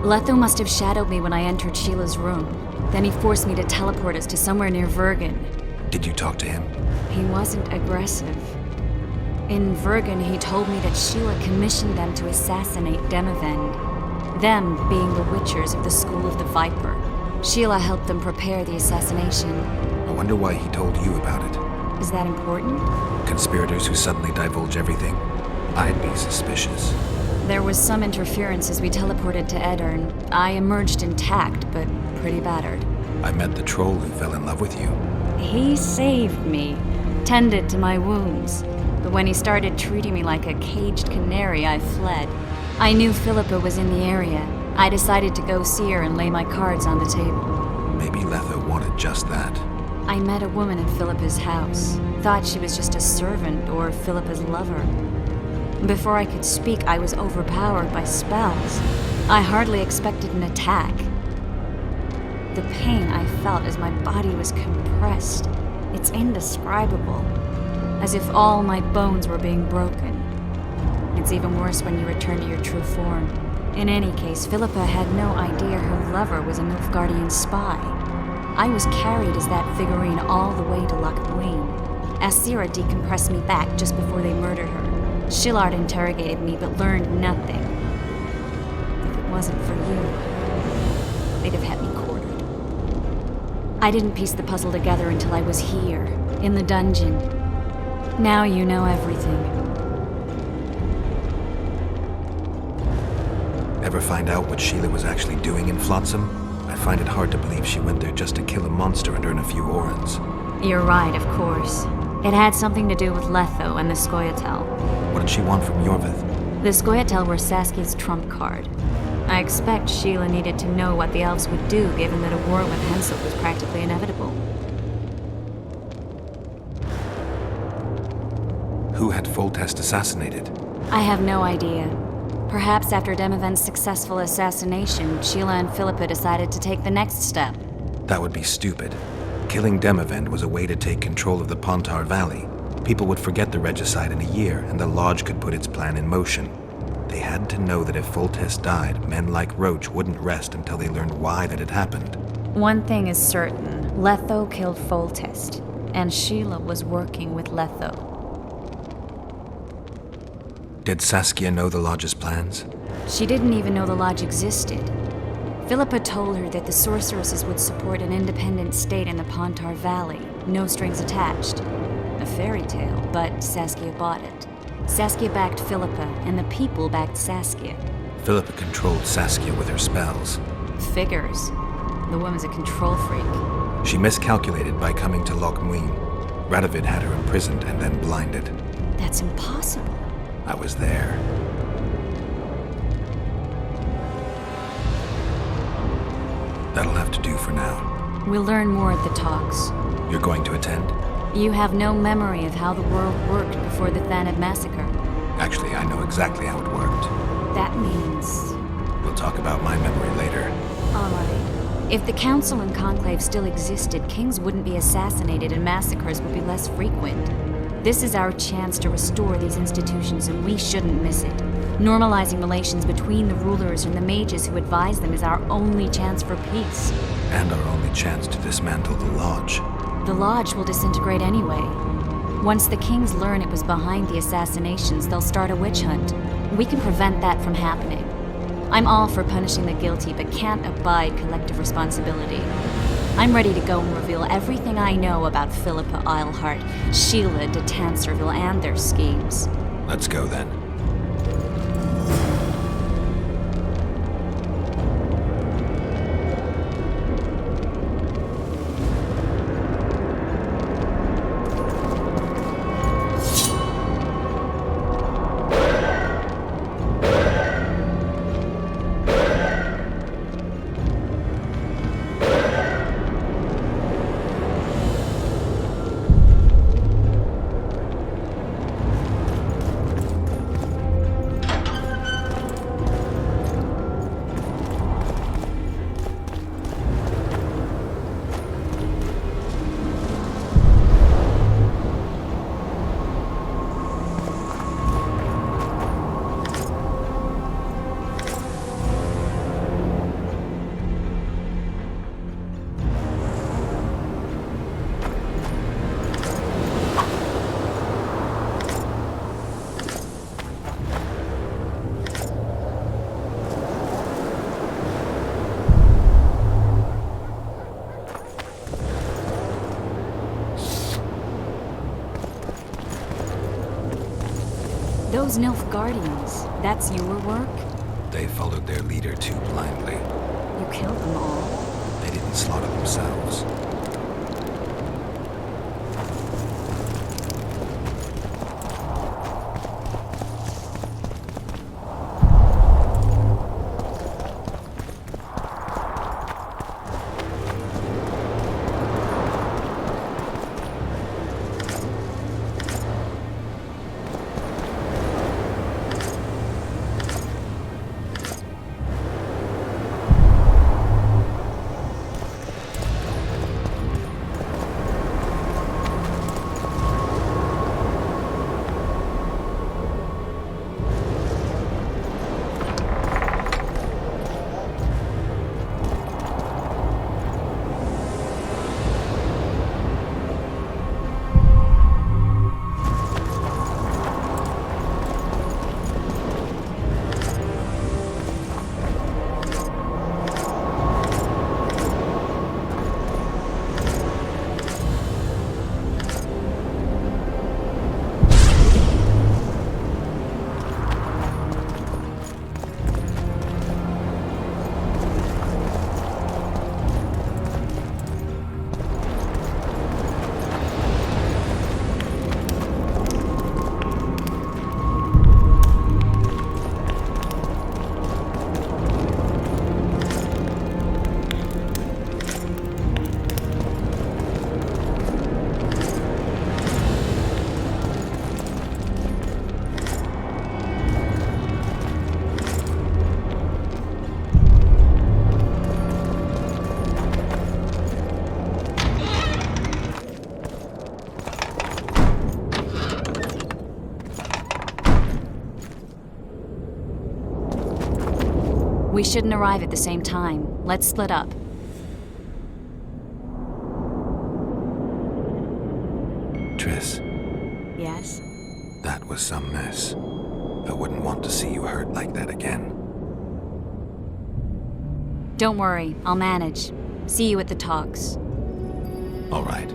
Letho must have shadowed me when I entered Sheila's room. Then he forced me to teleport us to somewhere near Vergen. Did you talk to him? He wasn't aggressive. In Vergen, he told me that Sheila commissioned them to assassinate Demavend. Them being the Witchers of the School of the Viper. Sheila helped them prepare the assassination. I wonder why he told you about it. Is that important? Conspirators who suddenly divulge everything. I'd be suspicious. There was some interference as we teleported to Edirn. I emerged intact, but pretty battered. I met the troll who fell in love with you. He saved me, tended to my wounds. But when he started treating me like a caged canary, I fled. I knew Philippa was in the area. I decided to go see her and lay my cards on the table. Maybe Letho wanted just that. I met a woman in Philippa's house. Thought she was just a servant or Philippa's lover. Before I could speak, I was overpowered by spells. I hardly expected an attack. The pain I felt as my body was compressed. It's indescribable. As if all my bones were being broken. It's even worse when you return to your true form. In any case, Philippa had no idea her lover was a Nilfgaardian spy. I was carried as that figurine all the way to LocMuinne. Asira decompressed me back just before they murdered her. Shillard interrogated me but learned nothing. If it wasn't for you, they'd have had me quartered. I didn't piece the puzzle together until I was here, in the dungeon. Now you know everything. Ever find out what Sheila was actually doing in Flotsam? I find it hard to believe she went there just to kill a monster and earn a few orans. You're right, of course. It had something to do with Letho and the Scoia'tael. What did she want from Yorveth? The Scoia'tael were Saskia's trump card. I expect Sheila needed to know what the elves would do, given that a war with Henselt was practically inevitable. Who had Foltest assassinated? I have no idea. Perhaps after Demavend's successful assassination, Sheila and Philippa decided to take the next step. That would be stupid. Killing Demavend was a way to take control of the Pontar Valley. People would forget the regicide in a year, and the Lodge could put its plan in motion. They had to know that if Foltest died, men like Roach wouldn't rest until they learned why that had happened. One thing is certain. Letho killed Foltest, and Sheila was working with Letho. Did Saskia know the Lodge's plans? She didn't even know the Lodge existed. Philippa told her that the sorceresses would support an independent state in the Pontar Valley, no strings attached. A fairy tale, but Saskia bought it. Saskia backed Philippa, and the people backed Saskia. Philippa controlled Saskia with her spells. Figures. The woman's a control freak. She miscalculated by coming to LocMuinne. Radovid had her imprisoned and then blinded. That's impossible. I was there. That'll have to do for now. We'll learn more at the talks. You're going to attend? You have no memory of how the world worked before the Thanid massacre. Actually, I know exactly how it worked. That means... We'll talk about my memory later. All right. If the Council and Conclave still existed, kings wouldn't be assassinated and massacres would be less frequent. This is our chance to restore these institutions, and we shouldn't miss it. Normalizing relations between the rulers and the mages who advise them is our only chance for peace. And our only chance to dismantle the Lodge. The Lodge will disintegrate anyway. Once the kings learn it was behind the assassinations, they'll start a witch hunt. We can prevent that from happening. I'm all for punishing the guilty, but can't abide collective responsibility. I'm ready to go and reveal everything I know about Philippa Eilhart, Sheila de Tanserville, and their schemes. Let's go then. Those Nilfgaardians, that's your work? They followed their leader too blindly. You killed them all. They didn't slaughter themselves. We shouldn't arrive at the same time. Let's split up. Triss. Yes? That was some mess. I wouldn't want to see you hurt like that again. Don't worry, I'll manage. See you at the talks. All right.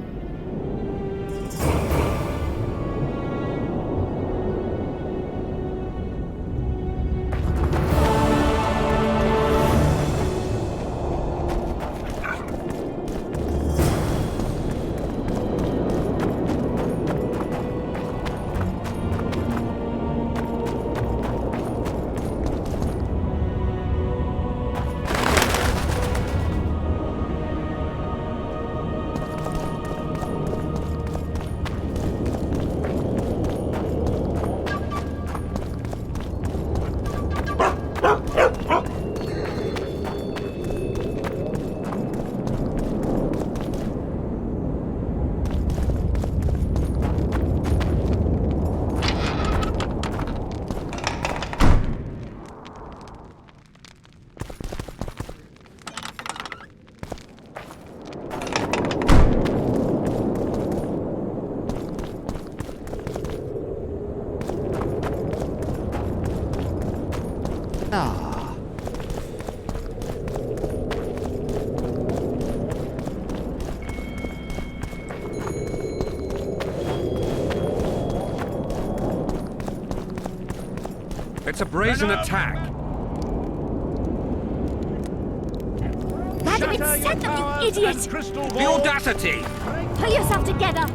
It's a brazen attack. Radovid, set them, you idiot! The audacity! Pull yourself together!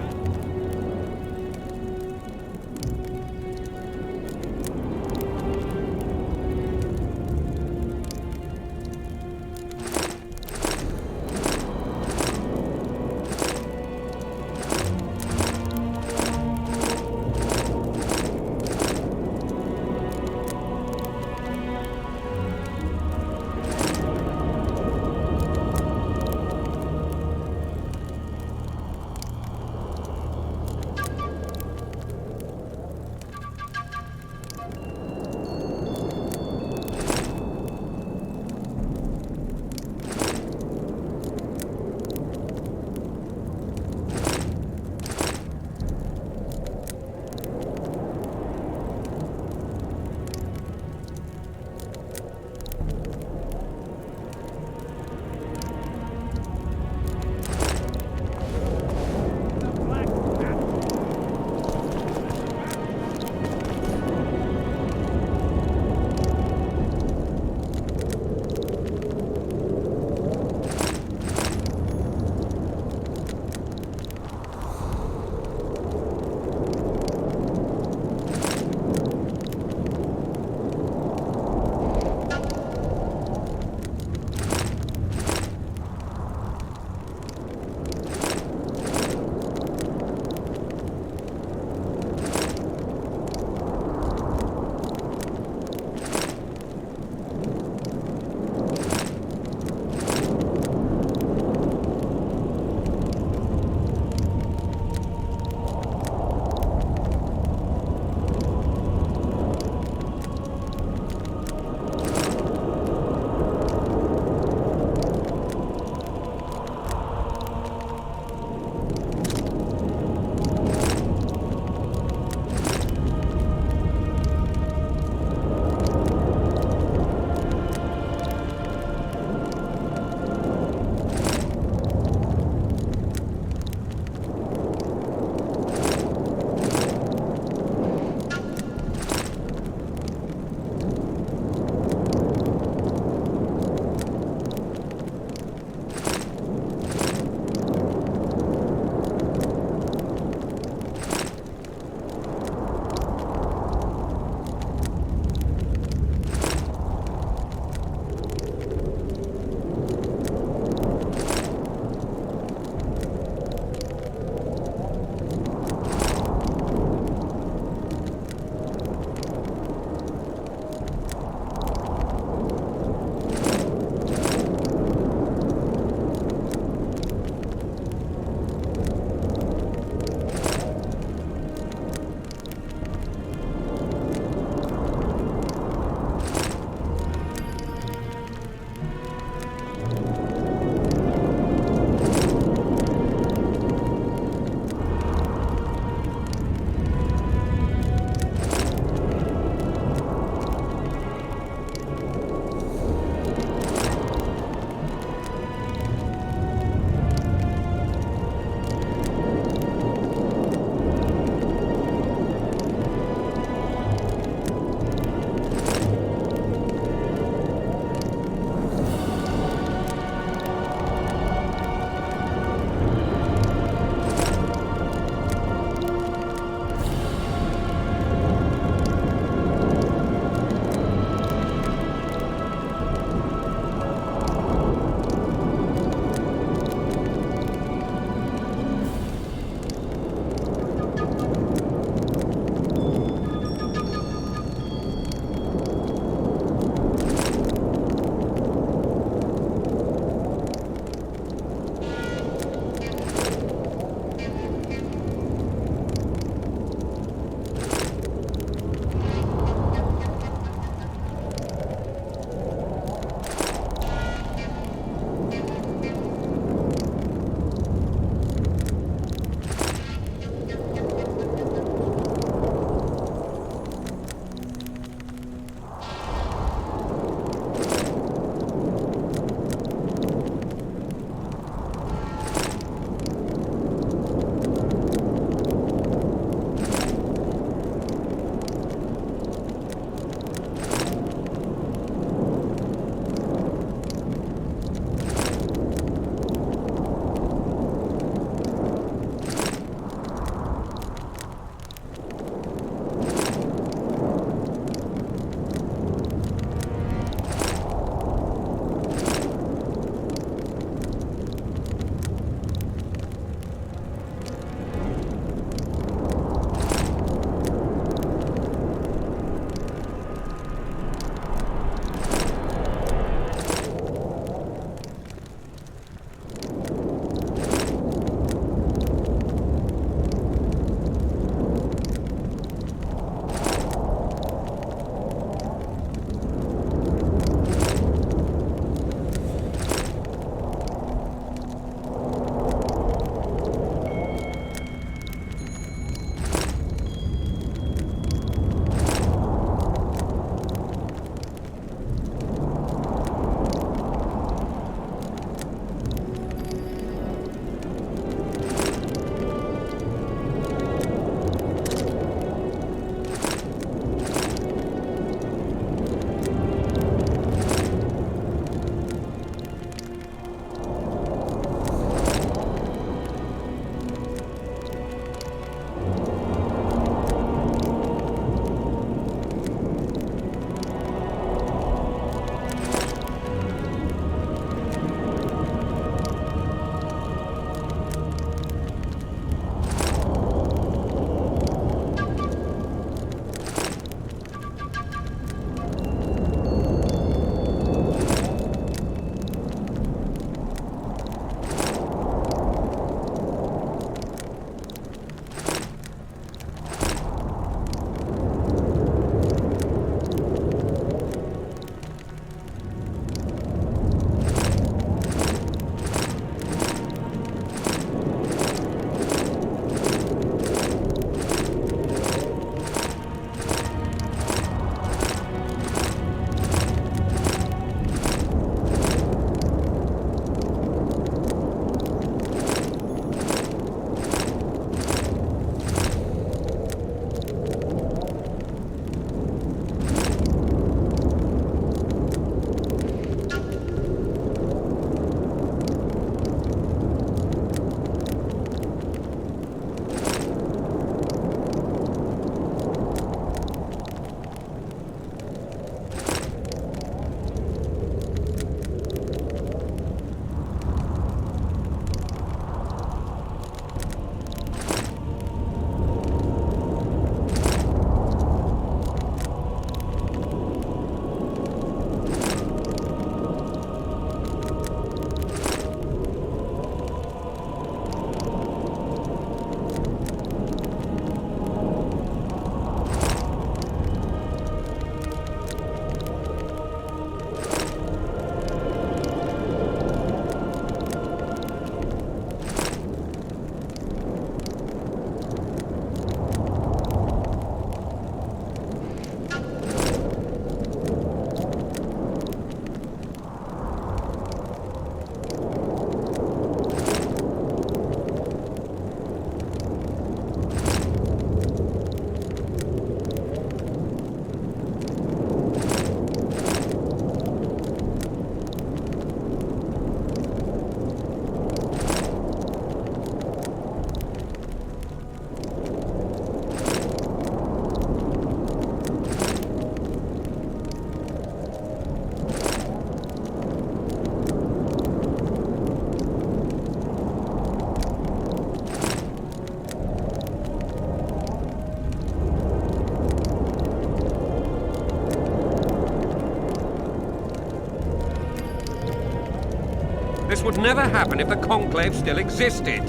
This would never happen if the Conclave still existed.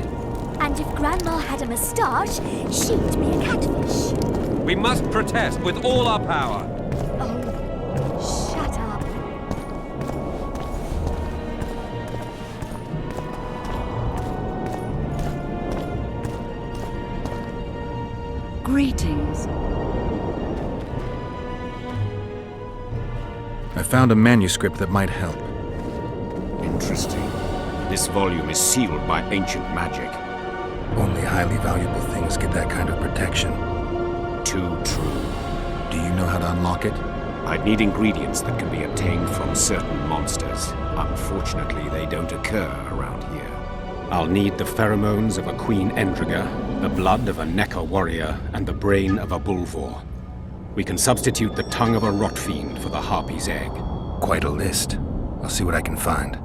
And if Grandma had a moustache, she'd be a catfish. We must protest with all our power. Oh, shut up. Greetings. I found a manuscript that might help. Interesting. This volume is sealed by ancient magic. Only highly valuable things get that kind of protection. Too true. Do you know how to unlock it? I'd need ingredients that can be obtained from certain monsters. Unfortunately, they don't occur around here. I'll need the pheromones of a Queen Endriga, the blood of a Necker warrior, and the brain of a Bulvor. We can substitute the tongue of a rot fiend for the harpy's egg. Quite a list. I'll see what I can find.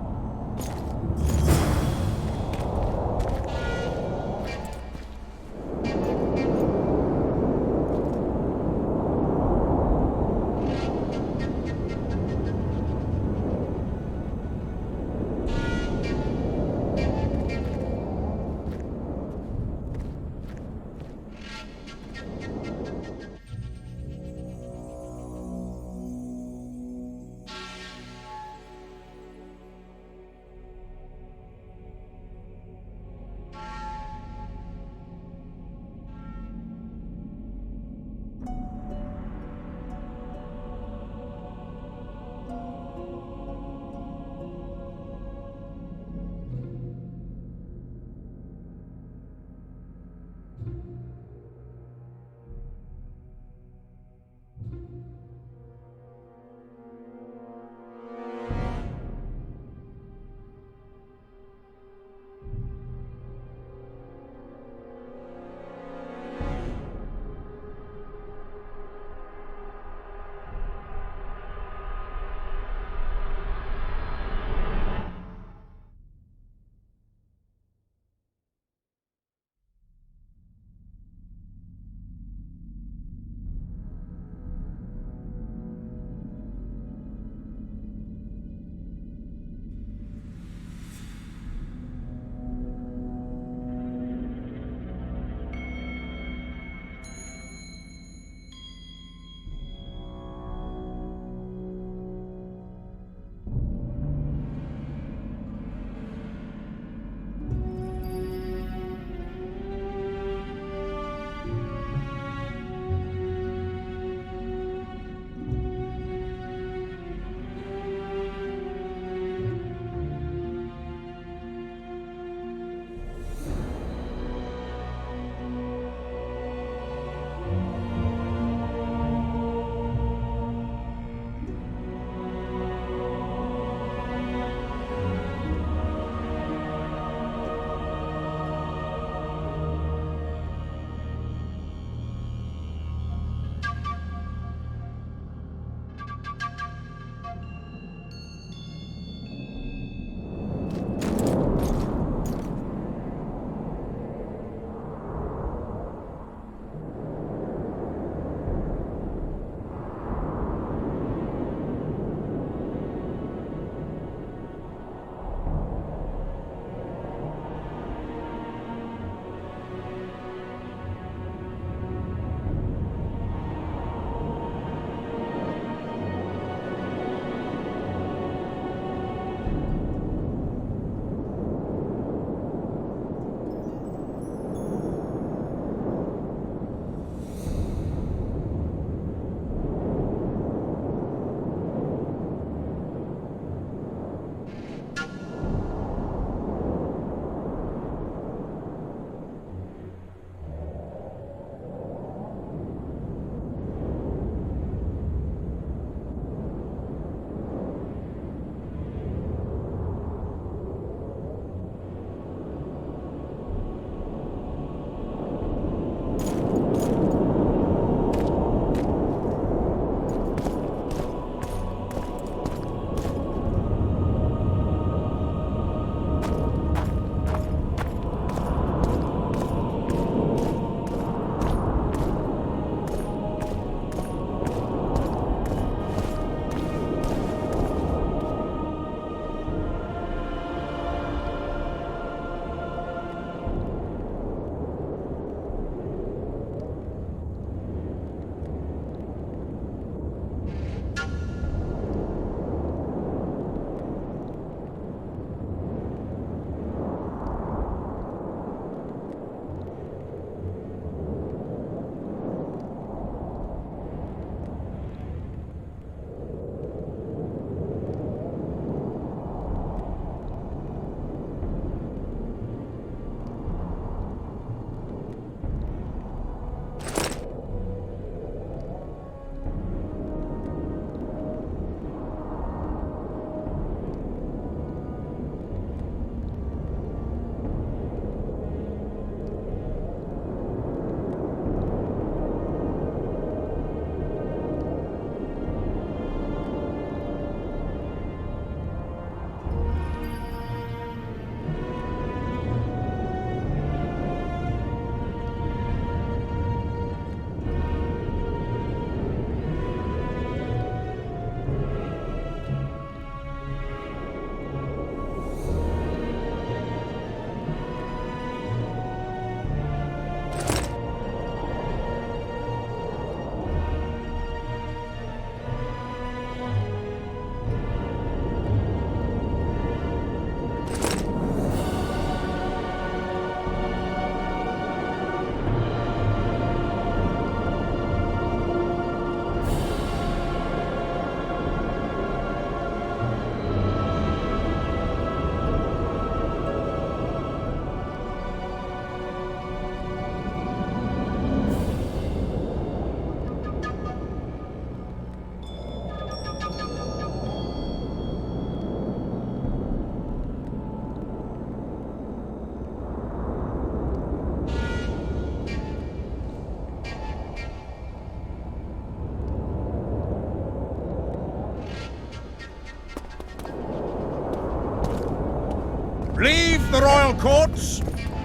Leave the royal courts.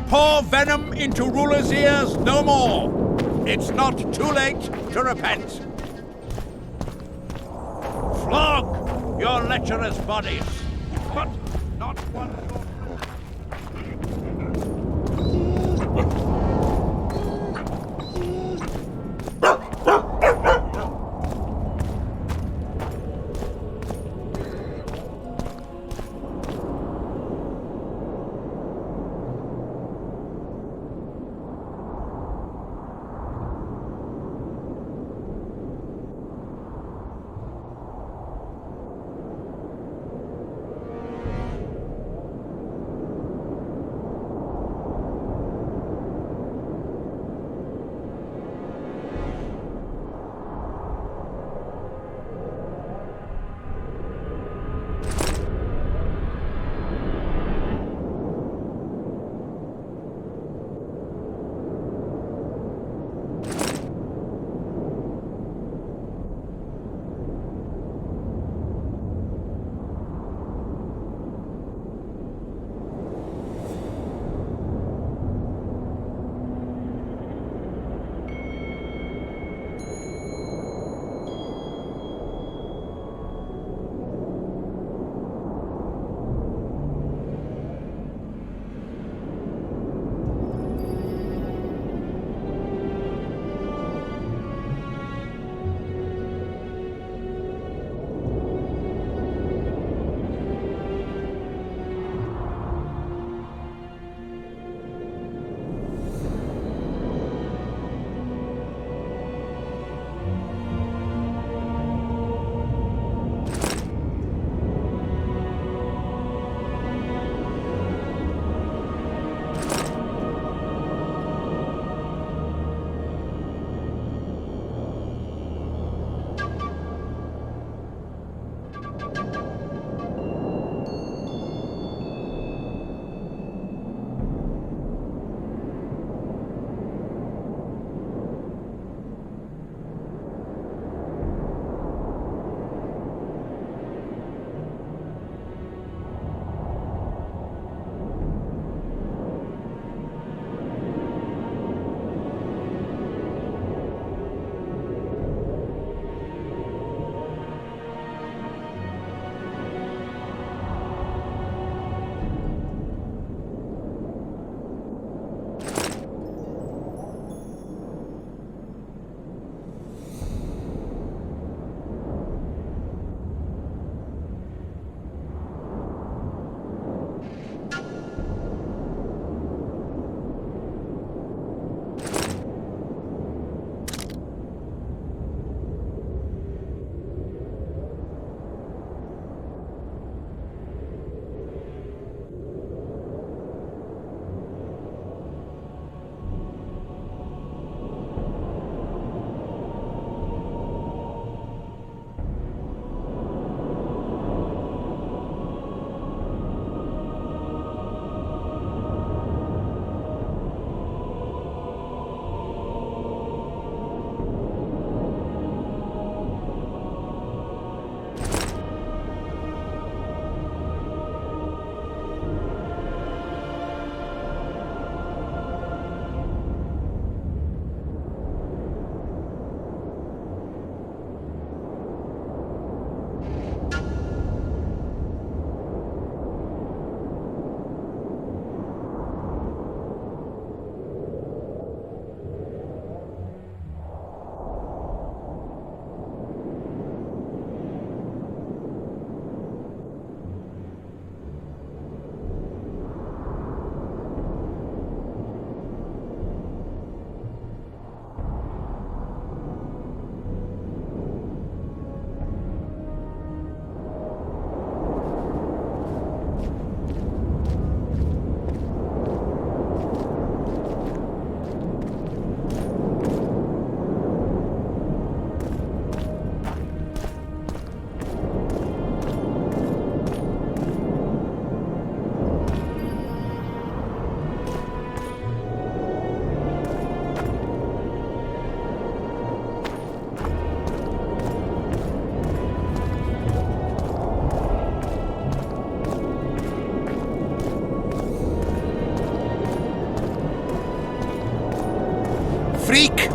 Pour venom into rulers' ears no more. It's not too late to repent. Flog your lecherous bodies, but not one. freak!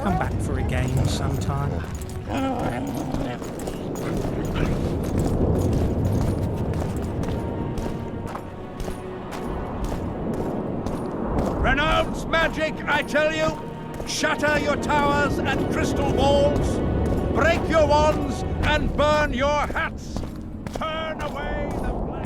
Come back for a game sometime. Renounce magic, I tell you! Shatter your towers and crystal balls! Break your wands and burn your hats! Turn away the black...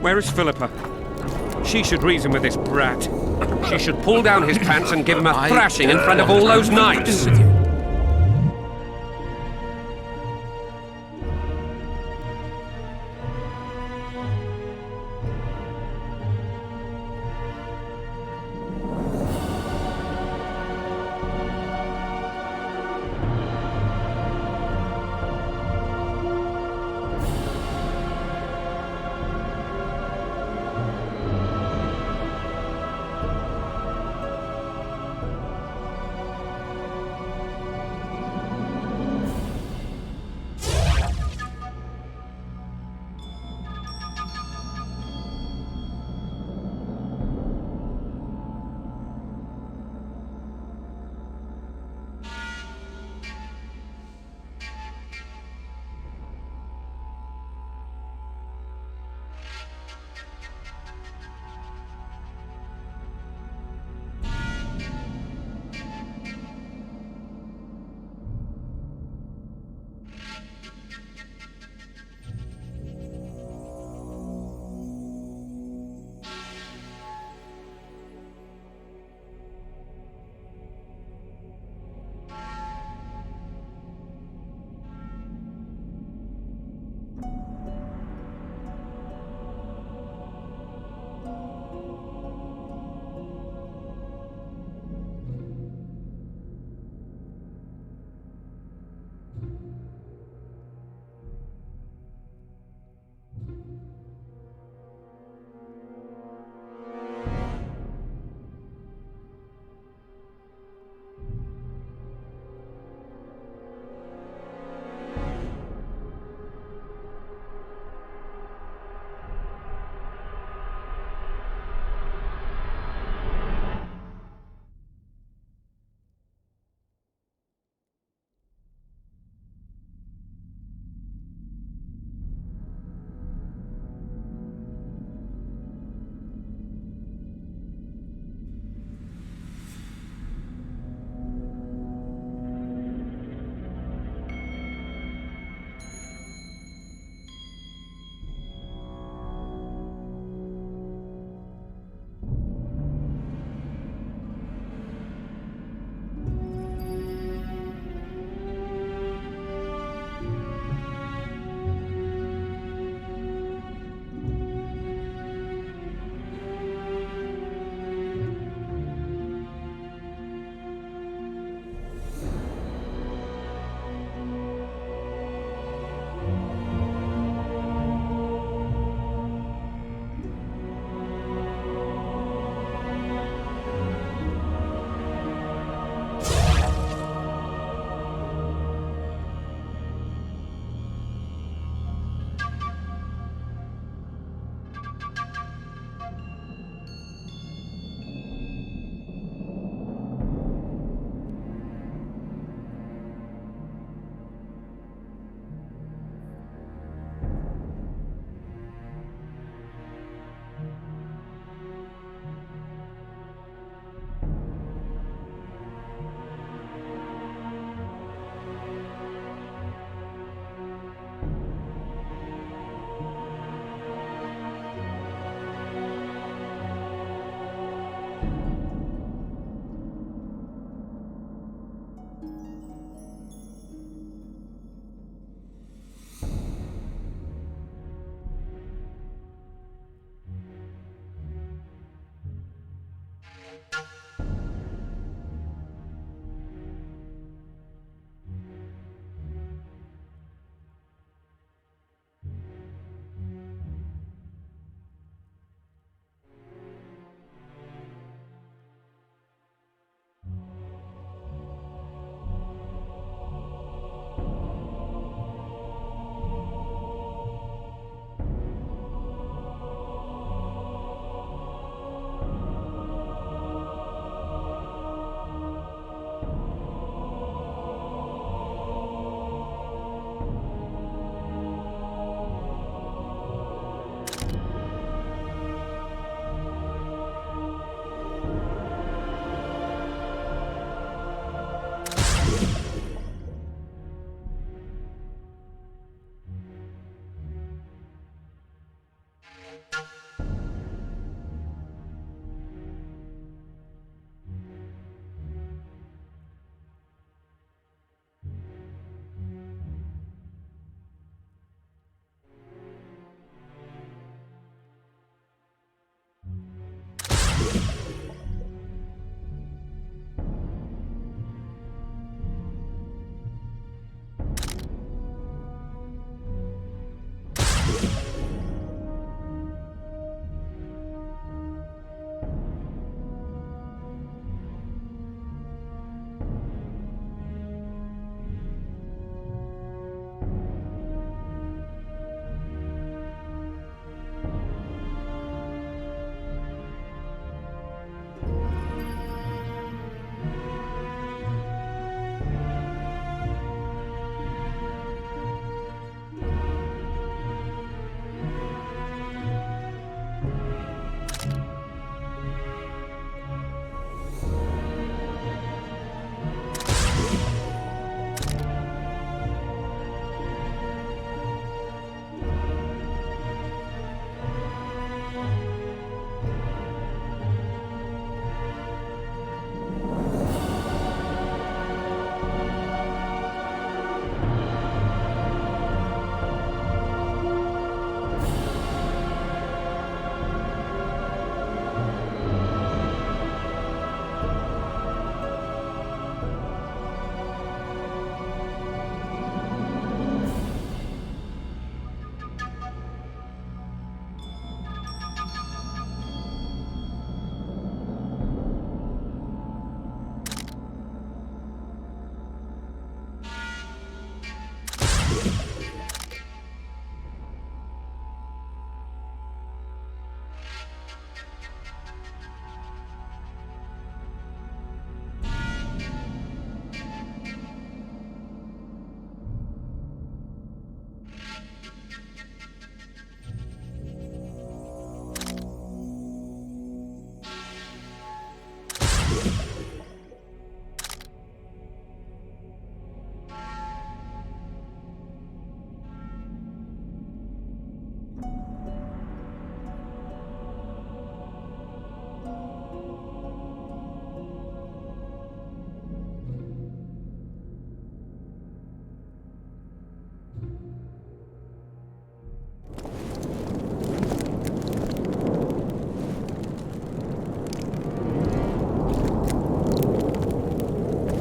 Where is Philippa? She should reason with this brat. She should pull down his pants and give him a thrashing in front of all those knights.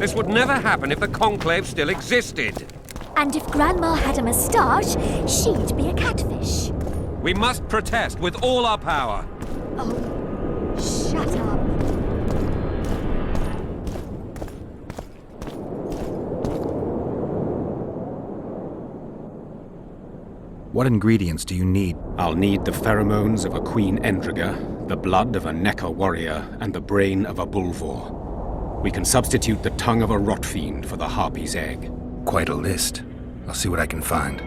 This would never happen if the Conclave still existed. And if Grandma had a moustache, she'd be a catfish. We must protest with all our power. Oh, shut up. What ingredients do you need? I'll need the pheromones of a Queen Endriga, the blood of a Necker warrior, and the brain of a Bulvor. We can substitute the tongue of a rot fiend for the harpy's egg. Quite a list. I'll see what I can find.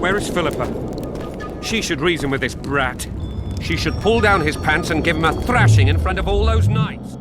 Where is Philippa? She should reason with this brat. She should pull down his pants and give him a thrashing in front of all those knights.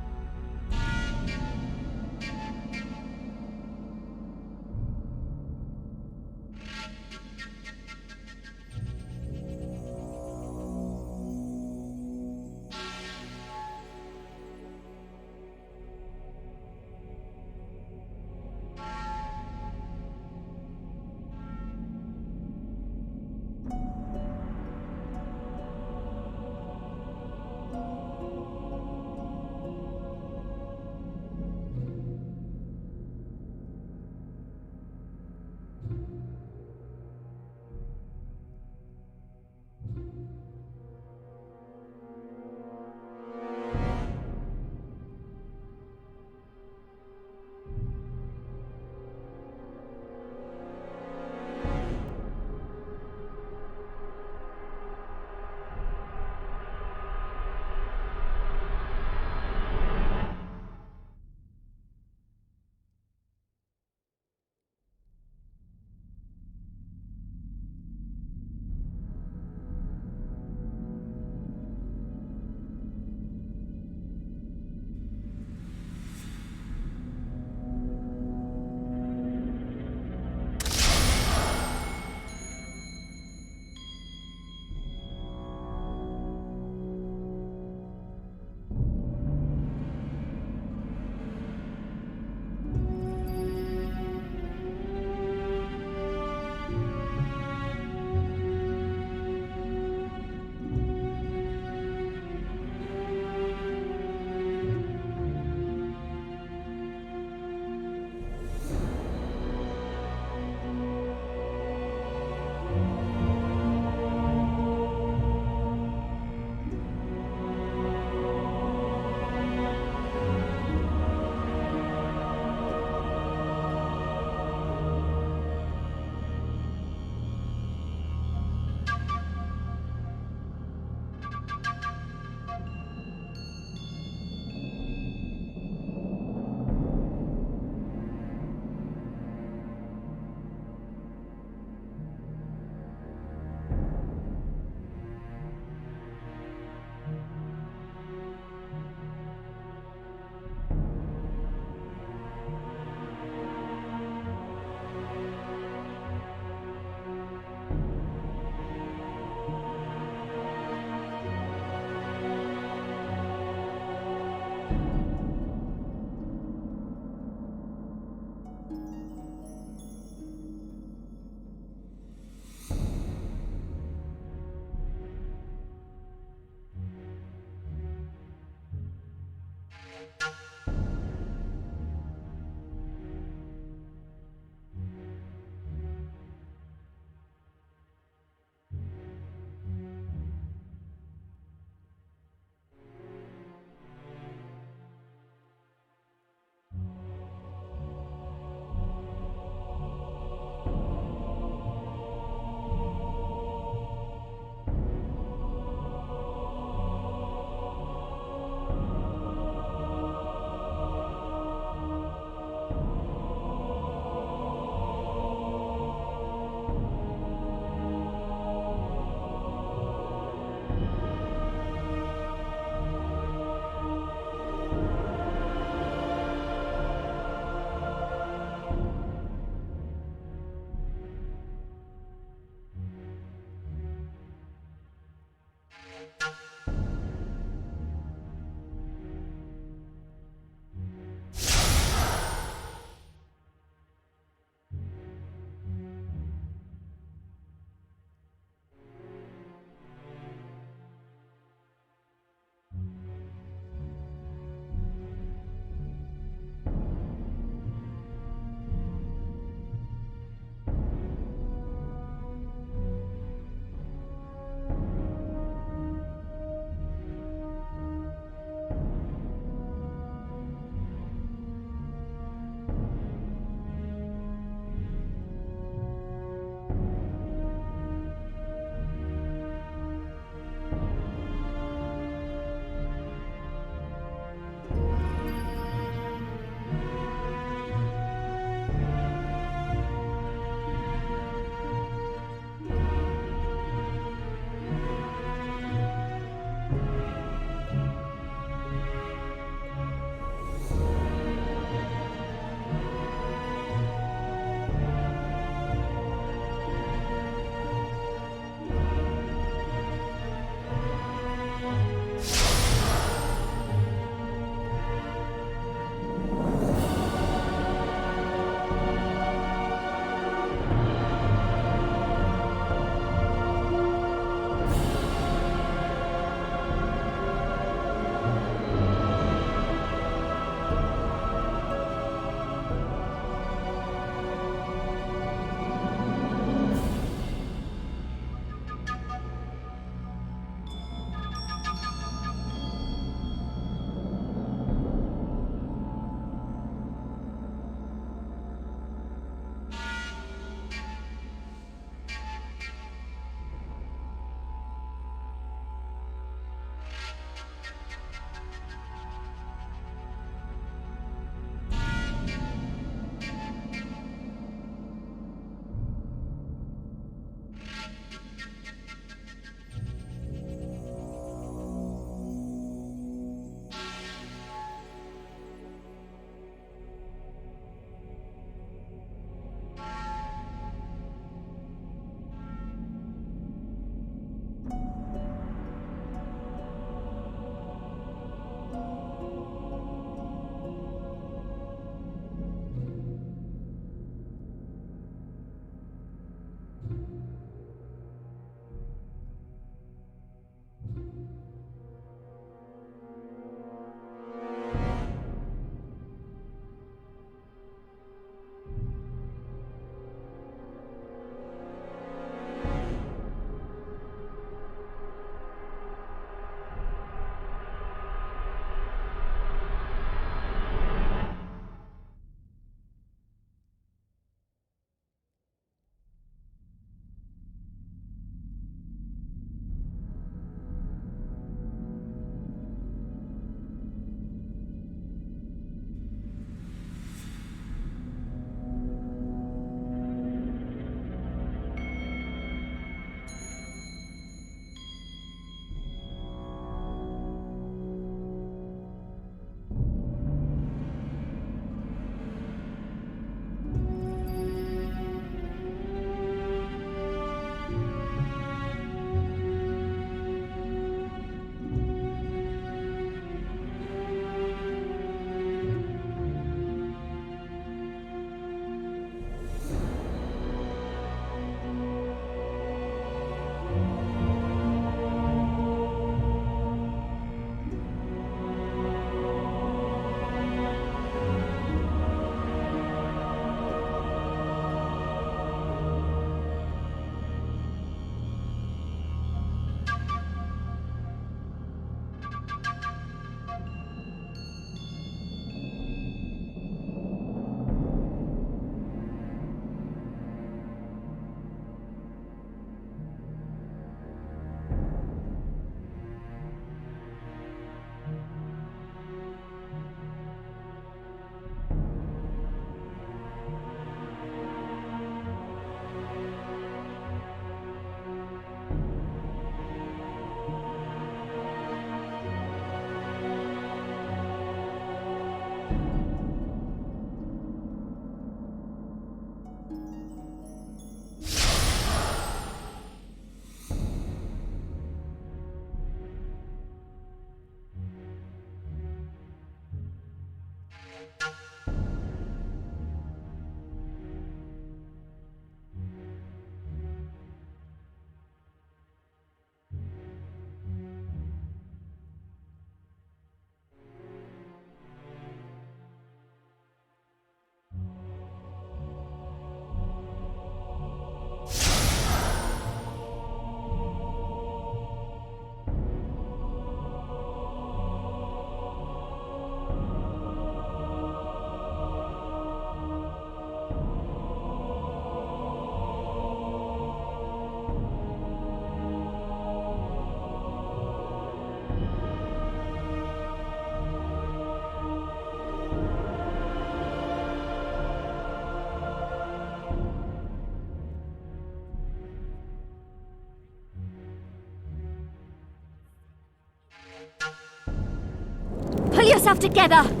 yourself together!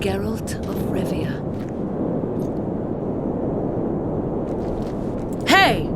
Geralt of Rivia. Hey!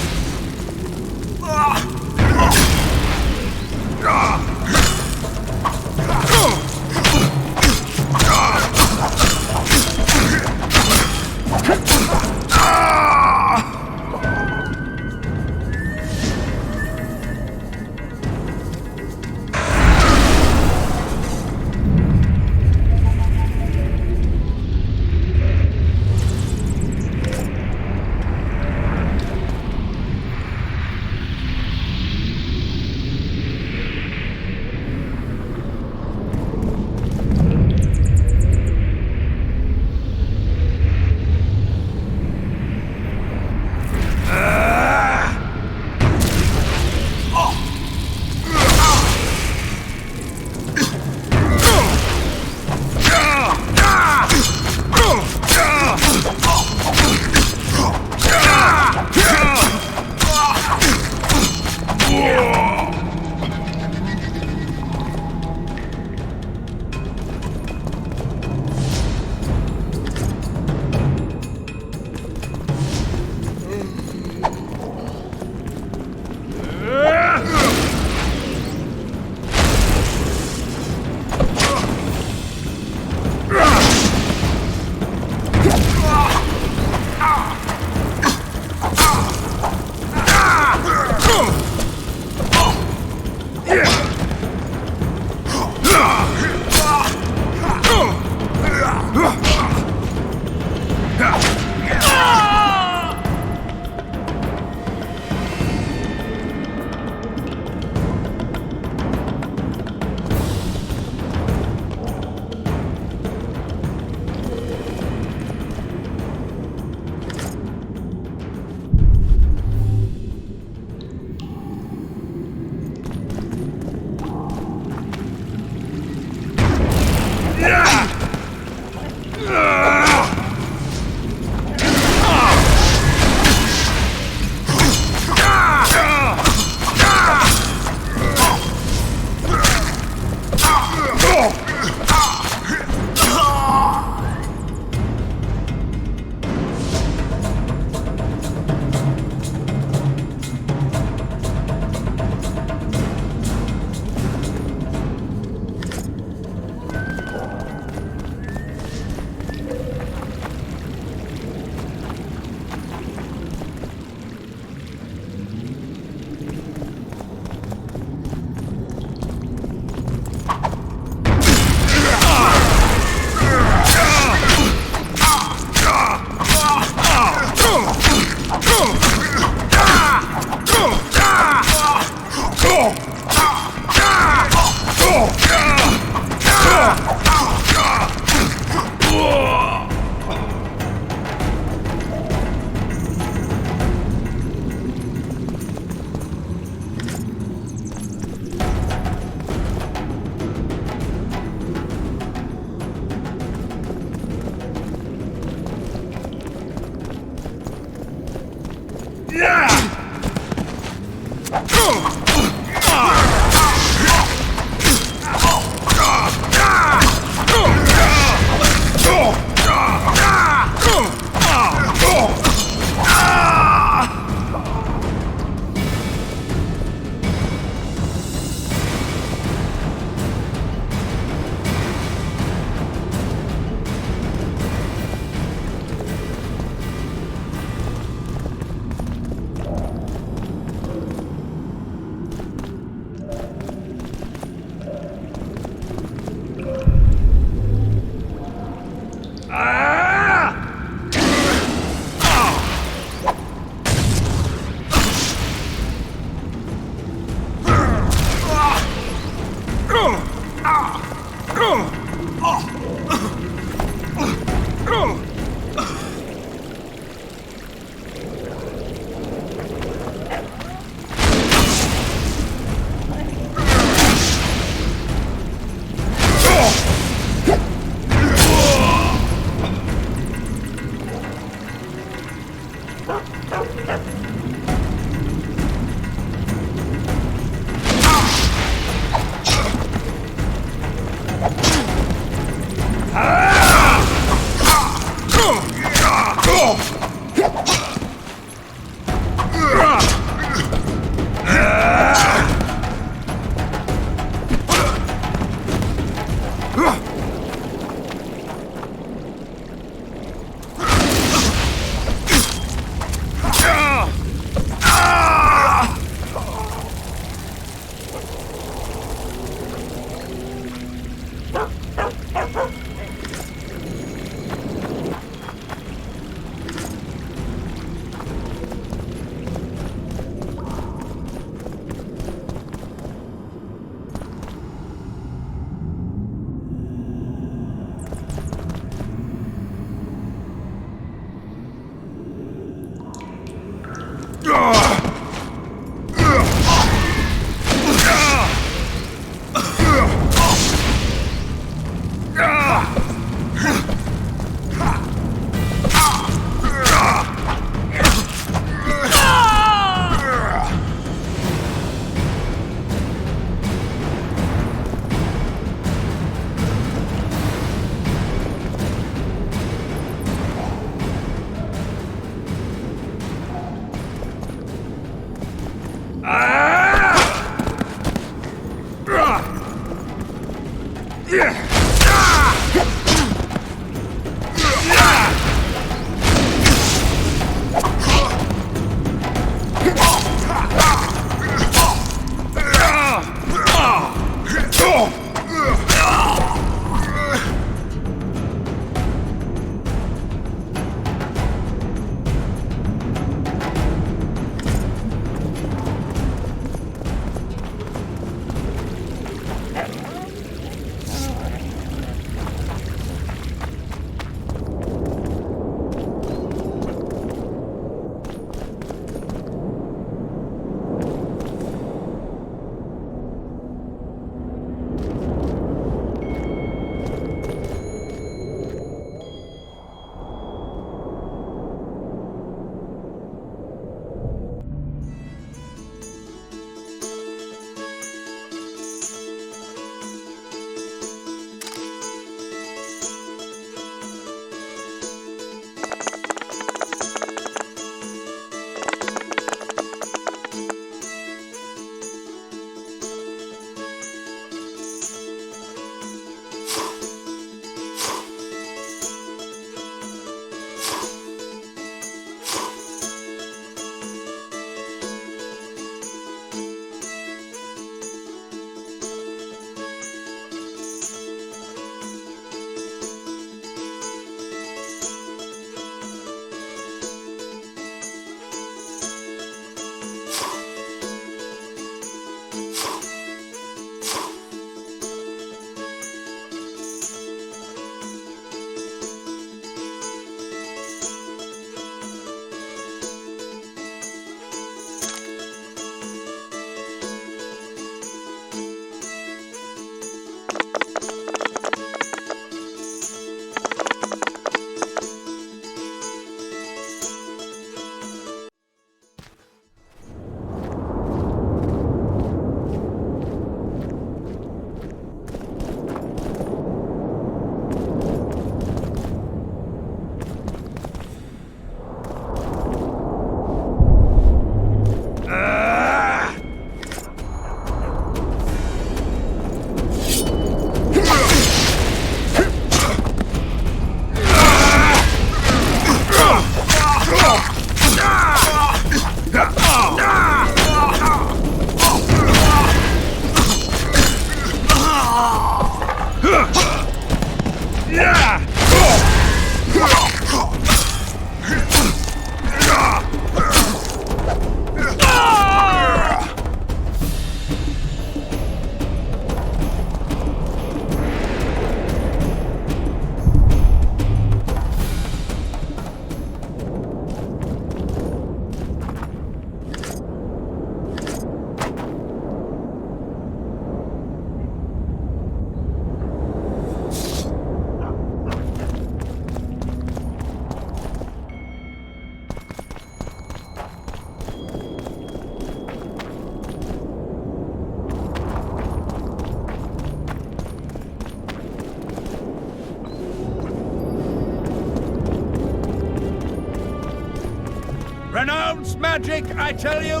magic, I tell you!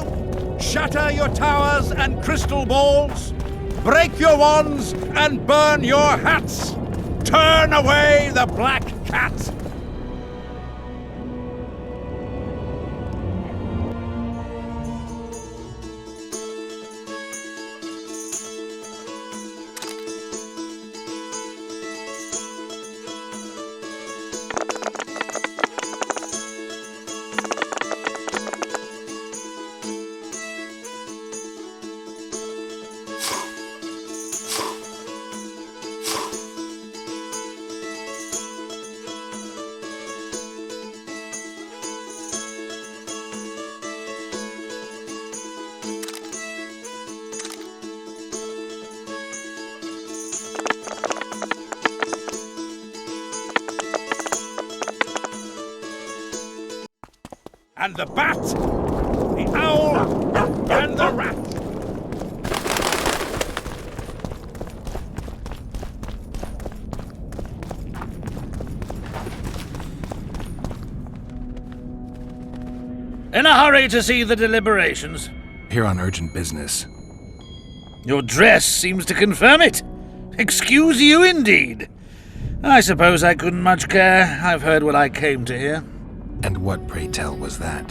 Shatter your towers and crystal balls! Break your wands and burn your hats! Turn away the black cat! And the bat, the owl, and the rat. In a hurry to see the deliberations? Here on urgent business. Your dress seems to confirm it. Excuse you indeed. I suppose I couldn't much care. I've heard what I came to hear. And what, pray tell, was that?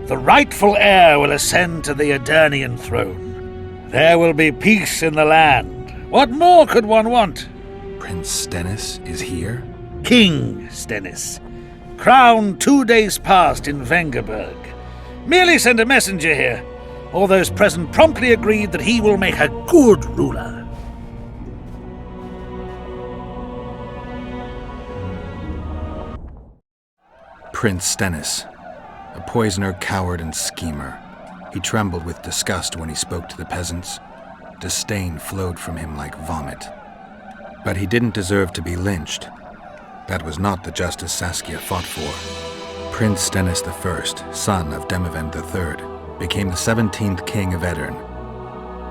The rightful heir will ascend to the Edirnian throne. There will be peace in the land. What more could one want? Prince Stennis is here? King Stennis. Crowned 2 days past in Vengerberg. Merely send a messenger here. All those present promptly agreed that he will make a good ruler. Prince Stennis, a poisoner, coward, and schemer. He trembled with disgust when he spoke to the peasants. Disdain flowed from him like vomit. But he didn't deserve to be lynched. That was not the justice Saskia fought for. Prince Stennis I, son of Demavend III, became the 17th king of Edirn.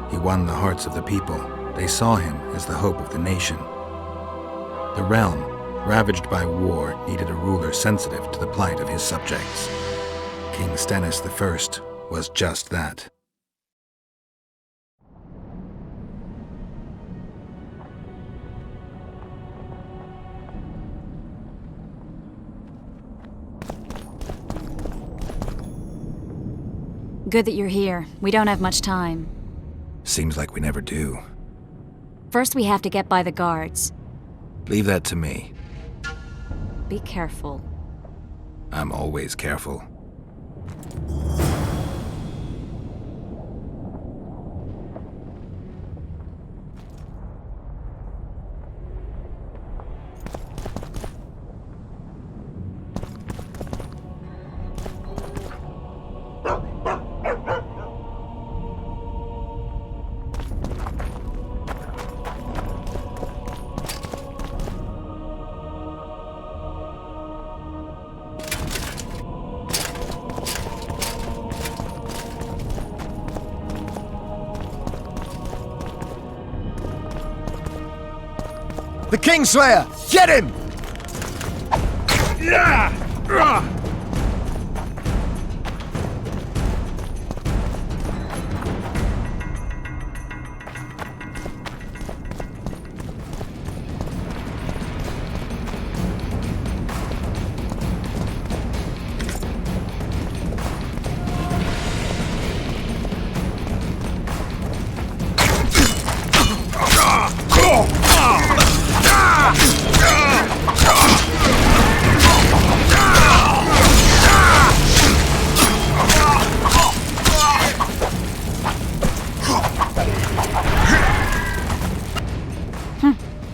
He won the hearts of the people. They saw him as the hope of the nation. The realm, ravaged by war, needed a ruler sensitive to the plight of his subjects. King Stennis I was just that. Good that you're here. We don't have much time. Seems like we never do. First, we have to get by the guards. Leave that to me. Be careful. I'm always careful. The Kingslayer! Get him! Yeah!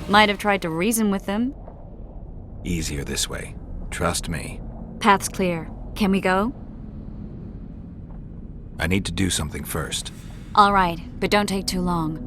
Might have tried to reason with them. Easier this way. Trust me. Path's clear. Can we go? I need to do something first. All right, but don't take too long.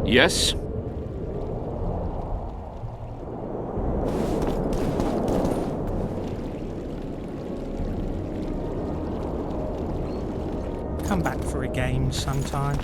Yes? Come back for a game sometime.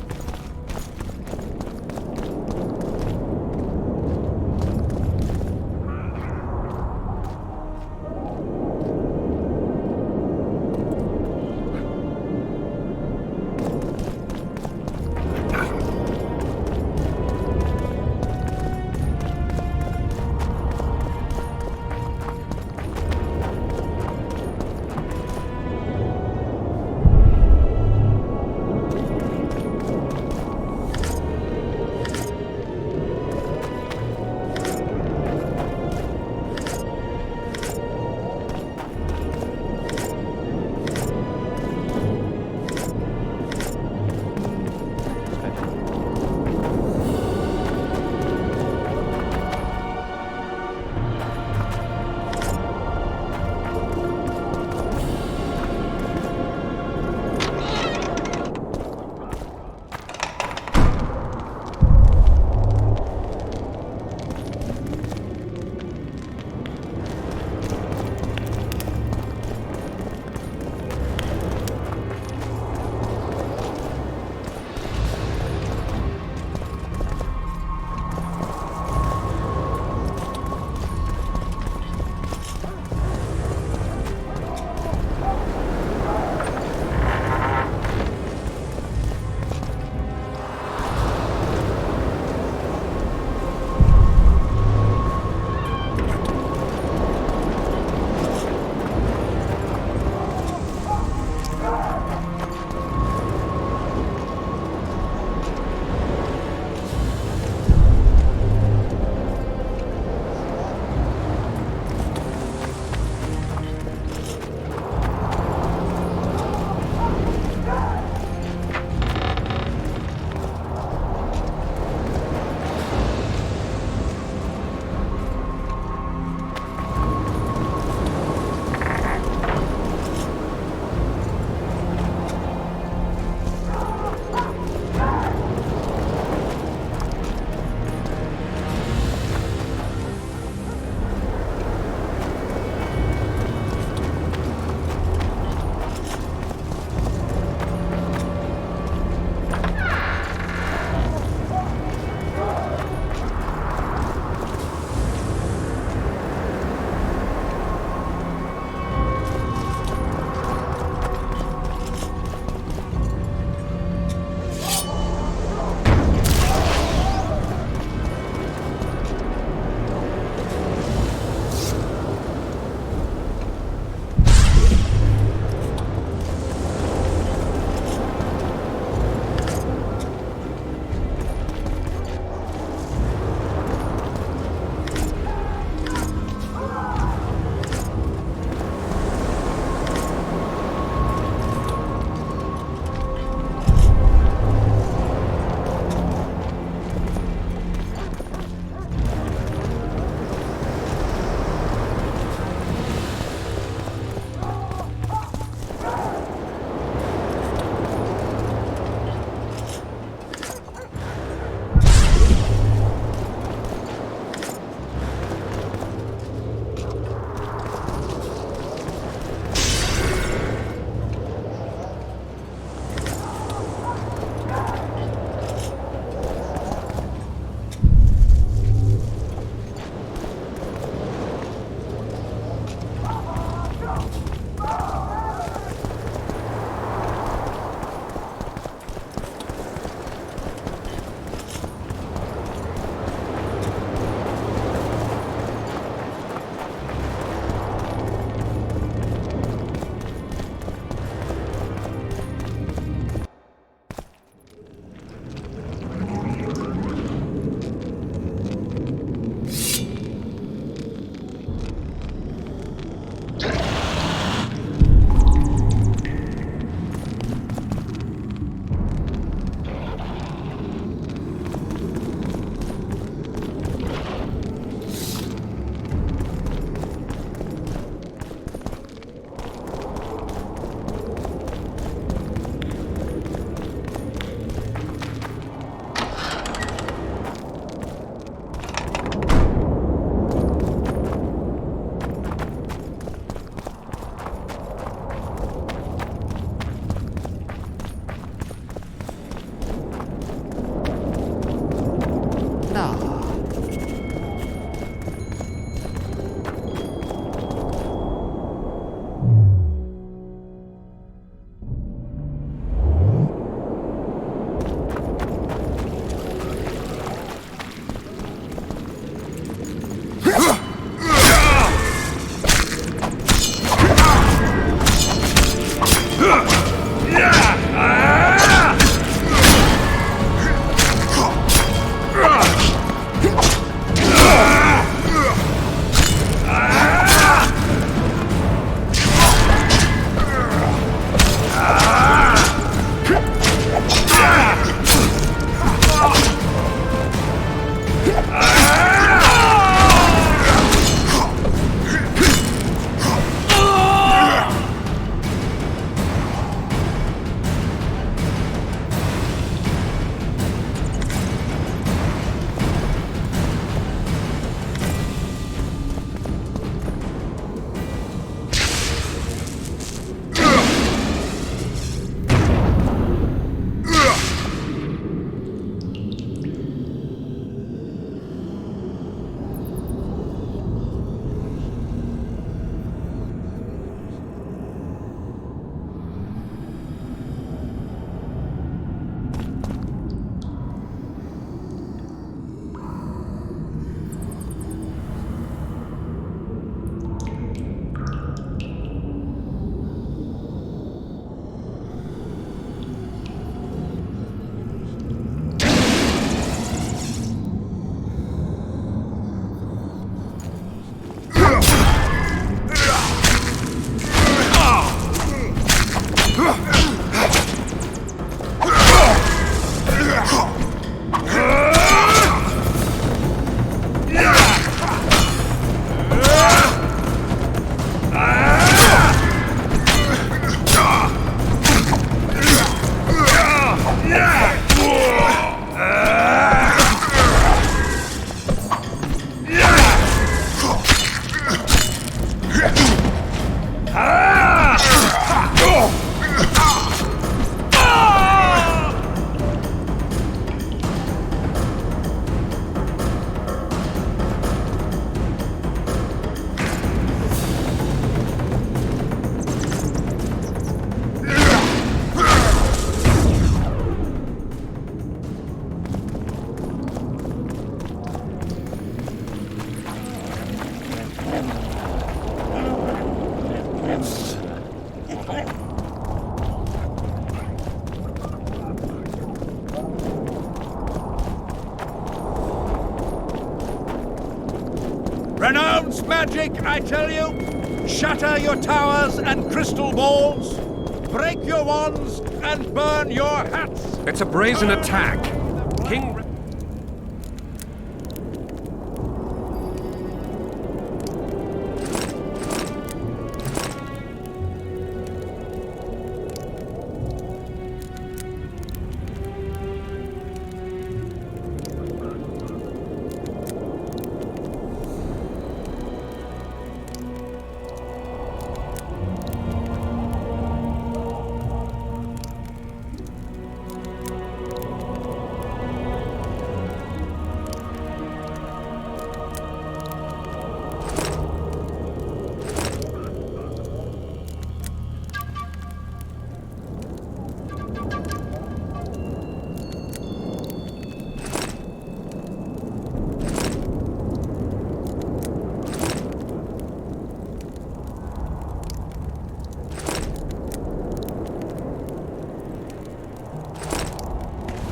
star. Renounce magic, I tell you! Shatter your towers and crystal balls! Break your wands and burn your hats! It's a brazen attack. King...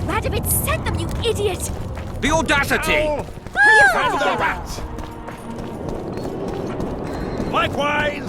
Radovid sent them, you idiot! The audacity! And the rat! Likewise!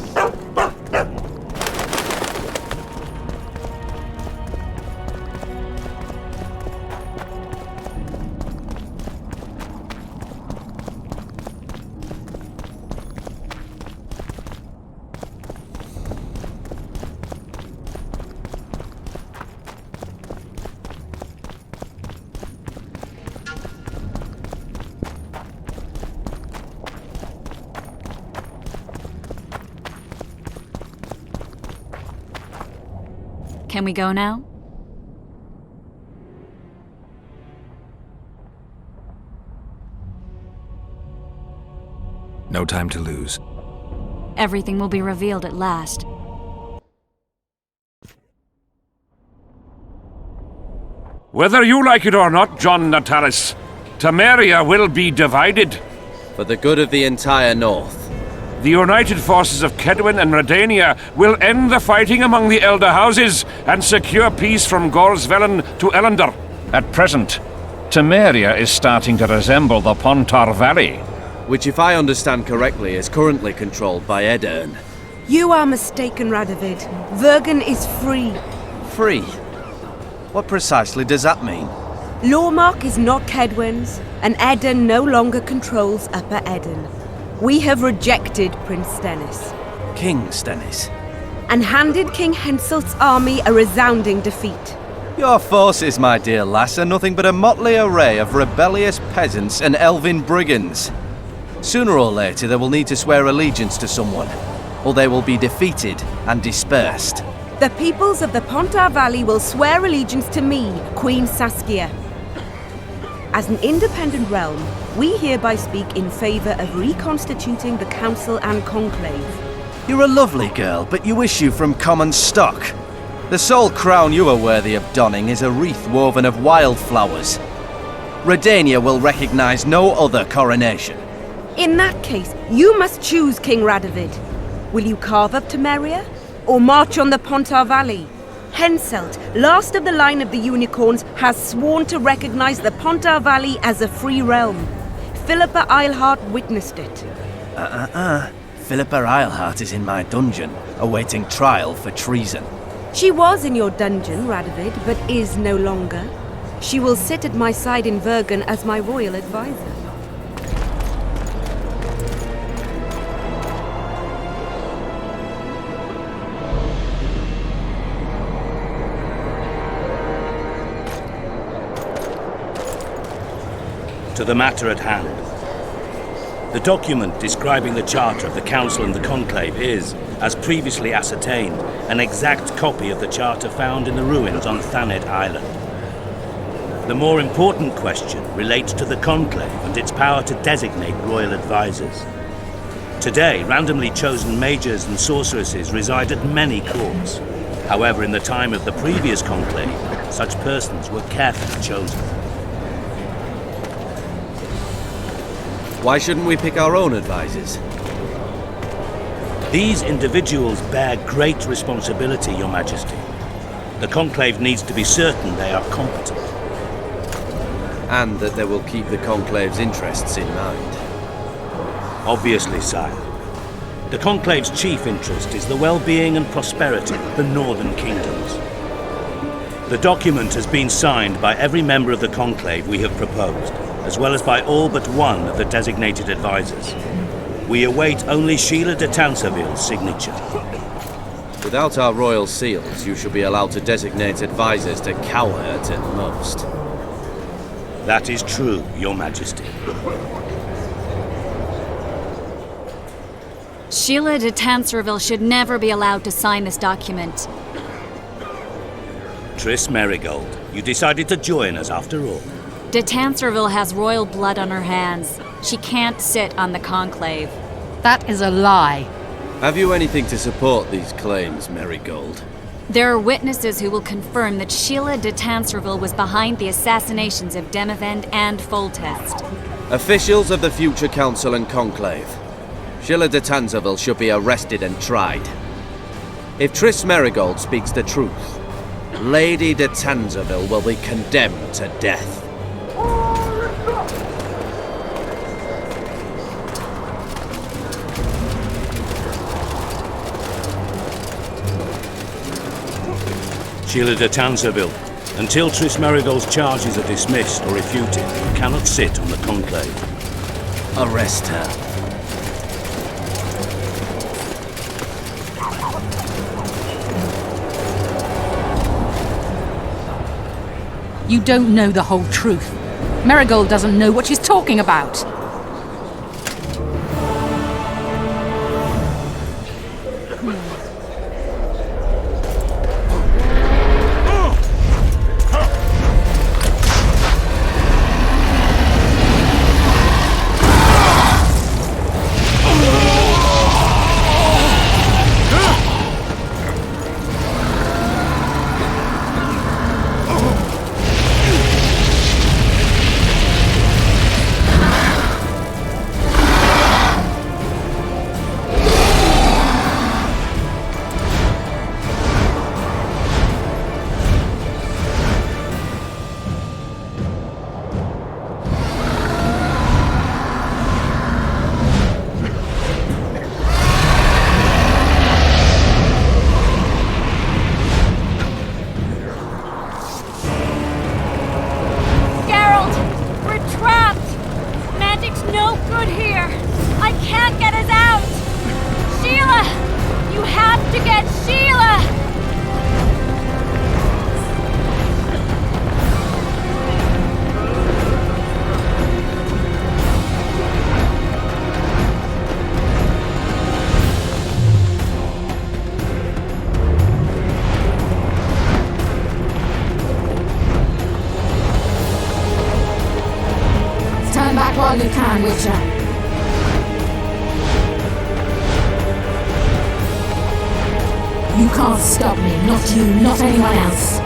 Can we go now? No time to lose. Everything will be revealed at last. Whether you like it or not, John Natalis, Temeria will be divided. For the good of the entire North. The united forces of Kedwin and Redania will end the fighting among the Elder Houses and secure peace from Gorsvelen to Ellender. At present, Temeria is starting to resemble the Pontar Valley. Which, if I understand correctly, is currently controlled by Edern. You are mistaken, Radovid. Vergen is free. Free? What precisely does that mean? Lormark is not Kedwin's, and Edern no longer controls Upper Edern. We have rejected Prince Stennis. King Stennis? And handed King Henselt's army a resounding defeat. Your forces, my dear lass, are nothing but a motley array of rebellious peasants and elven brigands. Sooner or later they will need to swear allegiance to someone, or they will be defeated and dispersed. The peoples of the Pontar Valley will swear allegiance to me, Queen Saskia. As an independent realm, we hereby speak in favor of reconstituting the Council and Conclave. You're a lovely girl, but you issue from common stock. The sole crown you are worthy of donning is a wreath woven of wildflowers. Redania will recognize no other coronation. In that case, you must choose, King Radovid. Will you carve up Temeria, or march on the Pontar Valley? Henselt, last of the line of the unicorns, has sworn to recognize the Pontar Valley as a free realm. Philippa Eilhart witnessed it. Philippa Eilhart is in my dungeon, awaiting trial for treason. She was in your dungeon, Radovid, but is no longer. She will sit at my side in Vergen as my royal advisor. To the matter at hand. The document describing the charter of the Council and the Conclave is, as previously ascertained, an exact copy of the charter found in the ruins on Thanet Island. The more important question relates to the Conclave and its power to designate royal advisors. Today, randomly chosen mages and sorceresses reside at many courts. However, in the time of the previous Conclave, such persons were carefully chosen. Why shouldn't we pick our own advisors? These individuals bear great responsibility, Your Majesty. The Conclave needs to be certain they are competent. And that they will keep the Conclave's interests in mind. Obviously, sire. The Conclave's chief interest is the well-being and prosperity of the northern kingdoms. The document has been signed by every member of the Conclave we have proposed, as well as by all but one of the designated advisors. We await only Sheila de Tanserville's signature. Without our royal seals, you should be allowed to designate advisors to cowherd at most. That is true, Your Majesty. Sheila de Tanserville should never be allowed to sign this document. Triss Merigold, you decided to join us after all. De Tanserville has royal blood on her hands. She can't sit on the Conclave. That is a lie. Have you anything to support these claims, Merigold? There are witnesses who will confirm that Sheila de Tanserville was behind the assassinations of Demavend and Foltest. Officials of the future Council and Conclave. Sheila de Tanserville should be arrested and tried. If Triss Merigold speaks the truth, Lady de Tanserville will be condemned to death. Sheila de Tanserville, until Triss Merigold's charges are dismissed or refuted, you cannot sit on the Conclave. Arrest her. You don't know the whole truth. Merigold doesn't know what she's talking about. no good here. I can't get us out. Sheila! You have to get Sheila! Turn back while you can, Witcher. You can't stop me. Not you, not anyone else.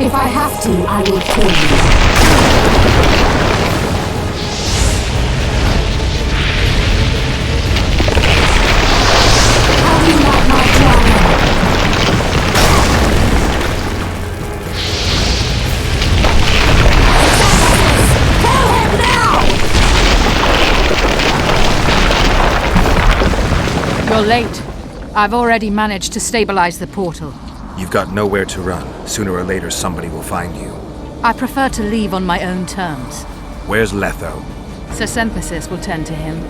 If I have to, I will kill you. How do you like my dragon? Kill him now! You're late. I've already managed to stabilize the portal. You've got nowhere to run. Sooner or later, somebody will find you. I prefer to leave on my own terms. Where's Letho? Sir Synthesis will tend to him,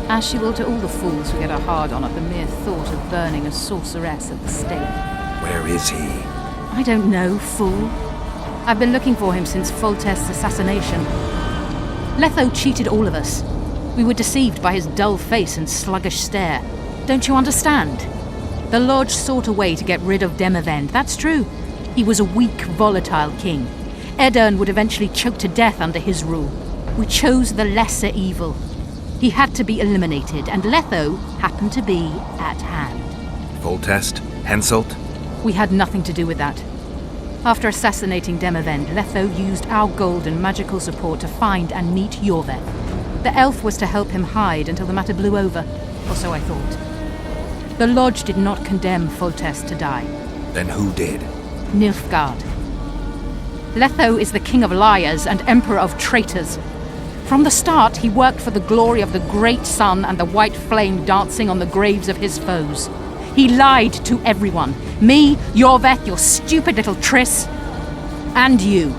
as she will to all the fools who get a hard-on at the mere thought of burning a sorceress at the stake. Where is he? I don't know, fool. I've been looking for him since Foltest's assassination. Letho cheated all of us. We were deceived by his dull face and sluggish stare. Don't you understand? The Lodge sought a way to get rid of Demavend, that's true. He was a weak, volatile king. Edirn would eventually choke to death under his rule. We chose the lesser evil. He had to be eliminated, and Letho happened to be at hand. Foltest? Henselt? We had nothing to do with that. After assassinating Demavend, Letho used our gold and magical support to find and meet Yorveth. The elf was to help him hide until the matter blew over, or so I thought. The Lodge did not condemn Foltest to die. Then who did? Nilfgaard. Letho is the king of liars and emperor of traitors. From the start, he worked for the glory of the great sun and the white flame dancing on the graves of his foes. He lied to everyone. Me, Yorveth, your stupid little Triss, and you.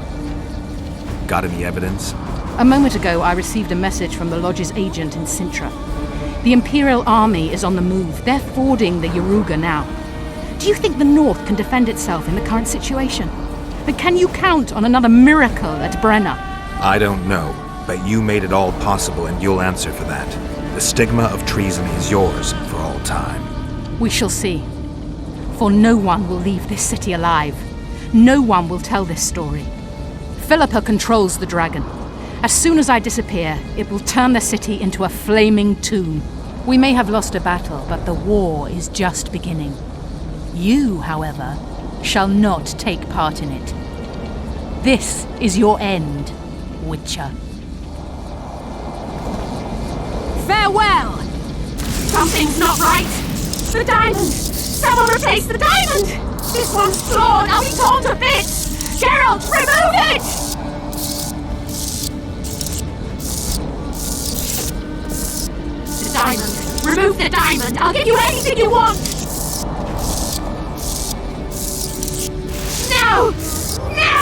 Got any evidence? A moment ago, I received a message from the Lodge's agent in Sintra. The Imperial Army is on the move. They're fording the Yaruga now. Do you think the North can defend itself in the current situation? But can you count on another miracle at Brenna? I don't know, but you made it all possible and you'll answer for that. The stigma of treason is yours for all time. We shall see. For no one will leave this city alive. No one will tell this story. Philippa controls the dragon. As soon as I disappear, it will turn the city into a flaming tomb. We may have lost a battle, but the war is just beginning. You, however, shall not take part in it. This is your end, Witcher. Farewell! Something's not right! The diamond! Someone replace the diamond! This one's torn! I'll be torn to bits! Geralt, remove it! The diamond! Remove the diamond! I'll give you anything you want! No! No!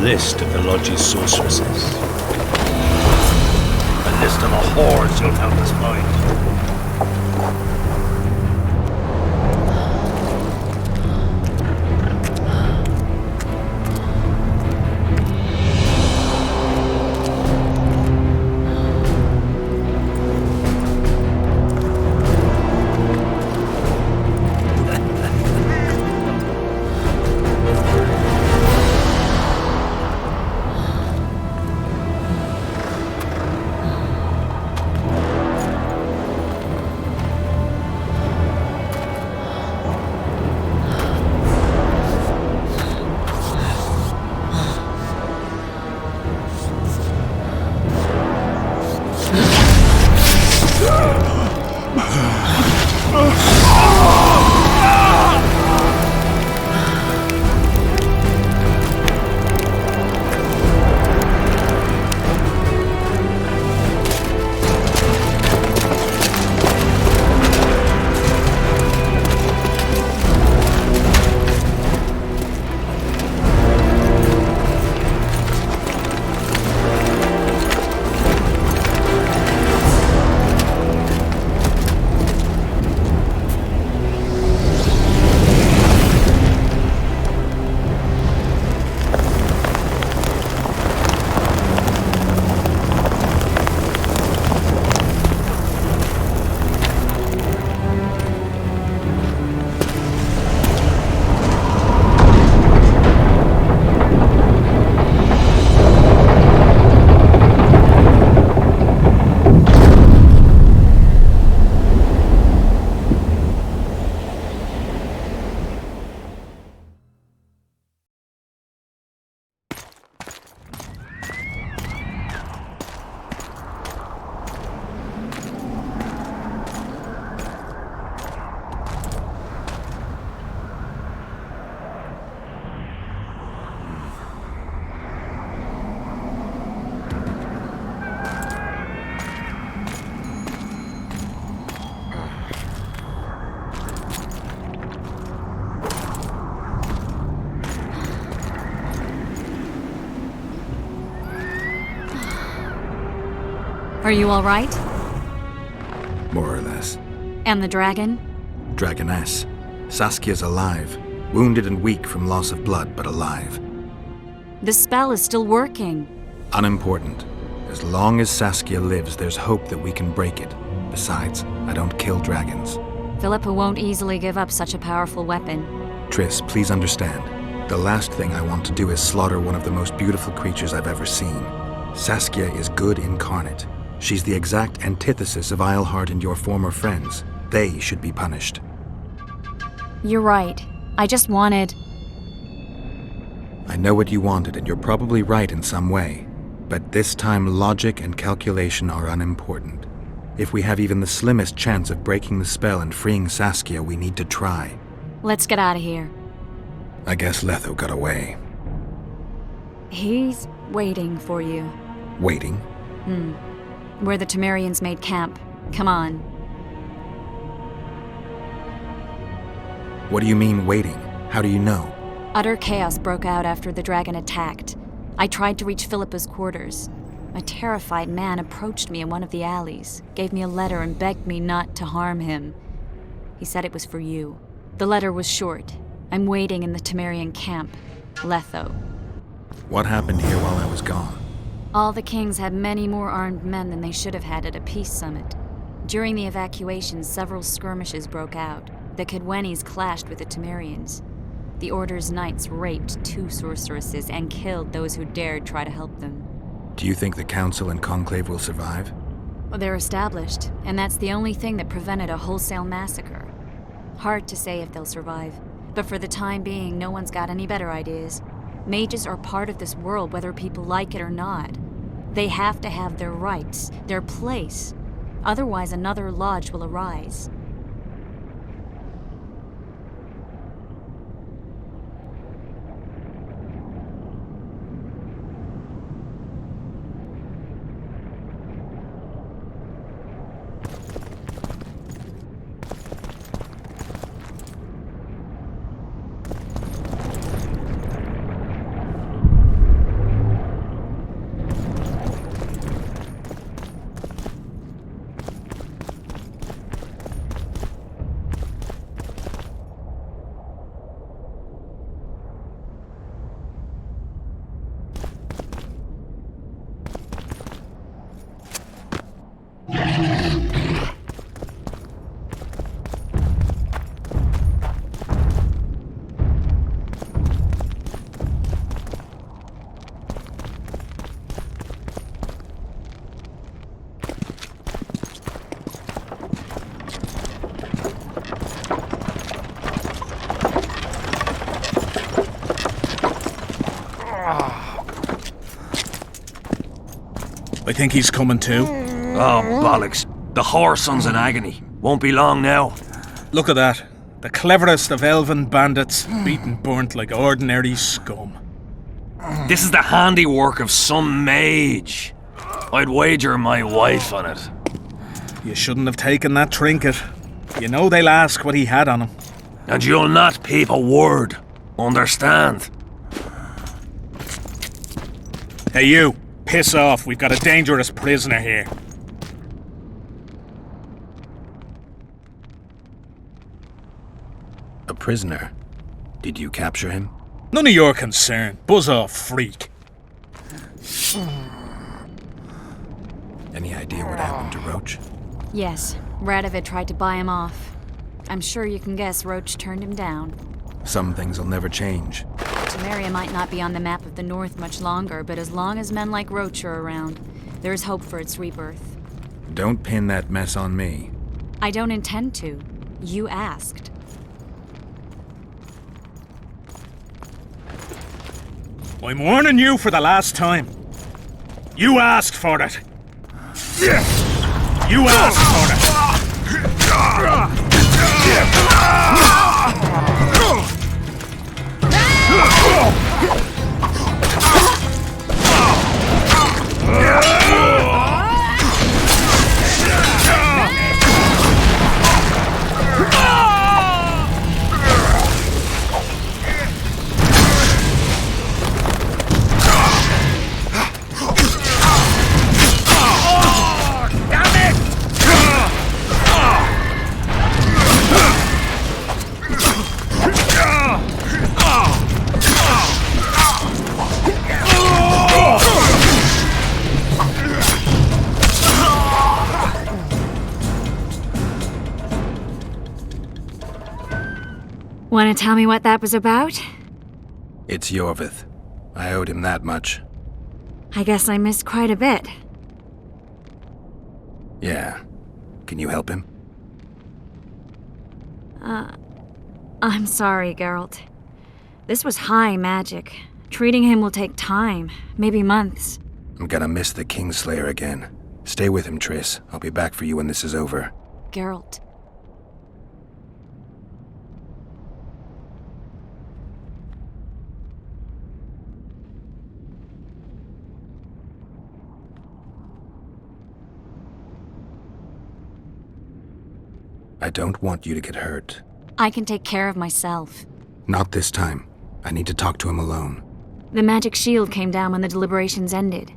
list of the lodge's sorceresses. A list of the whores you'll help us find. Are you all right? More or less. And the dragon? Dragoness. Saskia's alive. Wounded and weak from loss of blood, but alive. The spell is still working. Unimportant. As long as Saskia lives, there's hope that we can break it. Besides, I don't kill dragons. Philippa won't easily give up such a powerful weapon. Triss, please understand. The last thing I want to do is slaughter one of the most beautiful creatures I've ever seen. Saskia is good incarnate. She's the exact antithesis of Eilhart and your former friends. They should be punished. You're right. I just wanted... I know what you wanted, and you're probably right in some way. But this time, logic and calculation are unimportant. If we have even the slimmest chance of breaking the spell and freeing Saskia, we need to try. Let's get out of here. I guess Letho got away. He's waiting for you. Waiting? Where the Temerians made camp. Come on. What do you mean, waiting? How do you know? Utter chaos broke out after the dragon attacked. I tried to reach Philippa's quarters. A terrified man approached me in one of the alleys, gave me a letter and begged me not to harm him. He said it was for you. The letter was short. I'm waiting in the Temerian camp. Letho. What happened here while I was gone? All the kings had many more armed men than they should have had at a peace summit. During the evacuation, several skirmishes broke out. The Kedwenis clashed with the Temerians. The Order's knights raped 2 sorceresses and killed those who dared try to help them. Do you think the Council and Conclave will survive? Well, they're established, and that's the only thing that prevented a wholesale massacre. Hard to say if they'll survive, but for the time being, no one's got any better ideas. Mages are part of this world, whether people like it or not. They have to have their rights, their place. Otherwise, another lodge will arise. I think he's coming too. Oh, bollocks. The whoreson's in agony. Won't be long now. Look at that. The cleverest of elven bandits, beaten burnt like ordinary scum. This is the handiwork of some mage. I'd wager my wife on it. You shouldn't have taken that trinket. You know they'll ask what he had on him. And you'll not peep a word. Understand? Hey you, piss off. We've got a dangerous prisoner here. A prisoner? Did you capture him? None of your concern. Buzz off, freak. Any idea what happened to Roach? Yes, Radovid tried to buy him off. I'm sure you can guess Roach turned him down. Some things will never change. Temeria might not be on the map of the North much longer, but as long as men like Roach are around, there is hope for its rebirth. Don't pin that mess on me. I don't intend to. You asked. I'm warning you for the last time. You asked for it. You asked for it. Want to tell me what that was about? It's Yorvith. I owed him that much. I guess I missed quite a bit. Yeah. Can you help him? I'm sorry, Geralt. This was high magic. Treating him will take time, maybe months. I'm gonna miss the Kingslayer again. Stay with him, Triss. I'll be back for you when this is over. Geralt. I don't want you to get hurt. I can take care of myself. Not this time. I need to talk to him alone. The magic shield came down when the deliberations ended.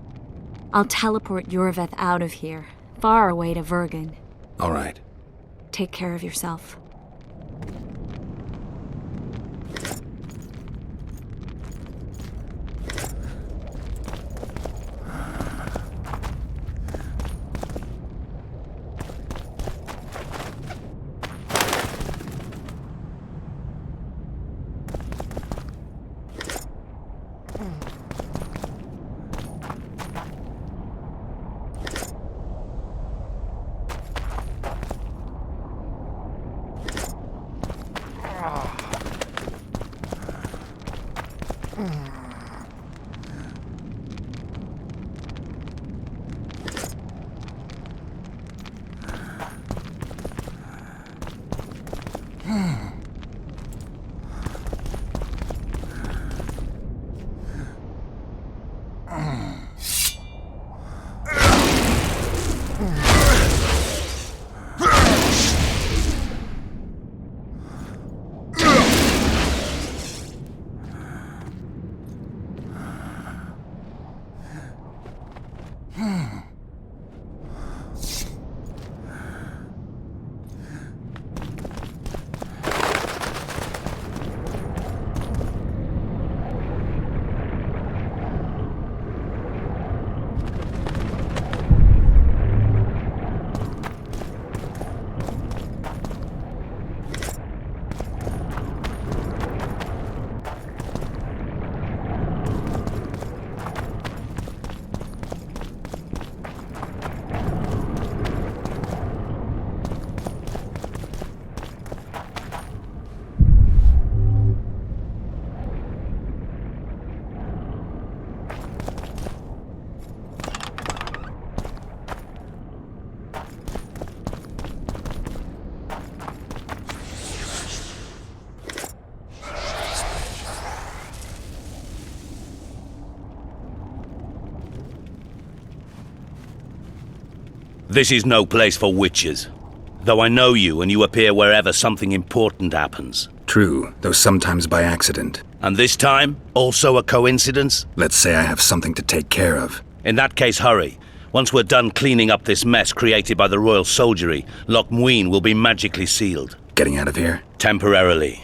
I'll teleport Yorvith out of here, far away to Vergen. All right. Take care of yourself. This is no place for witches. Though I know you and you appear wherever something important happens. True, though sometimes by accident. And this time, also a coincidence? Let's say I have something to take care of. In that case, hurry. Once we're done cleaning up this mess created by the royal soldiery, LocMuinne will be magically sealed. Getting out of here? Temporarily.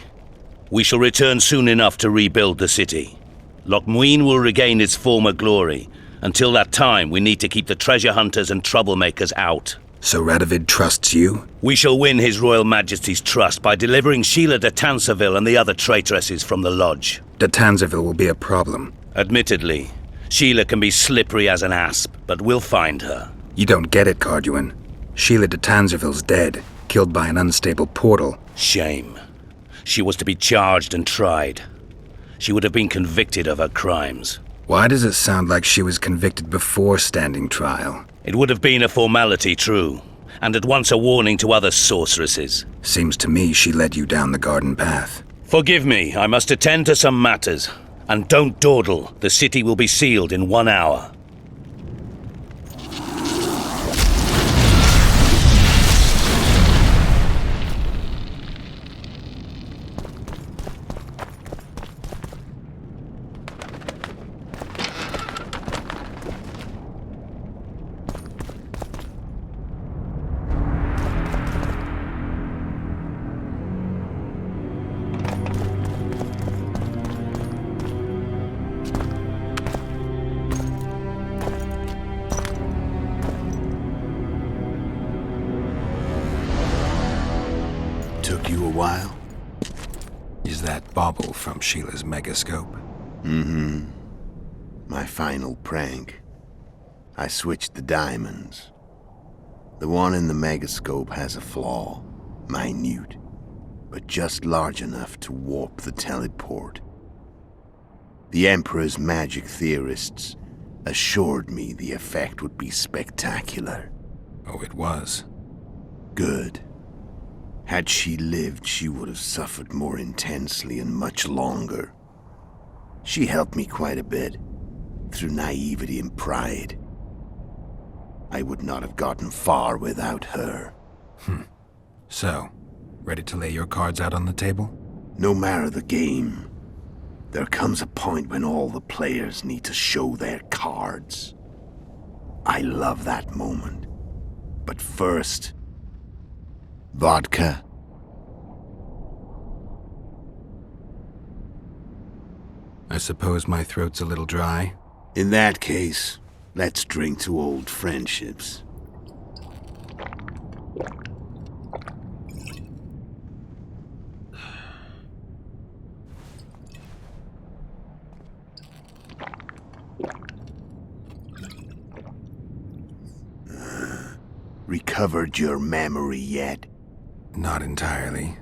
We shall return soon enough to rebuild the city. LocMuinne will regain its former glory. Until that time, we need to keep the treasure hunters and troublemakers out. So Radovid trusts you? We shall win His Royal Majesty's trust by delivering Sheila de Tanserville and the other traitresses from the lodge. De Tanserville will be a problem. Admittedly, Sheila can be slippery as an asp, but we'll find her. You don't get it, Carduin. Sheila de Tanserville's dead, killed by an unstable portal. Shame. She was to be charged and tried. She would have been convicted of her crimes. Why does it sound like she was convicted before standing trial? It would have been a formality, true, and at once a warning to other sorceresses. Seems to me she led you down the garden path. Forgive me, I must attend to some matters. And don't dawdle, the city will be sealed in 1 hour. Took you a while? Is that bauble from Sheila's megascope? Mm-hmm. My final prank. I switched the diamonds. The one in the megascope has a flaw. Minute. But just large enough to warp the teleport. The Emperor's magic theorists assured me the effect would be spectacular. Oh, it was. Good. Had she lived, she would have suffered more intensely and much longer. She helped me quite a bit, through naivety and pride. I would not have gotten far without her. So, ready to lay your cards out on the table? No matter the game, there comes a point when all the players need to show their cards. I love that moment. But first, vodka. I suppose my throat's a little dry. In that case, let's drink to old friendships. Recovered your memory yet? Not entirely.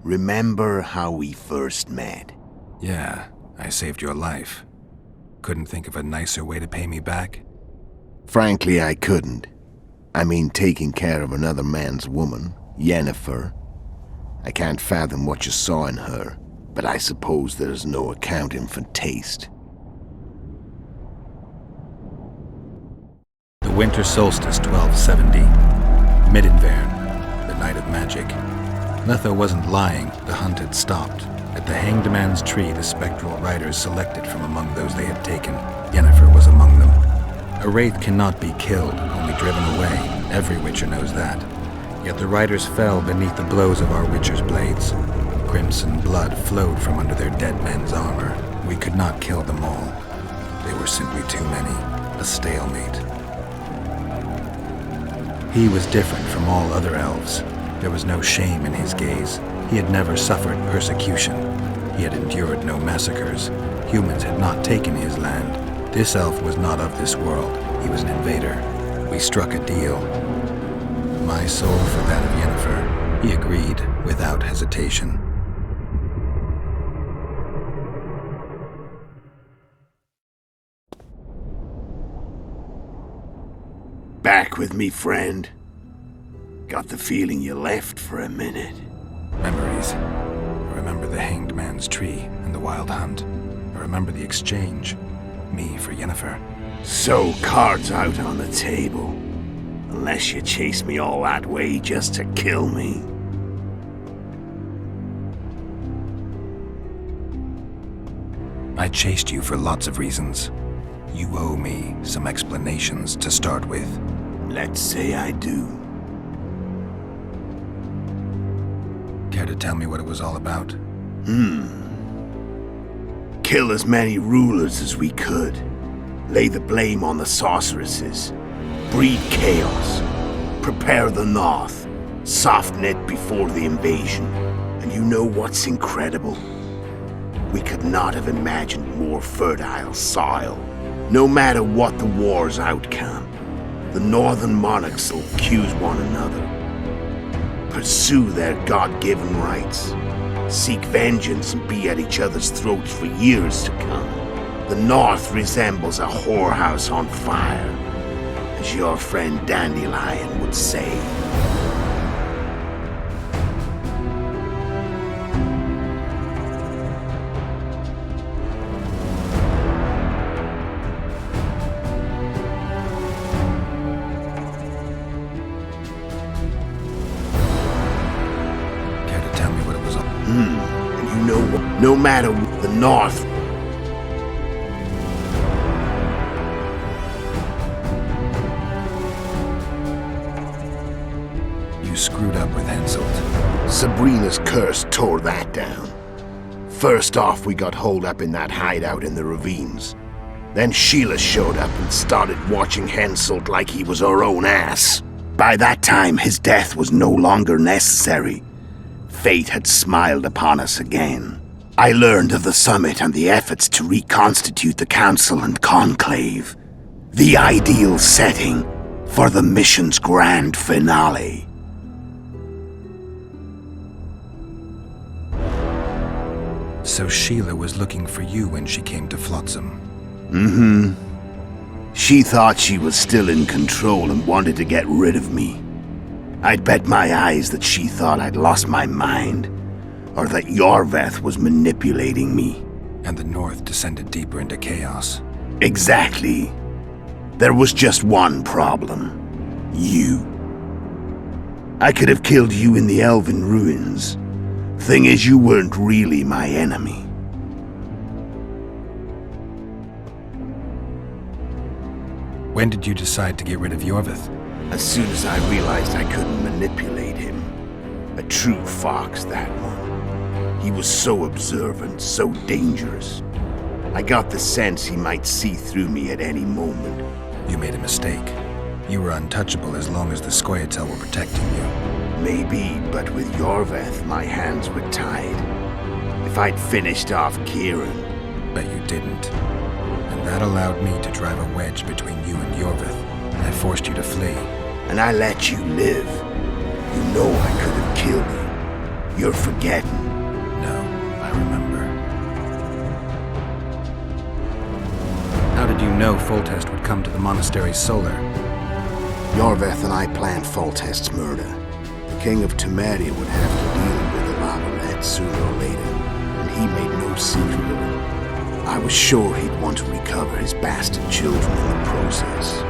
Remember how we first met? Yeah, I saved your life. Couldn't think of a nicer way to pay me back? Frankly, I couldn't. I mean, taking care of another man's woman, Yennefer. I can't fathom what you saw in her, but I suppose there's no accounting for taste. The winter solstice 1270. Middenvern, the night of magic. Letho wasn't lying, the hunt had stopped. At the Hanged Man's Tree, the spectral riders selected from among those they had taken. Yennefer was among them. A wraith cannot be killed, only driven away. Every witcher knows that. Yet the riders fell beneath the blows of our witcher's blades. Crimson blood flowed from under their dead men's armor. We could not kill them all. They were simply too many. A stalemate. He was different from all other elves. There was no shame in his gaze. He had never suffered persecution. He had endured no massacres. Humans had not taken his land. This elf was not of this world. He was an invader. We struck a deal. My soul for that of Yennefer. He agreed without hesitation. Back with me, friend. Got the feeling you left for a minute. Memories. I remember the Hanged Man's Tree and the Wild Hunt. I remember the exchange. Me for Yennefer. So, cards out on the table. Unless you chase me all that way just to kill me. I chased you for lots of reasons. You owe me some explanations to start with. Let's say I do. Care to tell me what it was all about? Kill as many rulers as we could. Lay the blame on the sorceresses. Breed chaos. Prepare the North. Soften it before the invasion. And you know what's incredible? We could not have imagined more fertile soil. No matter what the war's outcome, the northern monarchs will accuse one another. Pursue their God-given rights. Seek vengeance and be at each other's throats for years to come. The North resembles a whorehouse on fire, as your friend Dandelion would say. And you know what? No matter what, the North... You screwed up with Henselt. Sabrina's curse tore that down. First off, we got holed up in that hideout in the ravines. Then Sheila showed up and started watching Henselt like he was her own ass. By that time, his death was no longer necessary. Fate had smiled upon us again. I learned of the summit and the efforts to reconstitute the council and conclave. The ideal setting for the mission's grand finale. So Sheila was looking for you when she came to Flotsam. She thought she was still in control and wanted to get rid of me. I'd bet my eyes that she thought I'd lost my mind, or that Yorveth was manipulating me. And the North descended deeper into chaos. Exactly. There was just one problem. You. I could have killed you in the Elven ruins. Thing is, you weren't really my enemy. When did you decide to get rid of Yorveth? As soon as I realized I couldn't manipulate him. A true fox, that one. He was so observant, so dangerous. I got the sense he might see through me at any moment. You made a mistake. You were untouchable as long as the Scoia'tael were protecting you. Maybe, but with Yorveth, my hands were tied. If I'd finished off Kieran... But you didn't. And that allowed me to drive a wedge between you and Yorveth. I forced you to flee. And I let you live. You know I could have killed you. You're forgetting. No, I remember. How did you know Foltest would come to the monastery's solar? Yorveth and I planned Foltest's murder. The King of Temeria would have to deal with the Lavalet sooner or later, and he made no secret of it. I was sure he'd want to recover his bastard children in the process.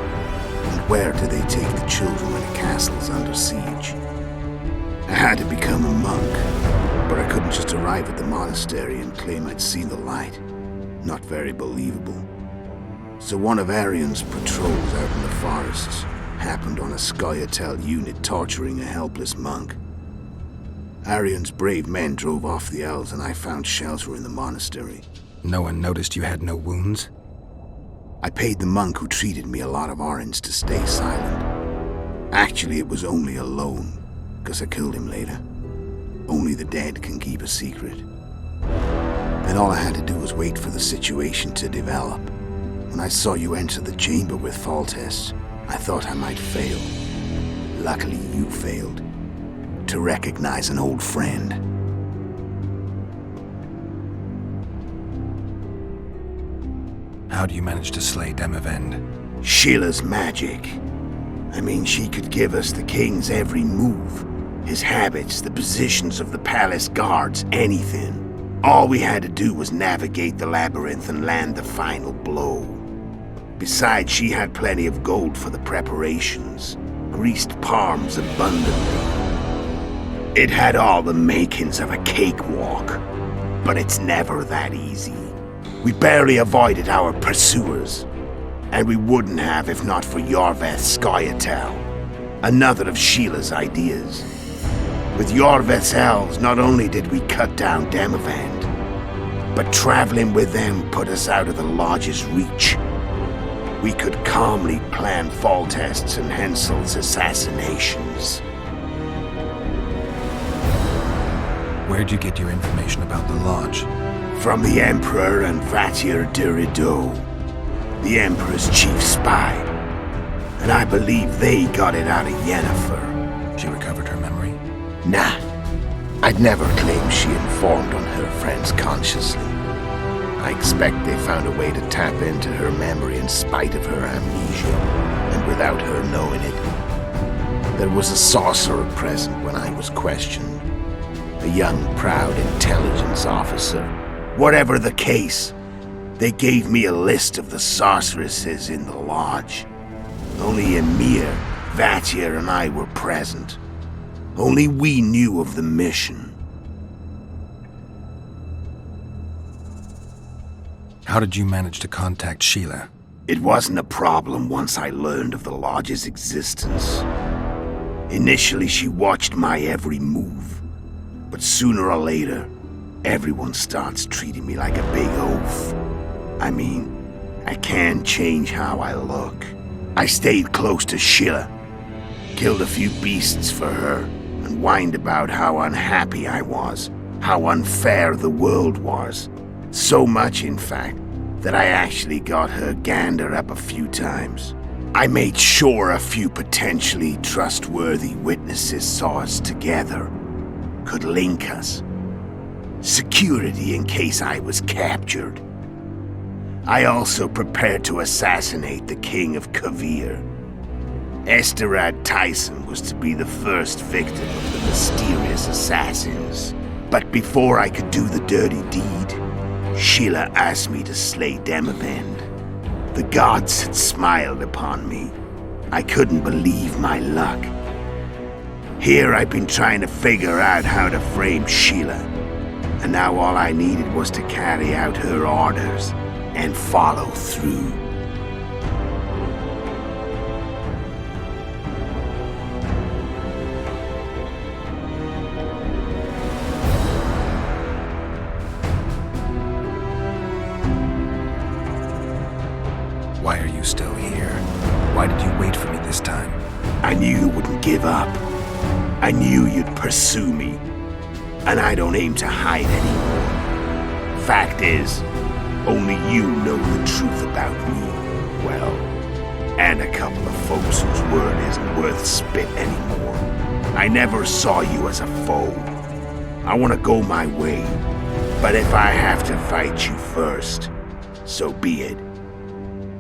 And where do they take the children when a castle's under siege? I had to become a monk, but I couldn't just arrive at the monastery and claim I'd seen the light. Not very believable. So one of Arian's patrols out in the forests happened on a Scoia'tael unit torturing a helpless monk. Arian's brave men drove off the elves and I found shelter in the monastery. No one noticed you had no wounds? I paid the monk who treated me a lot of orange to stay silent. Actually, it was only a loan, because I killed him later. Only the dead can keep a secret. And all I had to do was wait for the situation to develop. When I saw you enter the chamber with Foltest, I thought I might fail. Luckily, you failed. To recognize an old friend. How do you manage to slay Demavend? Sheila's magic. I mean, she could give us the king's every move. His habits, the positions of the palace guards, anything. All we had to do was navigate the labyrinth and land the final blow. Besides, she had plenty of gold for the preparations. greased palms abundantly. It had all the makings of a cakewalk, but it's never that easy. We barely avoided our pursuers, and we wouldn't have if not for Yorveth's Skoyatel, another of Sheila's ideas. With Yorveth's elves, not only did we cut down Demavend, but traveling with them put us out of the Lodge's reach. We could calmly plan Foltest's and Hensel's assassinations. Where'd you get your information about the Lodge? From the Emperor and Vatir de Rideau, the Emperor's chief spy. And I believe they got it out of Yennefer. She recovered her memory? Nah. I'd never claim she informed on her friends consciously. I expect they found a way to tap into her memory in spite of her amnesia, and without her knowing it. There was a sorcerer present when I was questioned. A young, proud intelligence officer. Whatever the case, they gave me a list of the sorceresses in the lodge. Only Emir, Vatir, and I were present. Only we knew of the mission. How did you manage to contact Sheila? It wasn't a problem once I learned of the lodge's existence. Initially, she watched my every move. But sooner or later, everyone starts treating me like a big oaf. I mean, I can't change how I look. I stayed close to Sheila, killed a few beasts for her, and whined about how unhappy I was, how unfair the world was. So much, in fact, that I actually got her gander up a few times. I made sure a few potentially trustworthy witnesses saw us together. Could link us. Security in case I was captured. I also prepared to assassinate the King of Kavir. Esterad Tyson was to be the first victim of the mysterious assassins. But before I could do the dirty deed, Sheila asked me to slay Demavend. The gods had smiled upon me. I couldn't believe my luck. Here I've been trying to figure out how to frame Sheila, and now all I needed was to carry out her orders and follow through. Why are you still here? Why did you wait for me this time? I knew you wouldn't give up. I knew you'd pursue me, and I don't aim to hide anymore. Fact is, only you know the truth about me. Well, and a couple of folks whose word isn't worth spit anymore. I never saw you as a foe. I want to go my way, but if I have to fight you first, so be it.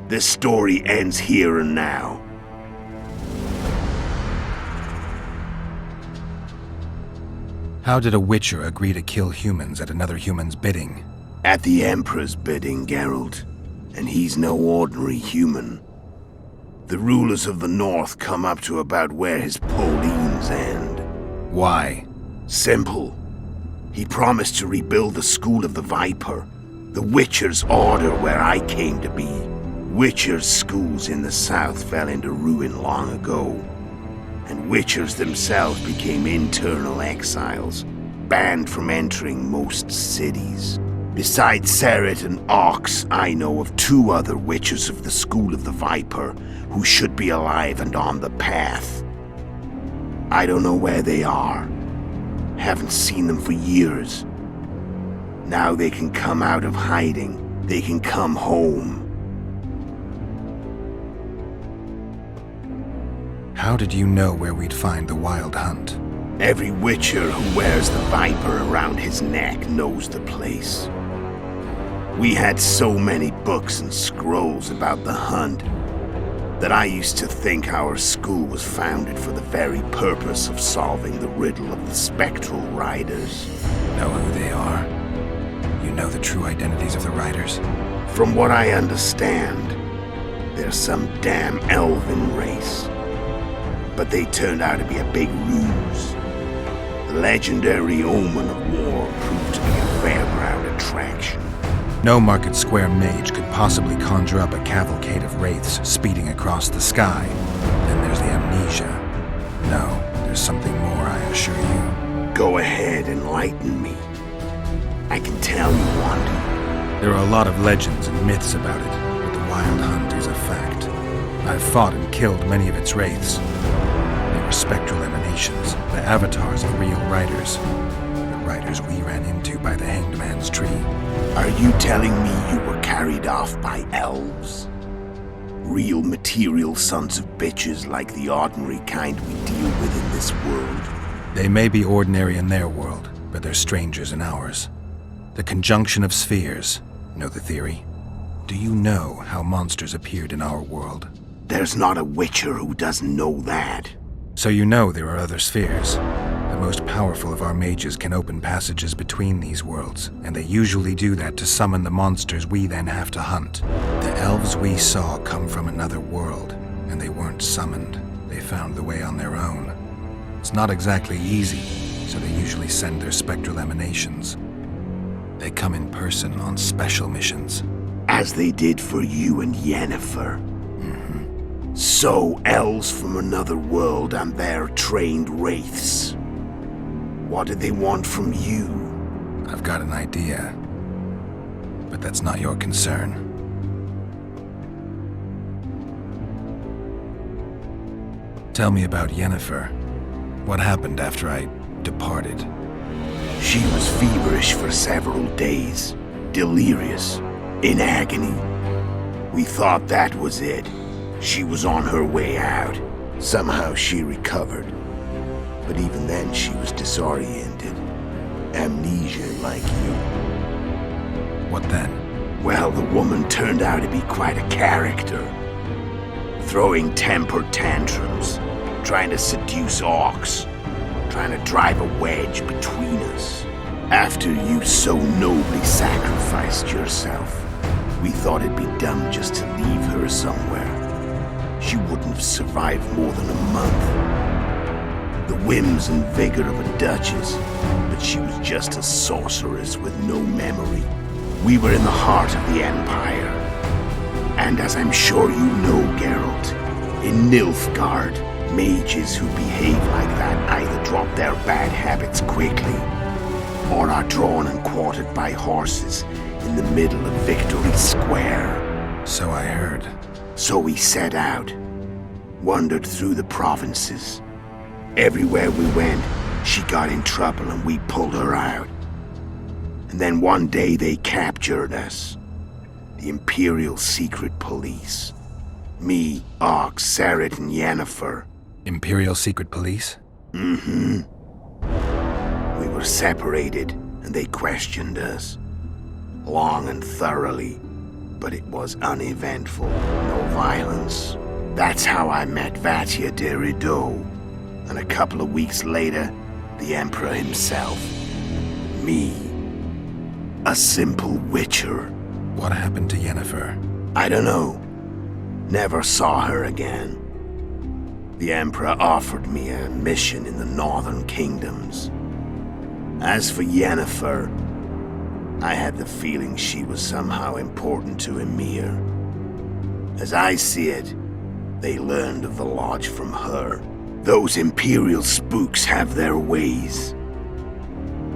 This story ends here and now. How did a Witcher agree to kill humans at another human's bidding? At the Emperor's bidding, Geralt. And he's no ordinary human. The rulers of the North come up to about where his Pauline's end. Why? Simple. He promised to rebuild the School of the Viper, the Witcher's order where I came to be. Witcher's schools in the South fell into ruin long ago. And Witchers themselves became internal exiles, banned from entering most cities. Besides Seret and Ox, I know of 2 other Witchers of the School of the Viper who should be alive and on the path. I don't know where they are. Haven't seen them for years. Now they can come out of hiding. They can come home. How did you know where we'd find the Wild Hunt? Every Witcher who wears the Viper around his neck knows the place. We had so many books and scrolls about the hunt that I used to think our school was founded for the very purpose of solving the riddle of the spectral riders. Know who they are? You know the true identities of the riders? From what I understand, they're some damn elven race. but they turned out to be a big ruse. The legendary omen of war proved to be a fairground attraction. No market square mage could possibly conjure up a cavalcade of wraiths speeding across the sky. Then there's the amnesia. No, there's something more, I assure you. Go ahead, enlighten me. I can tell you want to. There are a lot of legends and myths about it, but the Wild Hunt is a fact. I've fought and killed many of its wraiths. They were spectral emanations, the avatars of real riders. The riders we ran into by the Hanged Man's Tree. Are you telling me you were carried off by elves? Real material sons of bitches like the ordinary kind we deal with in this world? They may be ordinary in their world, but they're strangers in ours. The conjunction of spheres. Know the theory? Do you know how monsters appeared in our world? There's not a witcher who doesn't know that. So you know there are other spheres. The most powerful of our mages can open passages between these worlds, and they usually do that to summon the monsters we then have to hunt. The elves we saw come from another world, and they weren't summoned. They found the way on their own. It's not exactly easy, so they usually send their spectral emanations. They come in person on special missions. As they did for you and Yennefer. Mm-hmm. So, elves from another world and their trained wraiths. What do they want from you? I've got an idea, but that's not your concern. Tell me about Yennefer. What happened after I departed? She was feverish for several days, delirious, in agony. We thought that was it. She was on her way out. Somehow she recovered. But even then she was disoriented. Amnesia like you. What then? Well, the woman turned out to be quite a character. Throwing temper tantrums, trying to seduce orcs, trying to drive a wedge between us. After you so nobly sacrificed yourself, we thought it'd be dumb just to leave her somewhere. She wouldn't have survived more than a month. The whims and vigor of a duchess, but she was just a sorceress with no memory. We were in the heart of the Empire. And as I'm sure you know, Geralt, in Nilfgaard, mages who behave like that either drop their bad habits quickly, or are drawn and quartered by horses in the middle of Victory Square. So I heard. So we set out, wandered through the provinces. Everywhere we went, she got in trouble and we pulled her out. And then one day they captured us. The Imperial Secret Police. Me, Ox, Sarret, and Yennefer. Imperial Secret Police? Mm-hmm. We were separated, and they questioned us. Long and thoroughly, but it was uneventful. No violence. That's how I met Vatia de Rideau. And a couple of weeks later, the Emperor himself. Me. A simple witcher. What happened to Yennefer? I don't know. Never saw her again. The Emperor offered me a mission in the northern kingdoms. As for Yennefer, I had the feeling she was somehow important to Emir. As I see it, they learned of the lodge from her. Those Imperial spooks have their ways.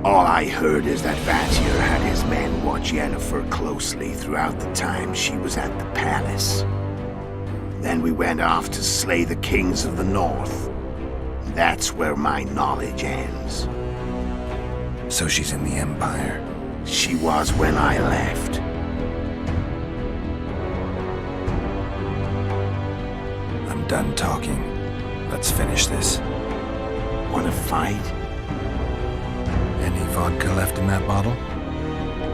All I heard is that Vatir had his men watch Yennefer closely throughout the time she was at the palace. Then we went off to slay the kings of the north. That's where my knowledge ends. So she's in the Empire? She was when I left. I'm done talking. Let's finish this. Want to fight? Any vodka left in that bottle?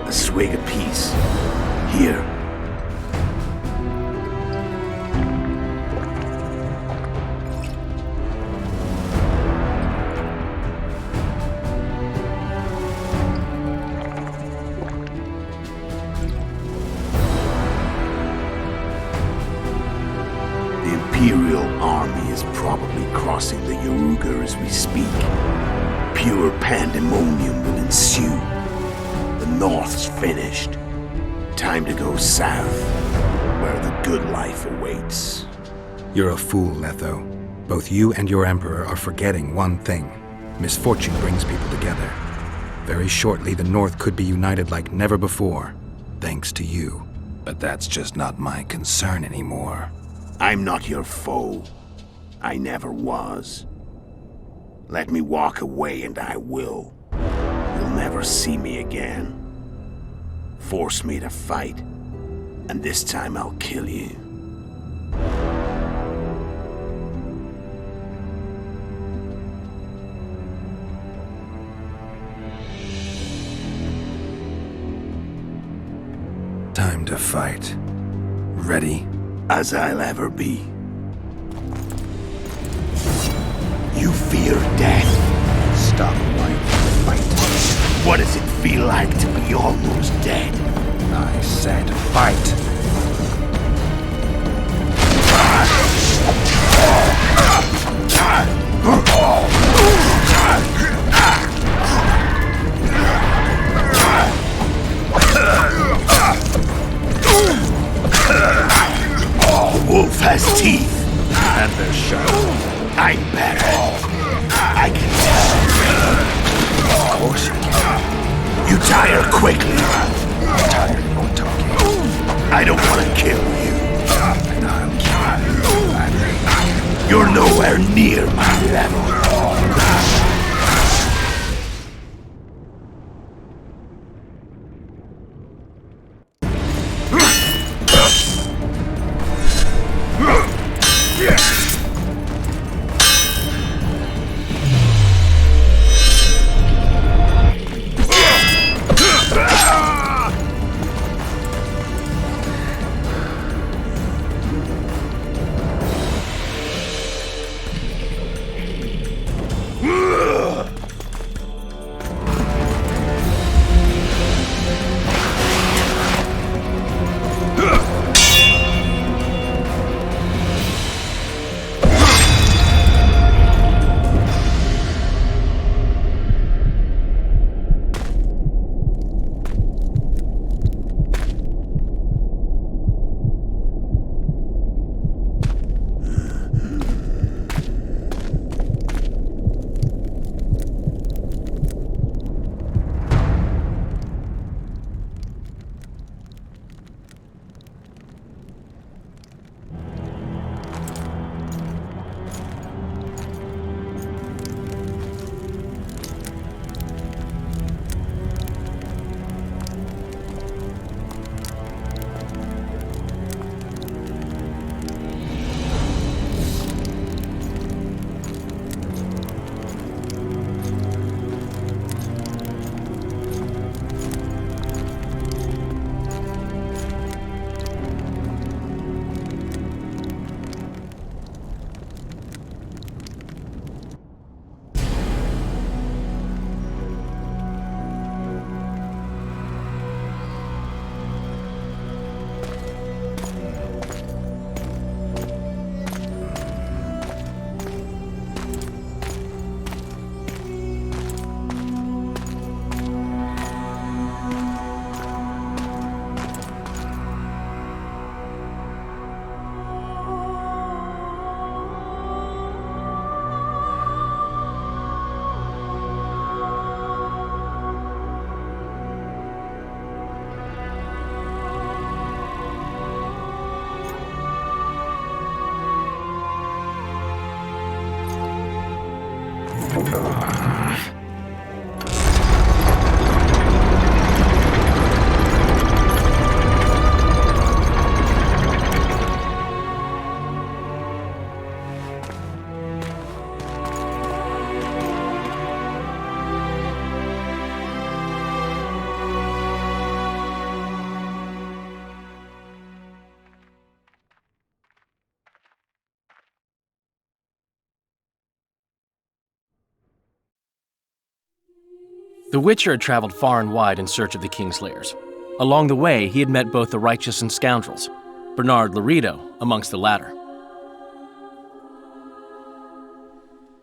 A swig apiece. Here. The Imperial army is probably crossing the Yaruga as we speak. Pure pandemonium will ensue. The North's finished. Time to go south, where the good life awaits. You're a fool, Letho. Both you and your Emperor are forgetting one thing. Misfortune brings people together. Very shortly, the North could be united like never before, thanks to you. But that's just not my concern anymore. I'm not your foe. I never was. Let me walk away and I will. You'll never see me again. Force me to fight, and this time I'll kill you. Time to fight. Ready? As I'll ever be. You fear death. Stop lying. Fight. What does it feel like to be almost dead? I said fight. The wolf has teeth. And they're sharp. I'm better. I can tell. Of course you can. You tire quickly. I'm tired of your talking. I don't want to kill you. And I'll kill you. You're nowhere near my level. The Witcher had traveled far and wide in search of the king's lairs. Along the way, he had met both the righteous and scoundrels, Bernard Laredo amongst the latter.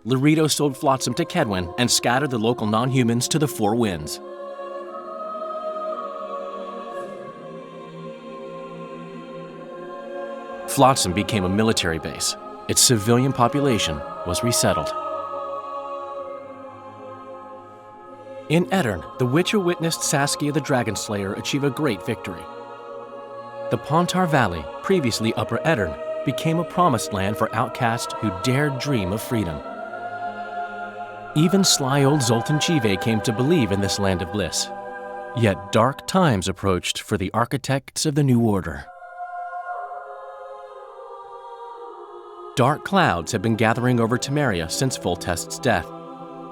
Loreto sold Flotsam to Kedwin and scattered the local non-humans to the four winds. Flotsam became a military base. Its civilian population was resettled. In Edirn, the Witcher witnessed Saskia the Dragonslayer achieve a great victory. The Pontar Valley, previously Upper Edirn, became a promised land for outcasts who dared dream of freedom. Even sly old Zoltan Chive came to believe in this land of bliss. Yet dark times approached for the architects of the New Order. Dark clouds had been gathering over Temeria since Foltest's death.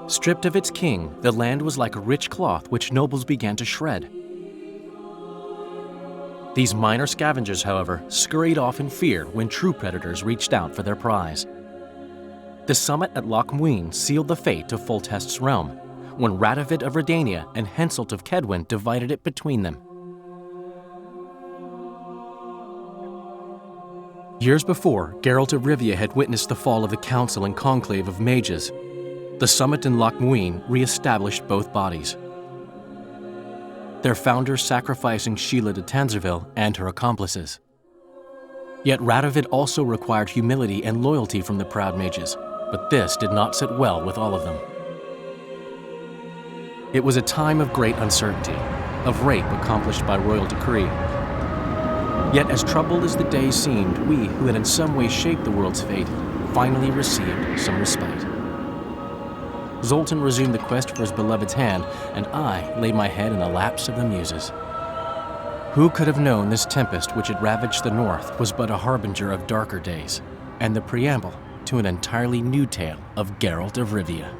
Stripped of its king, the land was like a rich cloth which nobles began to shred. These minor scavengers, however, scurried off in fear when true predators reached out for their prize. The summit at LocMuinne sealed the fate of Foltest's realm, when Radovid of Redania and Henselt of Kedwin divided it between them. Years before, Geralt of Rivia had witnessed the fall of the Council and Conclave of Mages. The summit in LocMuinne re-established both bodies, their founders sacrificing Sheila de Tanzerville and her accomplices. Yet Radovid also required humility and loyalty from the proud mages, but this did not sit well with all of them. It was a time of great uncertainty, of rape accomplished by royal decree. Yet as troubled as the days seemed, we, who had in some way shaped the world's fate, finally received some respite. Zoltan resumed the quest for his beloved's hand, and I laid my head in the laps of the muses. Who could have known this tempest which had ravaged the north was but a harbinger of darker days, and the preamble to an entirely new tale of Geralt of Rivia.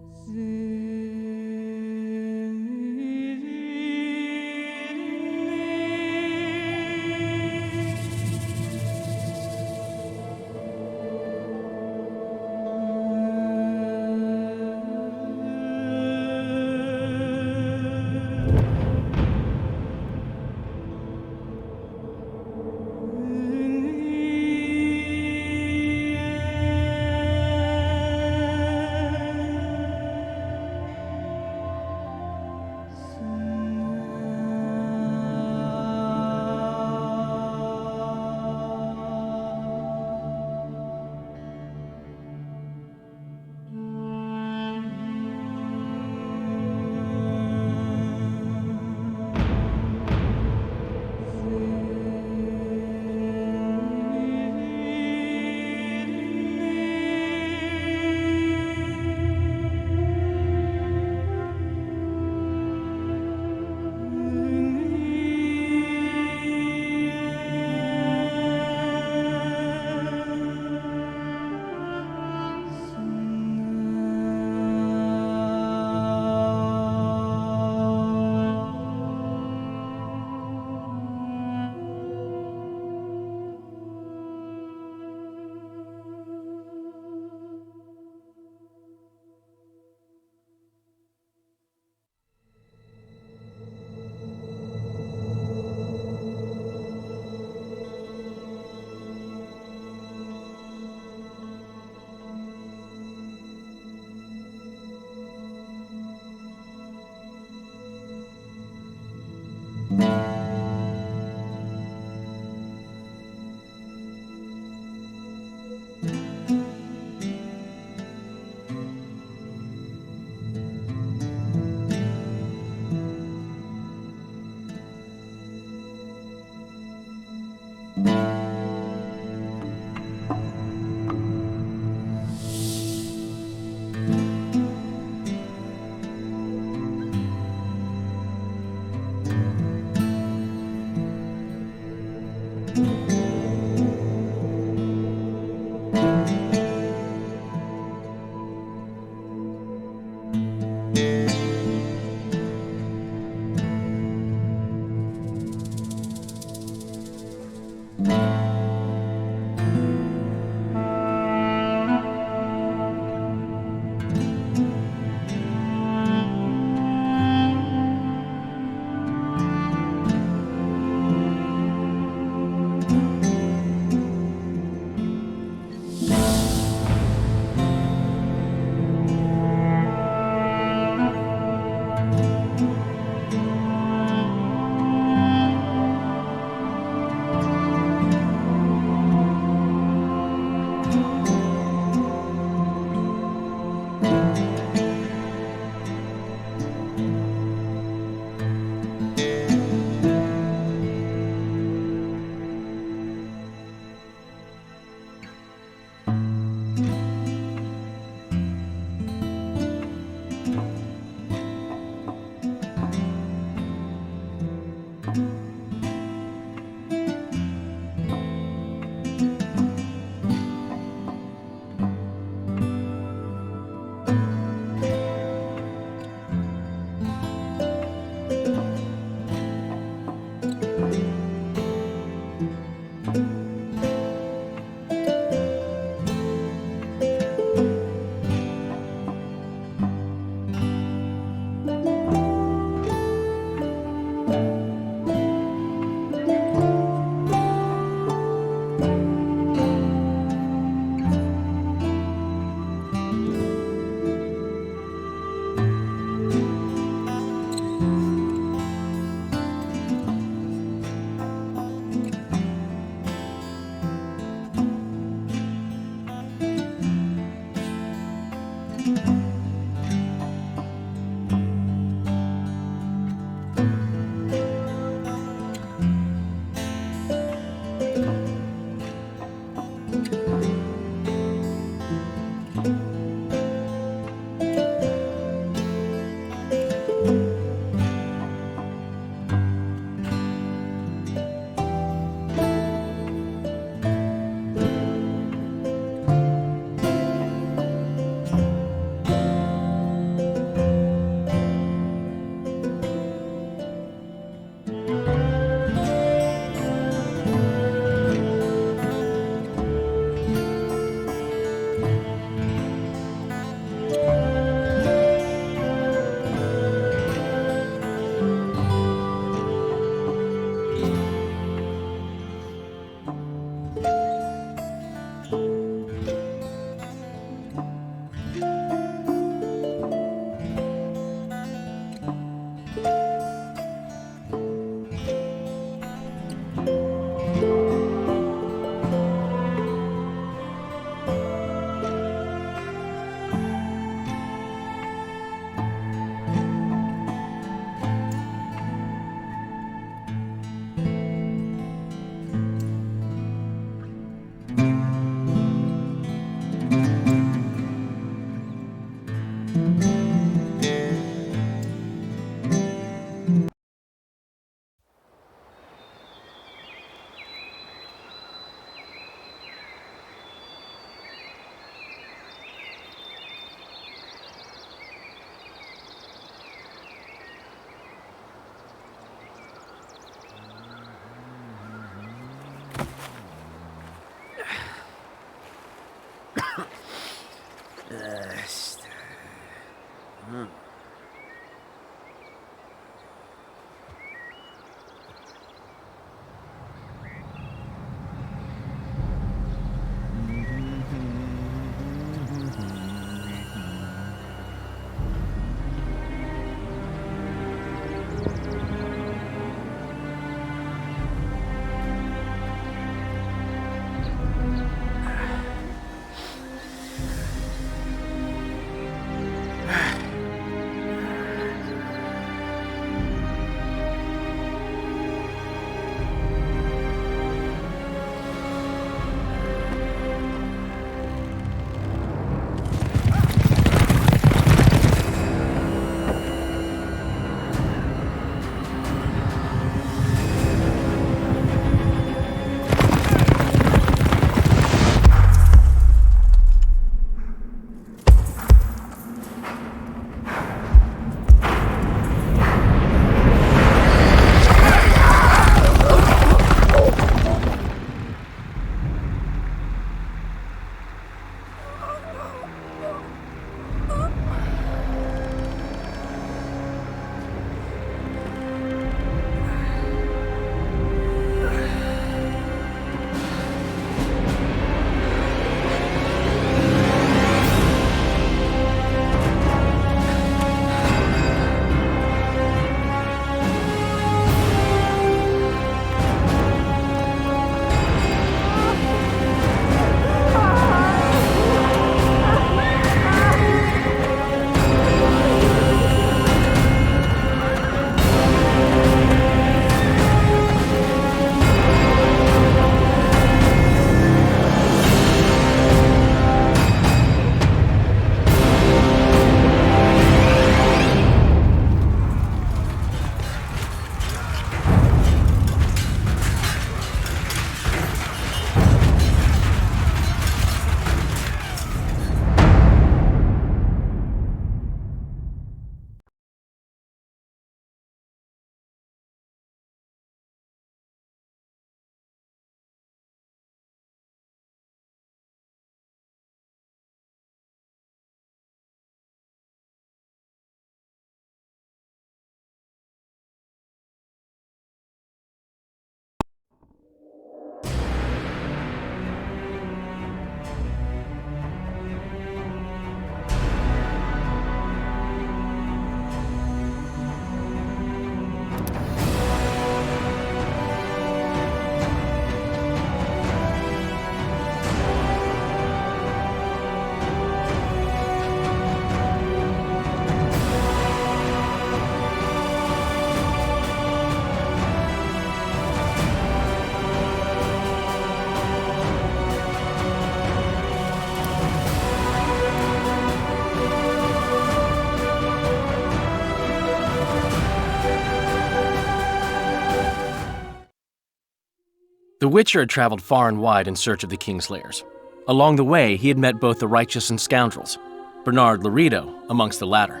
The Witcher had traveled far and wide in search of the Kingslayers. Along the way, he had met both the righteous and scoundrels, Bernard Laredo amongst the latter.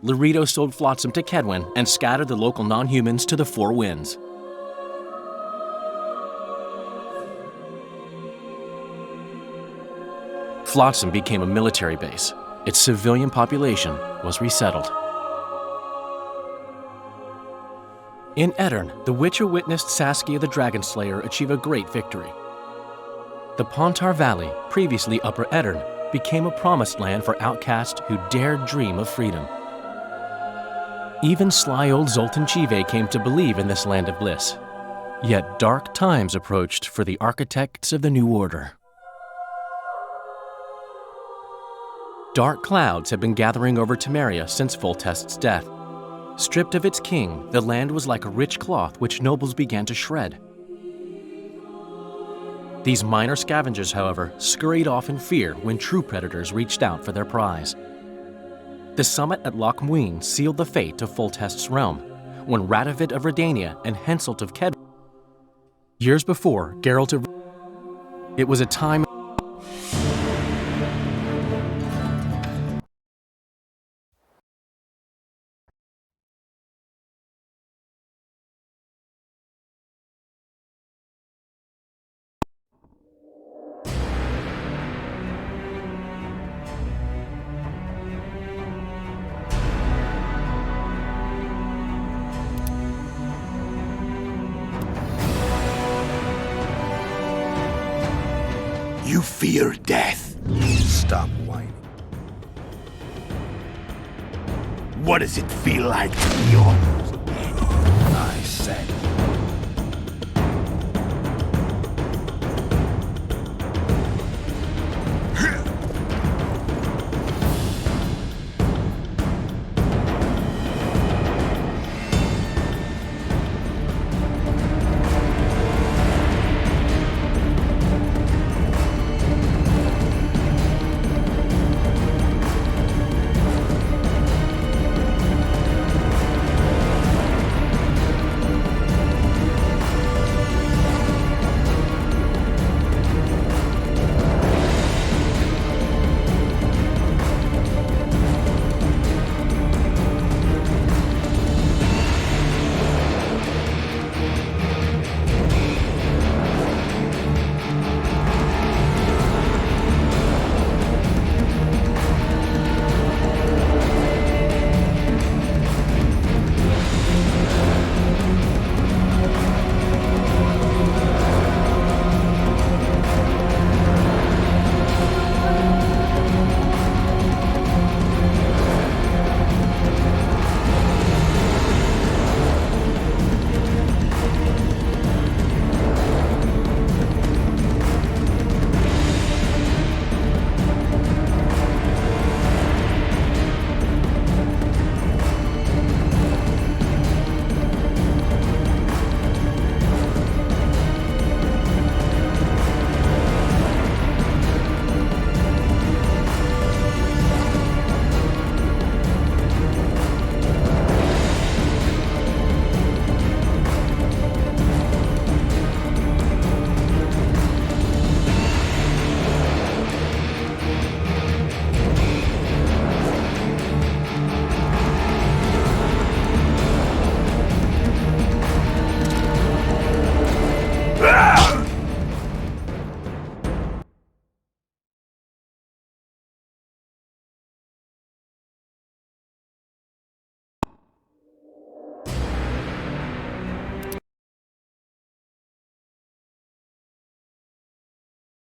Laredo sold Flotsam to Kedwin and scattered the local non-humans to the four winds. Flotsam became a military base. Its civilian population was resettled. In Edirn, the Witcher witnessed Saskia the Dragonslayer achieve a great victory. The Pontar Valley, previously Upper Edirn, became a promised land for outcasts who dared dream of freedom. Even sly old Zoltan Chive came to believe in this land of bliss. Yet dark times approached for the architects of the New Order. Dark clouds had been gathering over Temeria since Foltest's death. Stripped of its king, the land was like a rich cloth which nobles began to shred. These minor scavengers, however, scurried off in fear when true predators reached out for their prize. The summit at LocMuinne sealed the fate of Foltest's realm, when Radovid of Redania and Henselt of Kedwin. Years before, Geralt of... It was a time... You fear death. Stop whining. What does it feel like to be yours? I said